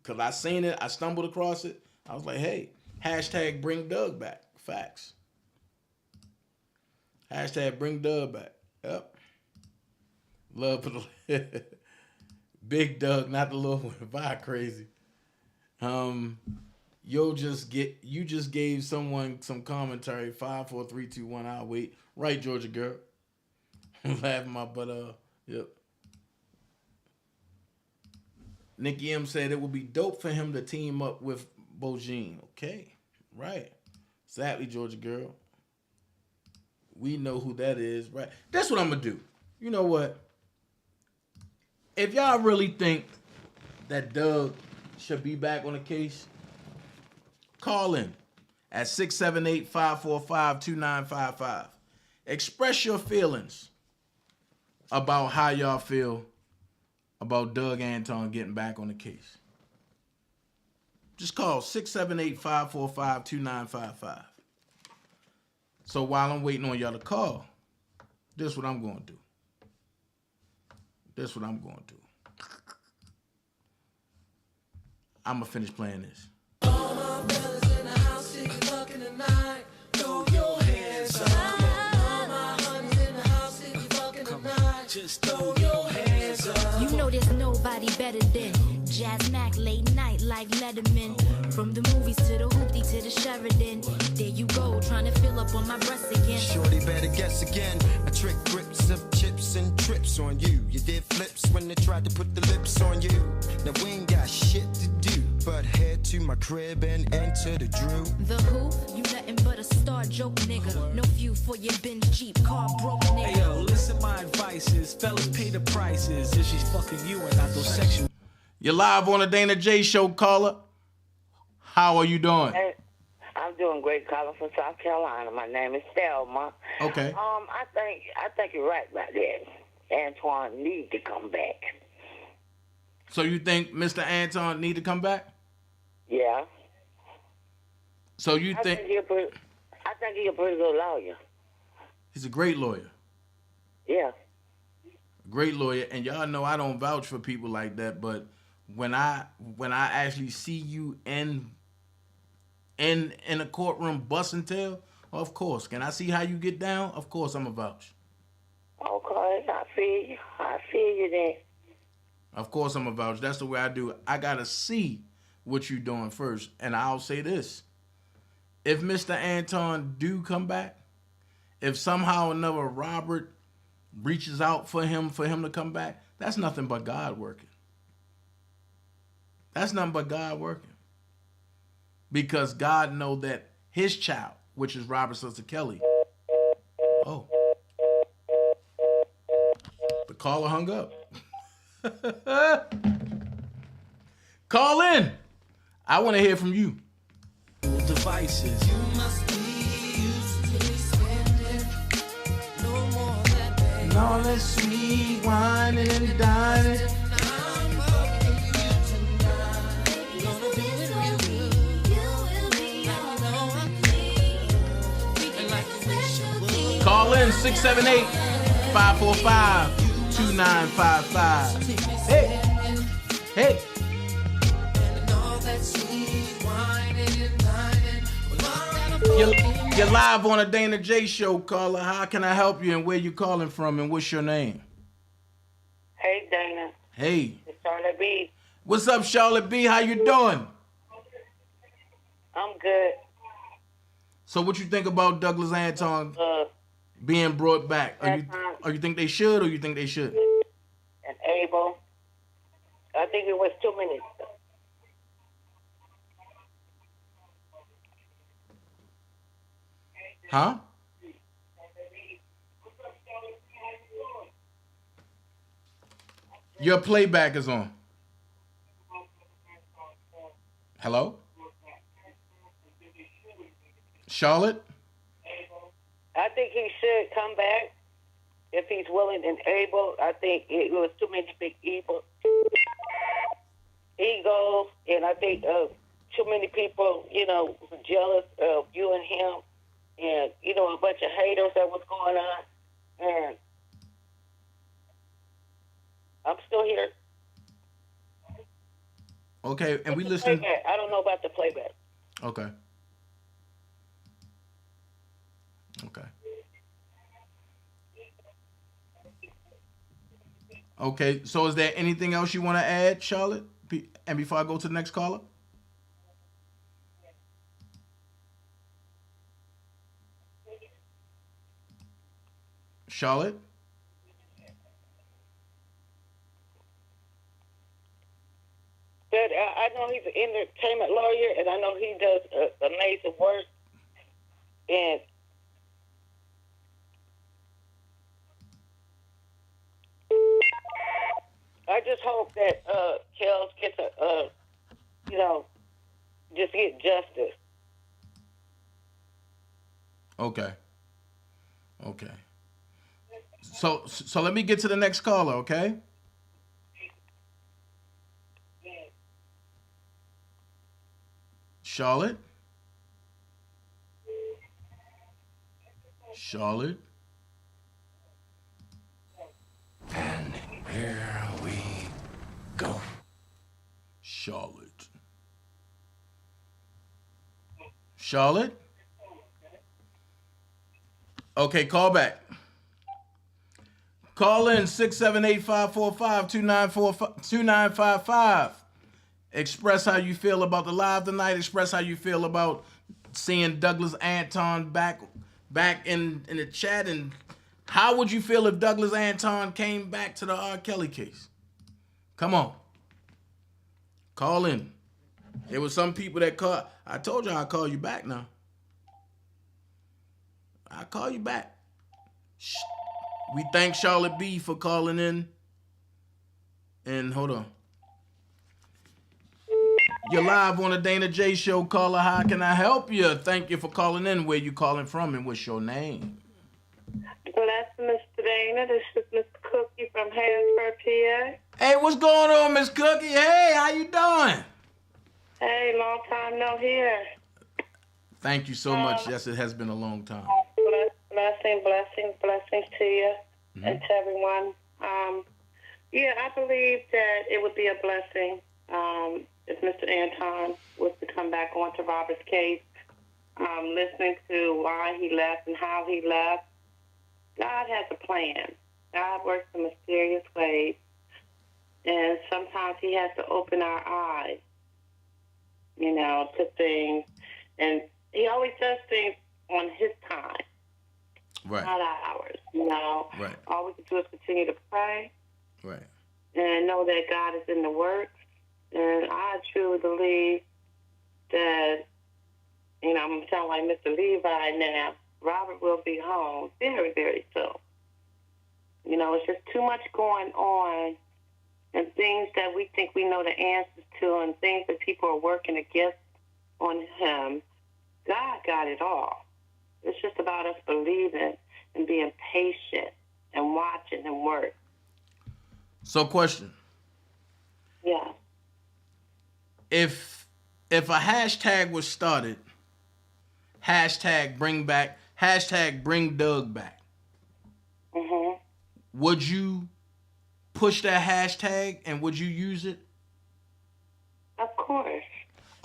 Because I seen it. I stumbled across it. I was like, hey, hashtag bring Doug back. Facts. Hashtag bring Doug back. Yep. Love for the Big Doug, not the little one. Bye, crazy. You just gave someone some commentary. 5, 4, 3, 2, 1. I'll wait. Right, Georgia girl. Laughing my butt off. Yep. Nikki M said it would be dope for him to team up with Bojine. Okay. Right. Exactly, Georgia girl. We know who that is, right? That's what I'm going to do. You know what? If y'all really think that Doug should be back on the case, call in at 678-545-2955. Express your feelings about how y'all feel about Doug Anton getting back on the case. Just call 678-545-2955. So while I'm waiting on y'all to call, this is what I'm going to do. I'm going to finish playing this. All my brothers in the house, if you're fucking tonight, throw your hands up. All my honeys in the house, if you're fucking tonight, just throw your hands up. You know there's nobody better than Jazz Mac, late night like Letterman. From the movies to the hoopty to the Sheridan. There you go, trying to fill up on my breasts again. Shorty better guess again. I trick grips of chips and trips on you. You did flips when they tried to put the lips on you. Now we ain't got shit to do but head to my crib and enter the Drew. The who? You nothing but a star joke, nigga. No view for your Benz Jeep, car broke, nigga. Hey yo, listen, my advice is fellas pay the prices if she's fucking you and not those sexual. You're live on the DanaJay show, caller. How are you doing? Hey, I'm doing great, calling from South Carolina. My name is Selma. Okay. I think you're right about that. Antoine need to come back. So you think Mr. Anton need to come back? Yeah. So you I think he's a pretty good lawyer. He's a great lawyer. Yeah. Great lawyer, and y'all know I don't vouch for people like that, but when I actually see you in a courtroom busting tail, of course. Can I see how you get down? Of course I'm a vouch. Okay, I feel you then. Of course I'm a vouch. That's the way I do it. I gotta see what you doing first. And I'll say this. If Mr. Anton do come back, if somehow or another Robert reaches out for him to come back, that's nothing but God working. That's nothing but God working. Because God know that his child, which is Robert Sister Kelly. Oh. The caller hung up. Call in. I want to hear from you. Devices. You must be used to spending no more than that. And all that sweet wine and dining. I'm hugging you tonight. Gonna do it real good. You will be all over me. Freaking like you wish you would. Call in 678-545-2955. Hey. Hey. And all that sweet wine and dining. You're live on a DanaJay show, caller. How can I help you and where you calling from and what's your name? Hey, Dana. Hey. It's Charlotte B. What's up, Charlotte B? How you doing? I'm good. So what you think about Douglas Anton being brought back? Or you think they should or you think they should? And Abel. I think it was too many. Huh? Your playback is on. Hello? Charlotte? I think he should come back if he's willing and able. I think it was too many big egos, and I think too many people, jealous of you and him, and a bunch of haters that was going on. And I'm still here. Okay, and we The listen. playback. I don't know about the playback. Okay. Okay. Okay, so is there anything else you want to add, Charlotte? And before I go to the next caller? Charlotte? But I know he's an entertainment lawyer, and I know he does amazing work. And I just hope that Kels gets just get justice. Okay. Okay. So let me get to the next caller, okay? Charlotte? Charlotte? And here we go. Charlotte. Charlotte? Okay, call back. Call in 678-545-2955. Express how you feel about the live tonight. Express how you feel about seeing Douglas Anton back in the chat. And how would you feel if Douglas Anton came back to the R. Kelly case? Come on. Call in. There was some people that called. I told you I'll call you back now. I'll call you back. We thank Charlotte B for calling in. And hold on. You're live on the DanaJay show. Caller, how can I help you? Thank you for calling in. Where you calling from and what's your name? Bless Mr. Dana. This is Miss Cookie from Harrisburg, PA. Hey, what's going on, Miss Cookie? Hey, how you doing? Hey, long time no hear. Thank you so much. Yes, it has been a long time. Blessings to you and to everyone. Yeah, I believe that it would be a blessing if Mr. Anton was to come back onto Robert's case, listening to why he left and how he left. God has a plan. God works in mysterious ways, and sometimes he has to open our eyes, to things. And he always does things on his time. Right. Not ours, Right. All we can do is continue to pray. Right. And know that God is in the works. And I truly believe that, I'm sounding like Mr. Levi now. Robert will be home very, very soon. It's just too much going on and things that we think we know the answers to and things that people are working against on him. God got it all. It's just about us believing and being patient and watching him work. So, question. Yeah. If a hashtag was started, hashtag bring Doug back, would you push that hashtag and would you use it? Of course.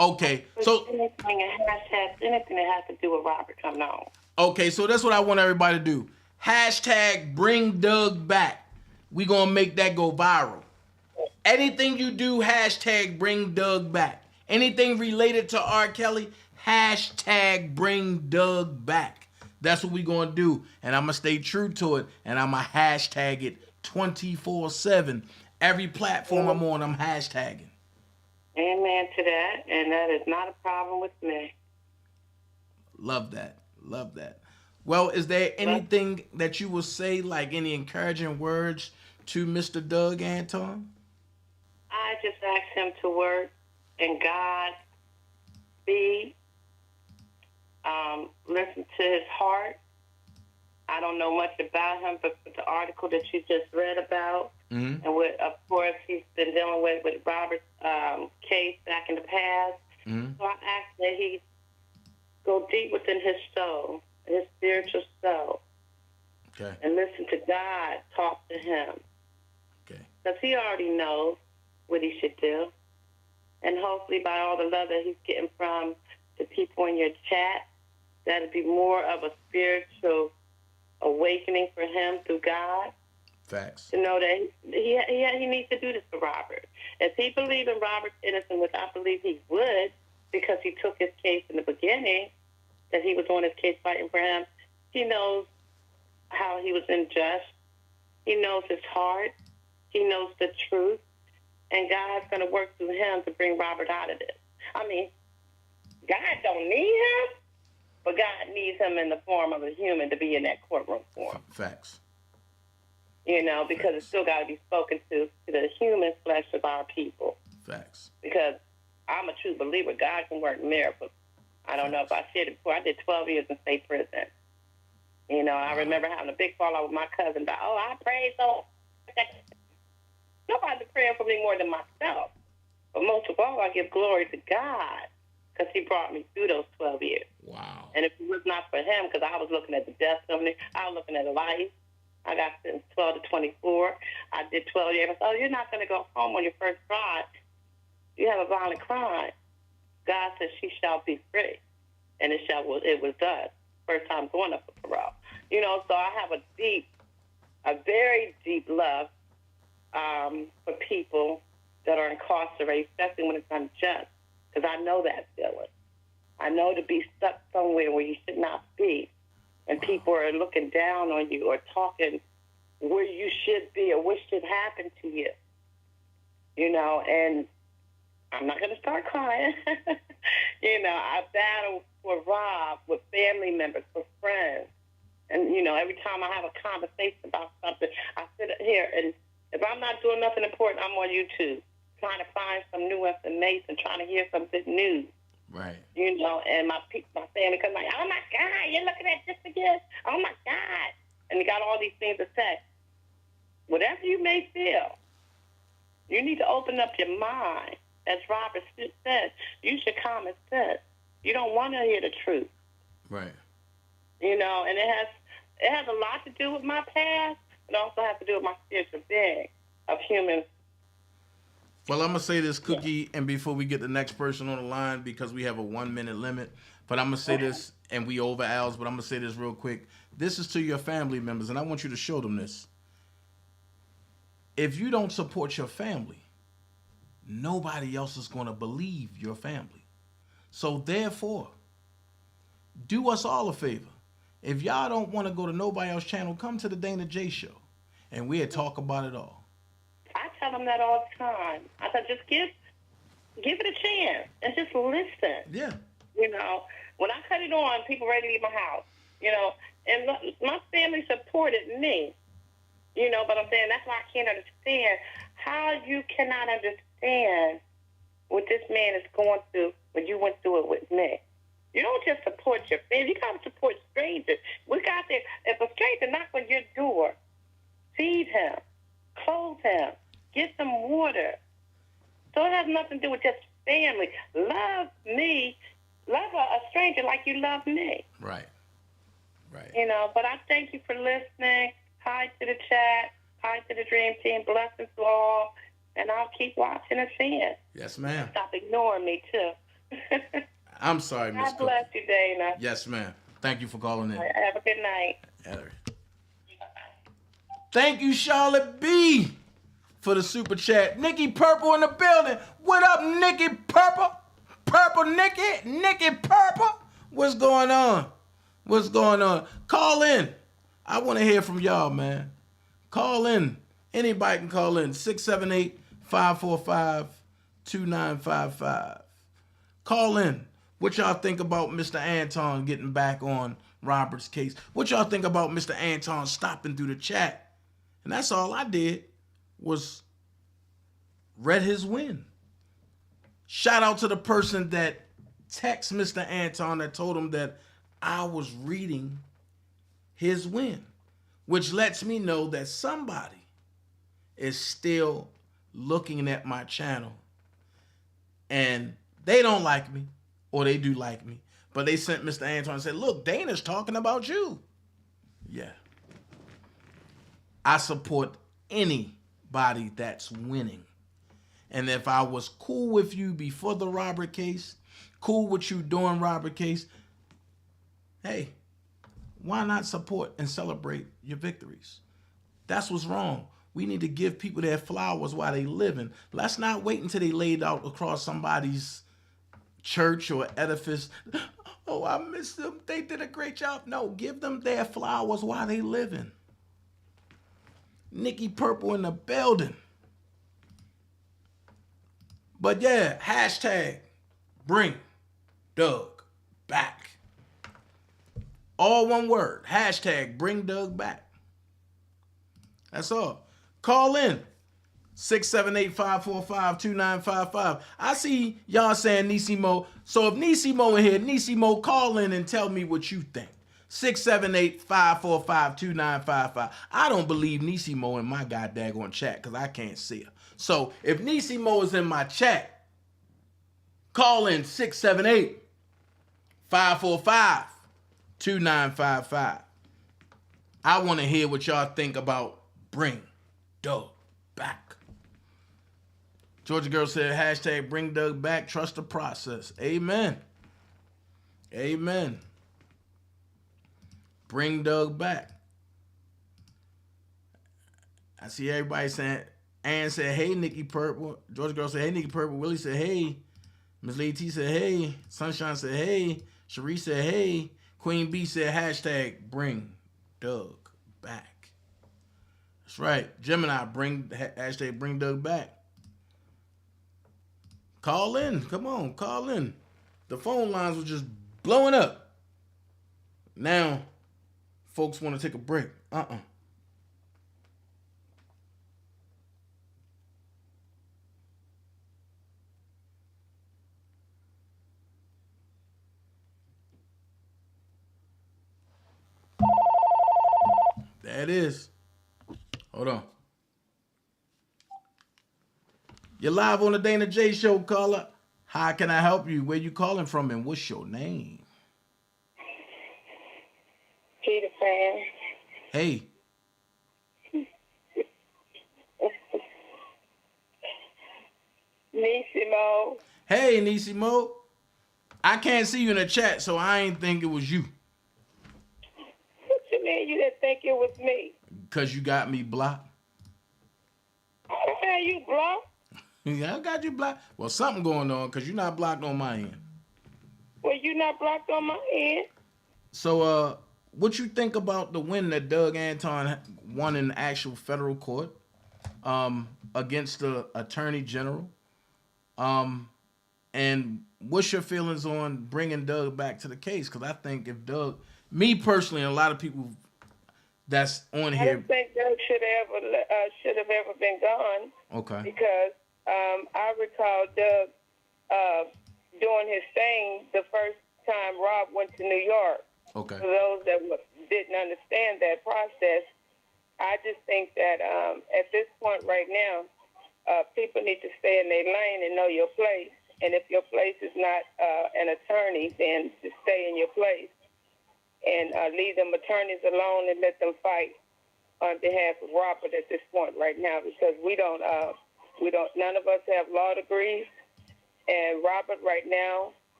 Okay, so anything that has to do with Robert coming on. Okay, so that's what I want everybody to do. Hashtag bring Doug back. We gonna make that go viral. Anything you do, hashtag bring Doug back. Anything related to R. Kelly, hashtag bring Doug back. That's what we gonna do. And I'm gonna stay true to it. And I'm gonna hashtag it 24/7. Every platform I'm on, I'm hashtagging. Amen to that. And that is not a problem with me. Love that. Love that. Well, is there anything that you will say, like any encouraging words to Mr. Doug Anton? I just ask him to work and God be, listen to his heart. I don't know much about him, but the article that you just read about, and what, of course, he's been dealing with Robert's case back in the past. So I ask that he go deep within his soul, his spiritual soul, and listen to God talk to him. Because he already knows what he should do. And hopefully by all the love that he's getting from the people in your chat, that'll be more of a spiritual awakening for him through God. Facts. To know that he needs to do this for Robert. If he believes in Robert's innocence, which I believe he would, because he took his case in the beginning, that he was on his case fighting for him, he knows how he was unjust. He knows his heart. He knows the truth. And God's going to work through him to bring Robert out of this. I mean, God don't need him, but God needs him in the form of a human to be in that courtroom for him. Facts. You know, because it's still got to be spoken to the human flesh of our people. Facts. Because I'm a true believer. God can work miracles. I don't know if I said it before. I did 12 years in state prison. You know, I remember having a big fallout with my cousin about, I prayed so. Nobody's praying for me more than myself. But most of all, I give glory to God because he brought me through those 12 years. Wow. And if it was not for him, because I was looking at the death penalty, I was looking at life. I got sentenced 12 to 24. I did 12 years. Oh, you're not going to go home on your first trial. You have a violent crime. God says she shall be free. And it was done. First time going up for parole. You know, so I have a very deep love for people that are incarcerated, especially when it's unjust, because I know that feeling. I know to be stuck somewhere where you should not be, and people are looking down on you or talking where you should be or what should happen to you. You know, and I'm not going to start crying. You know, I battle for Rob with family members, for friends. And, you know, every time I have a conversation about something, I sit here and if I'm not doing nothing important, I'm on YouTube trying to find some new information, trying to hear some good news. Right. You know, and my family comes like, oh, my God, you're looking at this again? Oh, my God. And you got all these things to say. Whatever you may feel, you need to open up your mind. As Robert said, use your common sense. You don't want to hear the truth. Right. You know, and it has a lot to do with my past. It also has to do with my spiritual being of human. Well, I'm going to say this, Cookie, and before we get the next person on the line, because we have a 1 minute limit, but I'm going to say this, and we over hours, but I'm going to say this real quick. This is to your family members, and I want you to show them this. If you don't support your family, nobody else is going to believe your family. So therefore, do us all a favor. If y'all don't want to go to nobody else's channel, come to the DanaJay show, and we'll talk about it all. I tell them that all the time. I said, just give it a chance and just listen. Yeah. You know, when I cut it on, people ready to leave my house. You know, and my family supported me. You know, but I'm saying that's why I can't understand how you cannot understand what this man is going through when you went through it with me. You don't just support your family. You got to support strangers. We got there. If a stranger knocks on your door, feed him, clothe him, get some water. So it has nothing to do with just family. Love me. Love a stranger like you love me. Right. Right. You know, but I thank you for listening. Hi to the chat. Hi to the Dream Team. Blessings to all. And I'll keep watching and seeing. Yes, ma'am. Stop ignoring me, too. I'm sorry, Miss God bless you, Dana. Yes, ma'am. Thank you for calling in. Have a good night. Thank you, Charlotte B, for the super chat. Nikki Purple in the building. What up, Nikki Purple? Purple Nikki? Nikki Purple? What's going on? What's going on? Call in. I want to hear from y'all, man. Call in. Anybody can call in. 678-545-2955. Call in. What y'all think about Mr. Anton getting back on Robert's case? What y'all think about Mr. Anton stopping through the chat? And that's all I did was read his win. Shout out to the person that texted Mr. Anton that told him that I was reading his win, which lets me know that somebody is still looking at my channel and they don't like me, or they do like me, but they sent Mr. Anton and said, look, Dana's talking about you. Yeah. I support anybody that's winning. And if I was cool with you before the Robert case, cool with you during Robert case, hey, why not support and celebrate your victories? That's what's wrong. We need to give people their flowers while they living. Let's not wait until they laid out across somebody's church or edifice. Oh, I miss them. They did a great job. No, give them their flowers while they living. Nikki Purple in the building. But yeah, hashtag bring Doug back. All one word. Hashtag bring Doug back. That's all. Call in. 678-545-2955. I see y'all saying Nisimo. So if Nisimo in here, Nisimo, call in and tell me what you think. 678-545-2955. I don't believe Nisimo in my goddamn chat because I can't see her. So if Nisimo is in my chat, call in 678-545-2955. I want to hear what y'all think about bring Doug back. Georgia Girl said, hashtag bring Doug back. Trust the process. Amen. Amen. Bring Doug back. I see everybody saying, Ann said, hey, Nikki Purple. Georgia Girl said, hey, Nikki Purple. Willie said, hey. Miss Lady T said, hey. Sunshine said, hey. Cherie said, hey. Queen B said, hashtag bring Doug back. That's right. Gemini, hashtag bring Doug back. Call in. Come on, call in. The phone lines were just blowing up. Now, folks want to take a break. There it is. Hold on. You're live on the DanaJay show, caller. How can I help you? Where you calling from and what's your name? Peter Pan. Hey. Nisimo. Hey, Nisimo. I can't see you in the chat, so I ain't think it was you. What you mean you didn't think it was me? Because you got me blocked. Okay, you blocked? Yeah, I got you blocked. Well, something going on because you're not blocked on my end. Well, you not blocked on my end. So, what you think about the win that Doug Anton won in the actual federal court against the Attorney General? And what's your feelings on bringing Doug back to the case? Because I think if Doug, me personally, and a lot of people that's on here, I don't think Doug should have ever been gone. Okay. Because I recall Doug doing his thing the first time Rob went to New York. Okay. For those that didn't understand that process, I just think that at this point right now, people need to stay in their lane and know your place. And if your place is not an attorney, then just stay in your place and leave them attorneys alone and let them fight on behalf of Robert at this point right now, because none of us have law degrees, and Robert right now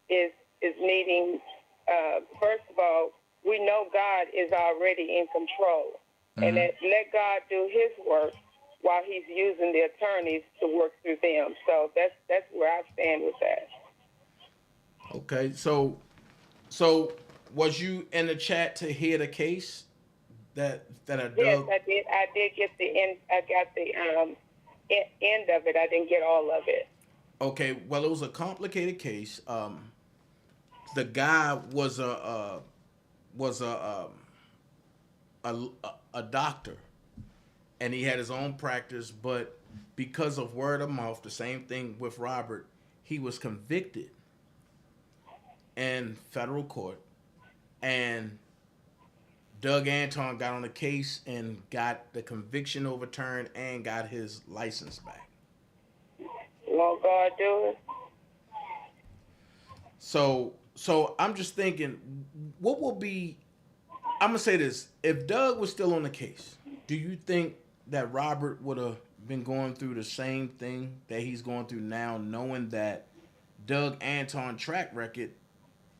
is needing. First of all, we know God is already in control, and let God do His work while He's using the attorneys to work through them. So that's where I stand with that. Okay, so was you in the chat to hear the case that a Doug? Yes, I did. I did get the end. I got the end of it. I didn't get all of it. Okay, well, it was a complicated case. The guy was a doctor, and he had his own practice, but because of word of mouth, the same thing with Robert, he was convicted in federal court, and Doug Anton got on the case and got the conviction overturned and got his license back. Won't God do it? So I'm just thinking, what will be, I'm going to say this, if Doug was still on the case, do you think that Robert would have been going through the same thing that he's going through now, knowing that Doug Anton track record,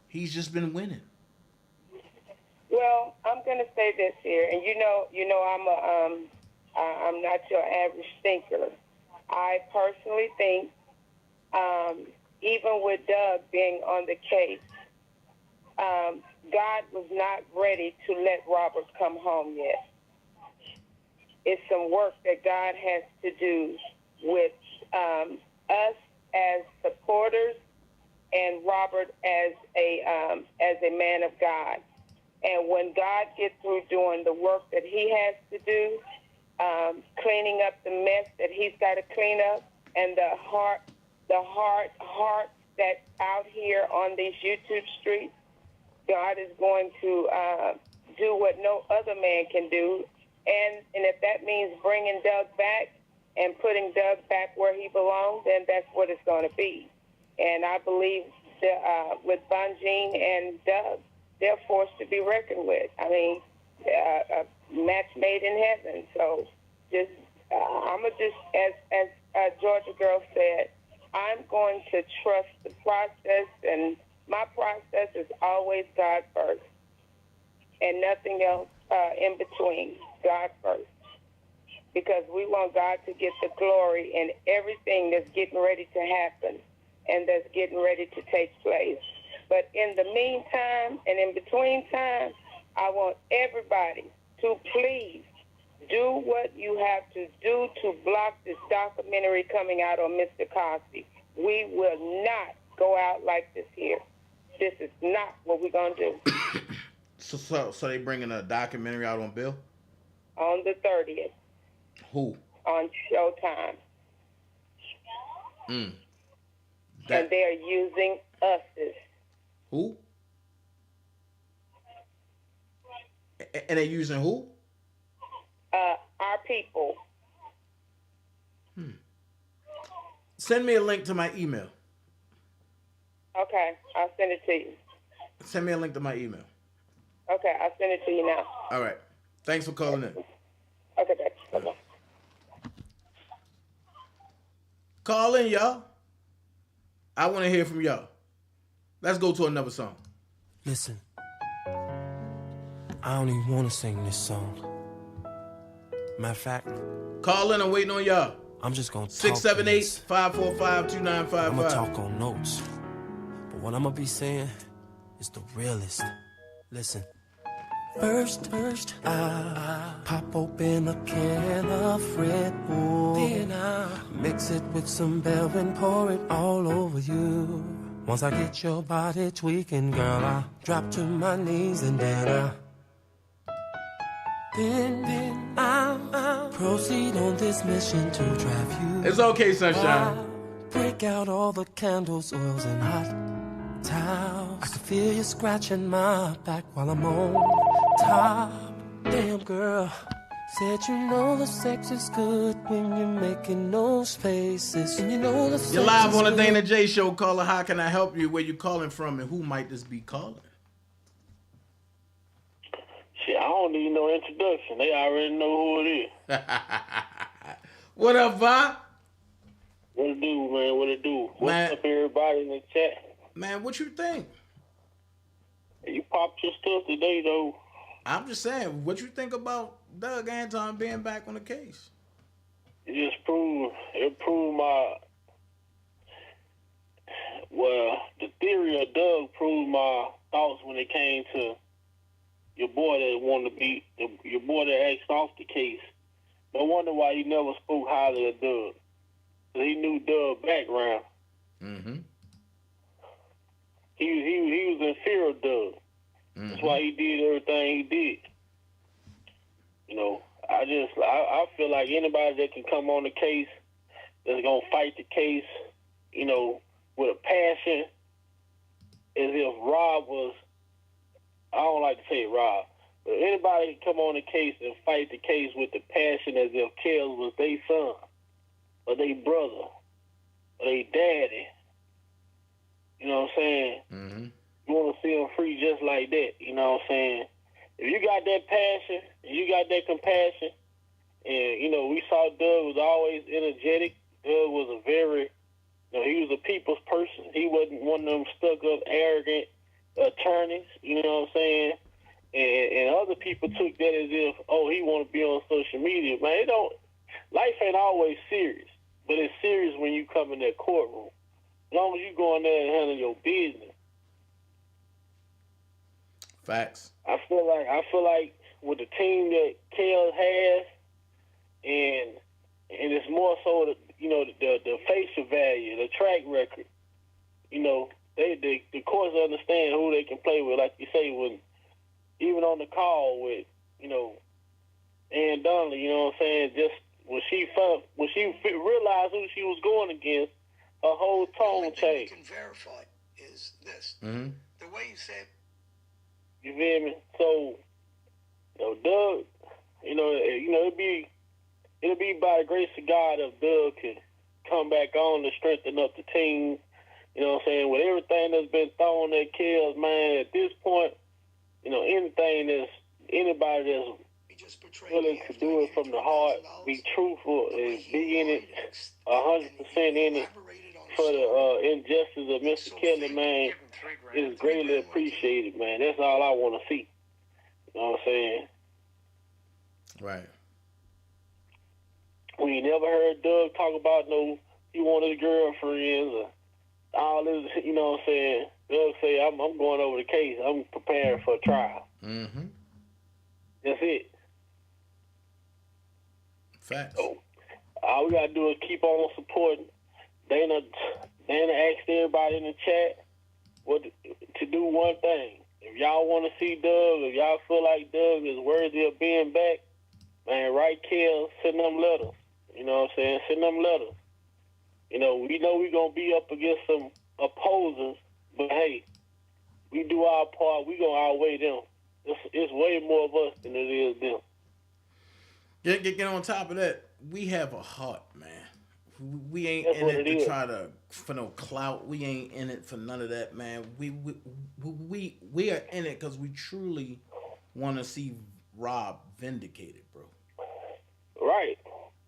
he's just been winning? Well, I'm going to say this here, and you know, I'm not your average thinker. I personally think even with Doug being on the case, God was not ready to let Robert come home yet. It's some work that God has to do with us as supporters and Robert as a man of God. And when God gets through doing the work that he has to do, cleaning up the mess that he's got to clean up, and the heart that's out here on these YouTube streets, God is going to do what no other man can do. And if that means bringing Doug back and putting Doug back where he belongs, then that's what it's going to be. And I believe that, with Bonjean and Doug, they're forced to be reckoned with. I mean, a match made in heaven. So just, I'm going to just, as Georgia Girl said, I'm going to trust the process, and my process is always God first and nothing else in between. God first. Because we want God to get the glory in everything that's getting ready to happen and that's getting ready to take place. But in the meantime and in between time, I want everybody to please do what you have to do to block this documentary coming out on Mr. Cosby. We will not go out like this here. This is not what we're going to do. So they bringing a documentary out on Bill? On the 30th. Who? On Showtime. And they are using us. Who? And they're using who? Our people. Send me a link to my email. Okay, I'll send it to you. Send me a link to my email. Okay, I'll send it to you now. All right. Thanks for calling in. Okay, thanks. Bye-bye. Call in, y'all. I want to hear from y'all. Let's go to another song. Listen, I don't even want to sing this song. Matter of fact, call in. I'm waiting on y'all. I'm just going to talk. 678-545-2955. I'm going to talk on notes. But what I'm going to be saying is the realest. Listen. First, I pop open a can of Red Bull. Then I mix it with some Bell and pour it all over you. Once I get your body tweaking, girl, I drop to my knees and then I'll proceed on this mission to drive you. It's okay, sunshine. Break out all the candles, oils, and hot towels. I can feel you scratching my back while I'm on top. Damn, girl, said you know the sex is good when you're making those faces. And you know the sex You're live is on the good. DanaJay show. Caller, how can I help you? Where you calling from, and who might this be calling? Shit, I don't need no introduction. They already know who it is. What up, Vi? What it do, man? What it do? Man. What's up, everybody in the chat? Man, what you think? You popped your stuff today, though. I'm just saying, what you think about Doug Anton being back on the case? It proved the theory of Doug proved my thoughts when it came to your boy that wanted to be, your boy that asked off the case. No wonder why he never spoke highly of Doug. Because he knew Doug's background. Mm-hmm. He was in fear of Doug. Mm-hmm. That's why he did everything he did. You know, I feel like anybody that can come on the case, that's going to fight the case, you know, with a passion, as if Rob was, I don't like to say Rob, but anybody can come on the case and fight the case with the passion as if Kels was their son, or their brother, or their daddy. You know what I'm saying? Mm-hmm. You want to see them free just like that. You know what I'm saying? If you got that passion, and you got that compassion, and, you know, we saw Doug was always energetic. Doug was a very, you know, he was a people's person. He wasn't one of them stuck-up, arrogant attorneys. You know what I'm saying? And other people took that as if, oh, he want to be on social media. Man, life ain't always serious, but it's serious when you come in that courtroom. As long as you go in there and handle your business. Facts. I feel like with the team that Kels has, and it's more so the facial value, the track record. The courts understand who they can play with. Like you say, when even on the call with Ann Donnelly, you know what I'm saying? Just when she realized who she was going against, her whole tone changed. Can verify is this. Mm-hmm. The way you said. You feel me? So, Doug, it'll be by the grace of God if Doug can come back on to strengthen up the team. You know what I'm saying? With everything that's been thrown at Kels, man, at this point, anybody that's willing to do it from the heart, be truthful, and be in it 100% in it for the injustice of Mr. Kelly, man, is greatly appreciated, man. That's all I want to see. You know what I'm saying? Right. We ain't never heard Doug talk about he wanted his girlfriends or all this, you know what I'm saying? Doug say, I'm going over the case. I'm preparing for a trial. Mm-hmm. That's it. Facts. So, all we got to do is keep on supporting. Dana asked everybody in the chat to do one thing. If y'all want to see Doug, if y'all feel like Doug is worthy of being back, man, write Kels, send them letters. You know what I'm saying? Send them letters. We know we're going to be up against some opposers, but hey, we do our part. We're going to outweigh them. It's way more of us than it is them. Get on top of that. We have a heart, man. We ain't in it to try for no clout. We ain't in it for none of that, man. We are in it because we truly want to see Rob vindicated, bro. Right.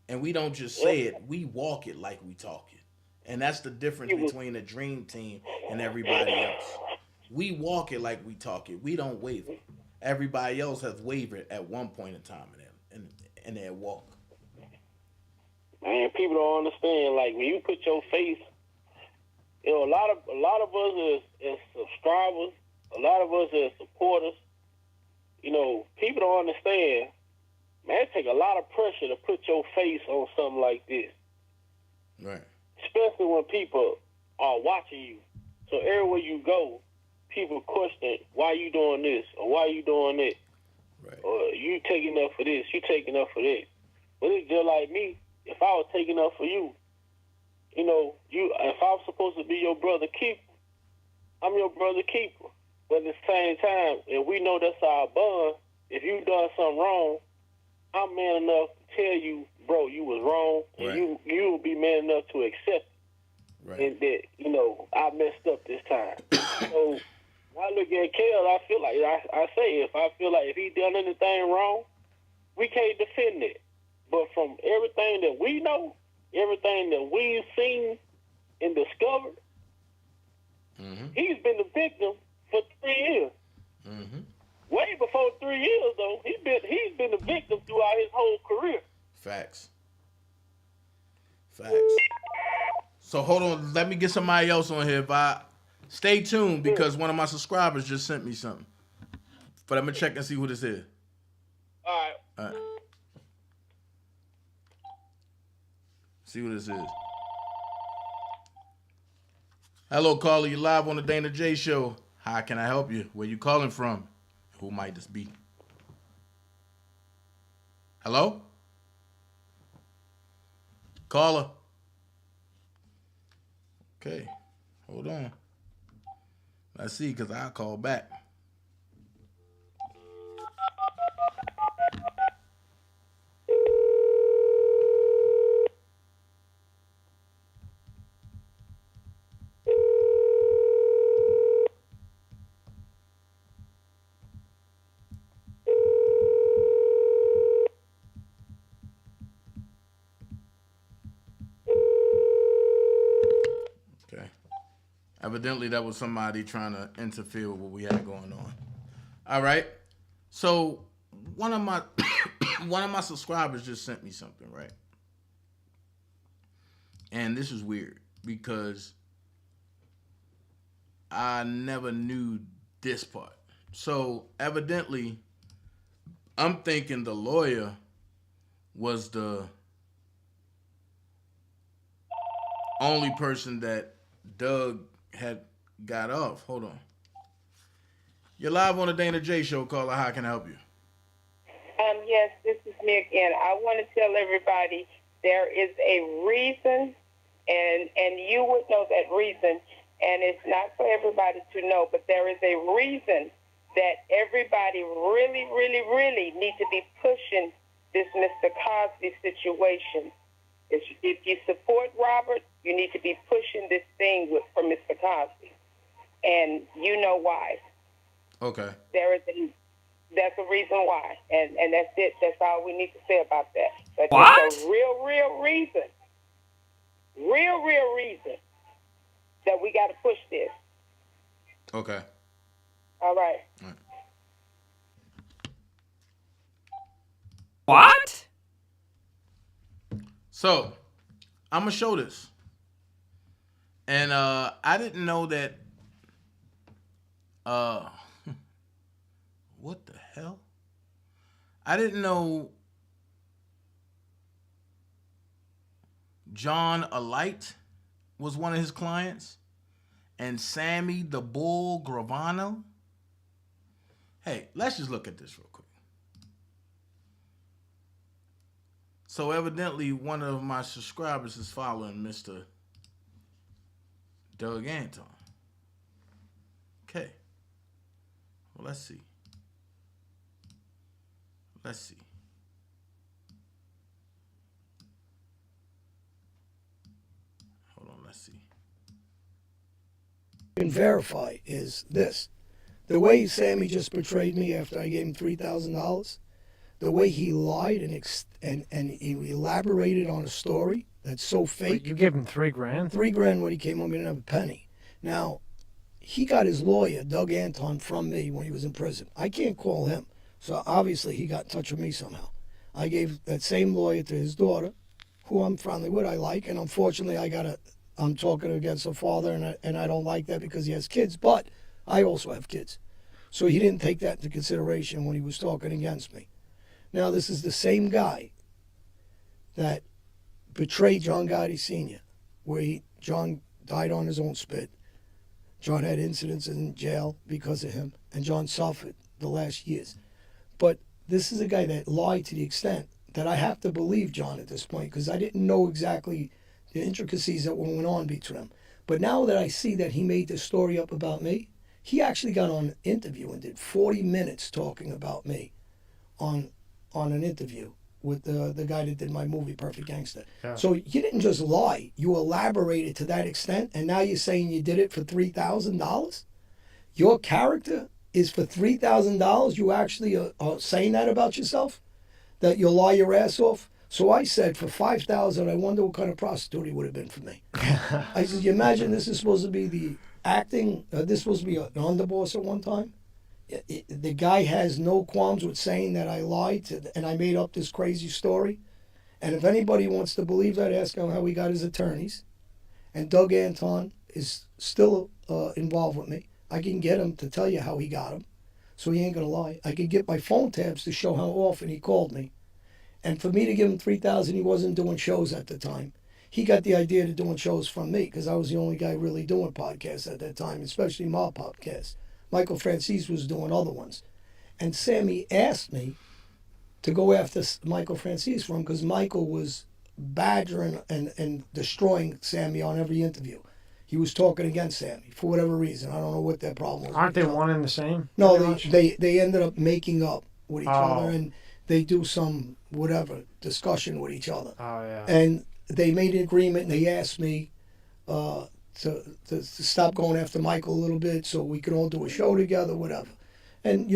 And we don't just say it. We walk it like we talk it. And that's the difference between the Dream Team and everybody else. We walk it like we talk it. We don't waver. Everybody else has wavered at one point in time in their walk. Man, people don't understand. Like when you put your face, a lot of us as subscribers, a lot of us as supporters, people don't understand. Man, it take a lot of pressure to put your face on something like this. Right. Especially when people are watching you. So everywhere you go, people question why you doing this or why you doing that. Right. Or you taking up for this, you taking up for that. But it's just like me. If I was taking up for you, if I'm supposed to be your brother keeper, I'm your brother keeper. But at the same time, if we know that's our bond, if you done something wrong, I'm man enough to tell you, bro, you was wrong, and you will be man enough to accept it. Right. And that, I messed up this time. So when I look at Kels, I feel like, I say, if he done anything wrong, we can't defend it. But from everything that we know, everything that we've seen and discovered, he's been the victim for 3 years. Mm-hmm. Way before 3 years, though, he's been the victim throughout his whole career. Facts. So hold on, let me get somebody else on here. Stay tuned because one of my subscribers just sent me something. But I'm gonna check and see who this is. All right. See who this is. Hello, caller. You live on the DanaJay show. How can I help you? Where you calling from? Who might this be? Hello? Caller. Okay. Hold on. Let's see, because I'll call back. Evidently, that was somebody trying to interfere with what we had going on. All right. So one of my subscribers just sent me something, right? And this is weird because I never knew this part. So evidently, I'm thinking the lawyer was the only person that Doug had got off. Hold on. You're live on the DanaJay show. Caller, how can I help you? Yes, this is me again. I want to tell everybody there is a reason, and you would know that reason, and it's not for everybody to know, but there is a reason that everybody really, really, really need to be pushing this Mr. Cosby situation. If you support Robert, you need to be pushing this thing for Mr. Cosby, and you know why. Okay. That's a reason why, and that's it. That's all we need to say about that. But What? There's a real reason that we got to push this. Okay. All right. What? So, I'm gonna show this, and I didn't know that. What the hell? I didn't know John Alight was one of his clients, and Sammy the Bull Gravano. Hey, let's just look at this real quick. So evidently, one of my subscribers is following Mr. Doug Anton. Okay. Well, let's see. Let's see. Hold on, let's see. Can verify is this. The way Sammy just betrayed me after I gave him $3,000, the way he lied and he elaborated on a story that's so fake. Wait, you gave him $3,000? $3,000 when he came home, he didn't have a penny. Now, he got his lawyer, Doug Anton, from me when he was in prison. I can't call him. So obviously he got in touch with me somehow. I gave that same lawyer to his daughter, who I'm friendly with, I like, and unfortunately I'm talking against her father, and I don't like that because he has kids, but I also have kids. So he didn't take that into consideration when he was talking against me. Now this is the same guy that betrayed John Gotti Sr., where John died on his own spit. John had incidents in jail because of him, and John suffered the last years. But this is a guy that lied to the extent that I have to believe John at this point, because I didn't know exactly the intricacies that went on between them. But now that I see that he made this story up about me, he actually got on an interview and did 40 minutes talking about me on an interview with the guy that did my movie, Perfect Gangster. Yeah. So you didn't just lie. You elaborated to that extent, and now you're saying you did it for $3,000? Your character is for $3,000? You actually are saying that about yourself? That you'll lie your ass off? So I said, for $5,000, I wonder what kind of prostitute he would have been for me. I said, you imagine this is supposed to be the acting, this is supposed to be an underboss at one time? The guy has no qualms with saying that I lied and I made up this crazy story. And if anybody wants to believe that, ask him how he got his attorneys. And Doug Anton is still involved with me. I can get him to tell you how he got him, so he ain't gonna lie. I could get my phone tabs to show how often he called me. And for me to give him $3,000, he wasn't doing shows at the time. He got the idea of doing shows from me because I was the only guy really doing podcasts at that time, especially my podcast. Michael Francis was doing other ones. And Sammy asked me to go after Michael Francis for him because Michael was badgering and destroying Sammy on every interview. He was talking against Sammy for whatever reason. I don't know what their problem was. Aren't they one and the same? No, they ended up making up with each other, and they do some whatever discussion with each other. Oh, yeah. And they made an agreement, and they asked me to stop going after Michael a little bit so we could all do a show together, whatever. And,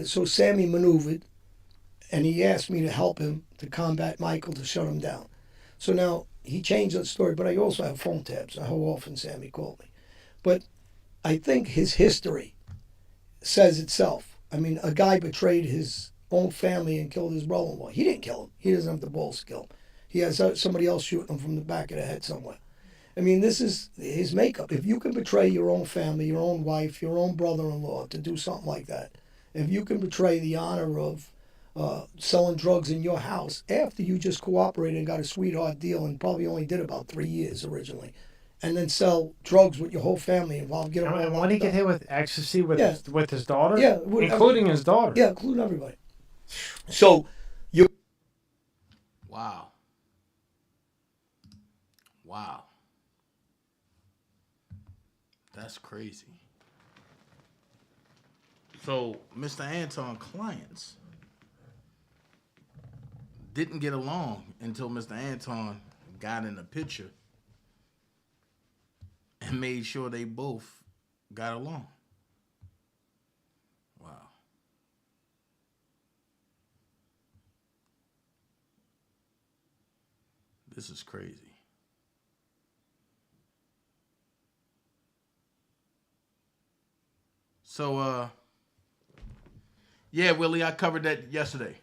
so Sammy maneuvered, and he asked me to help him to combat Michael, to shut him down. So now he changed that story, but I also have phone tabs on how often Sammy called me. But I think his history says itself. I mean, a guy betrayed his own family and killed his brother-in-law. He didn't kill him. He doesn't have the balls to kill him. He has somebody else shooting him from the back of the head somewhere. I mean, this is his makeup. If you can betray your own family, your own wife, your own brother-in-law to do something like that, if you can betray the honor of selling drugs in your house after you just cooperated and got a sweetheart deal and probably only did about 3 years originally, and then sell drugs with your whole family involved, get them all And locked when he get up. hit with ecstasy with Yeah. with his daughter, Yeah, including his daughter. Yeah, including everybody. So you. Wow. Wow. That's crazy. So, Mr. Anton clients didn't get along until Mr. Anton got in the picture and made sure they both got along. Wow. This is crazy. So, yeah, Willie, I covered that yesterday.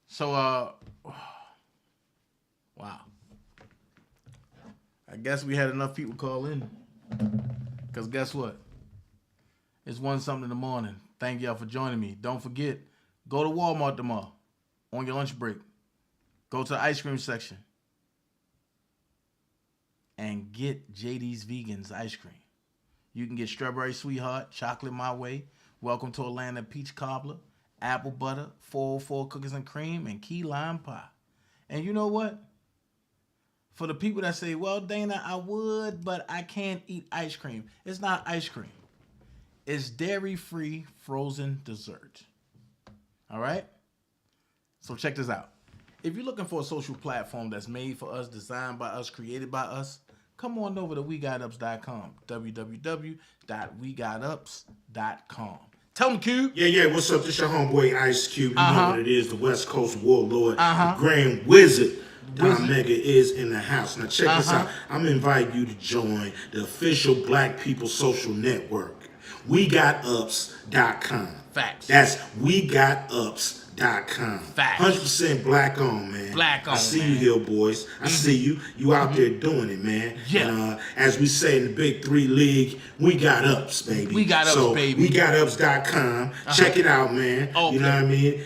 So, wow. I guess we had enough people call in. Because guess what? It's 1 something in the morning. Thank y'all for joining me. Don't forget, go to Walmart tomorrow on your lunch break. Go to the ice cream section and get JD's Vegans ice cream. You can get strawberry sweetheart, chocolate my way, welcome to Atlanta peach cobbler, apple butter, 404 cookies and cream, and key lime pie. And you know what? For the people that say, well, Dana, I would, but I can't eat ice cream. It's not ice cream. It's dairy-free frozen dessert. All right? So check this out. If you're looking for a social platform that's made for us, designed by us, created by us, come on over to WeGotUps.com. www.WeGotUps.com. Tell them, Cube. Yeah, what's up? This your homeboy Ice Cube. You know what it is, the West Coast Warlord, the Grand Wizard. Don Mega is in the house. Now check this out. I'm inviting you to join the official Black People Social Network. WeGotUps.com. Facts. That's WeGotUps.com. Facts. 100% black on, man. Black on, I see man. you, Hill Boys. I see you. You out there doing it, man. Yeah. And, as we say in the Big 3 League, we got ups, baby. We got ups, so, baby. WeGotUps.com. Check it out, man. Okay. You know what I mean?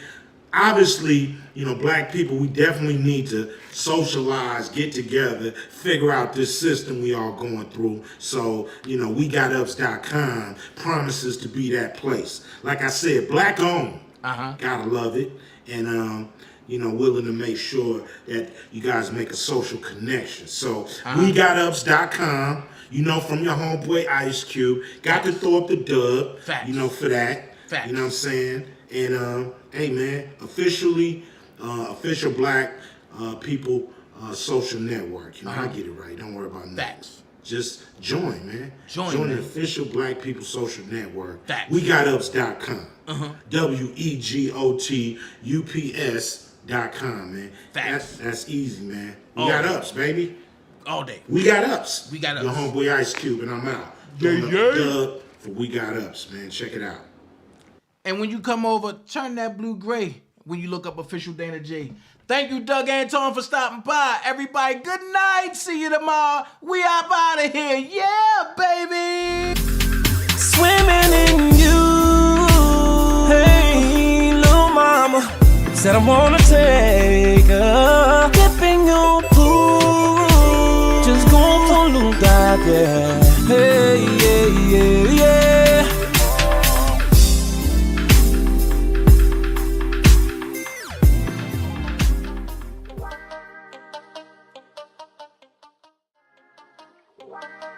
Obviously, you know, black people, we definitely need to socialize, get together, figure out this system we all going through. So, you know, WeGotUps.com promises to be that place. Like I said, black owned. Gotta love it. And, you know, willing to make sure that you guys make a social connection. So, WeGotUps.com, you know, from your homeboy Ice Cube. Got to throw up the dub, you know, for that. You know what I'm saying? And, hey, man, official Black People Social Network. You know, I get it right. Don't worry about that. Just join, man. Join the official Black People Social Network. WeGotUps.com. WeGotUps.com, man. That's easy, man. We got ups, baby. All day. We got ups. We got ups. Your homeboy Ice Cube, and I'm out. Yeah. Dub for We Got Ups, man. Check it out. And when you come over, turn that blue-gray when you look up official DanaJay. Thank you, Doug Anton, for stopping by. Everybody, good night. See you tomorrow. We up out of here. Yeah, baby. Swimming in you. Hey, little mama. Said I wanna take a dip in your pool. Just go for a little dive, yeah. Hey, yeah. Wow.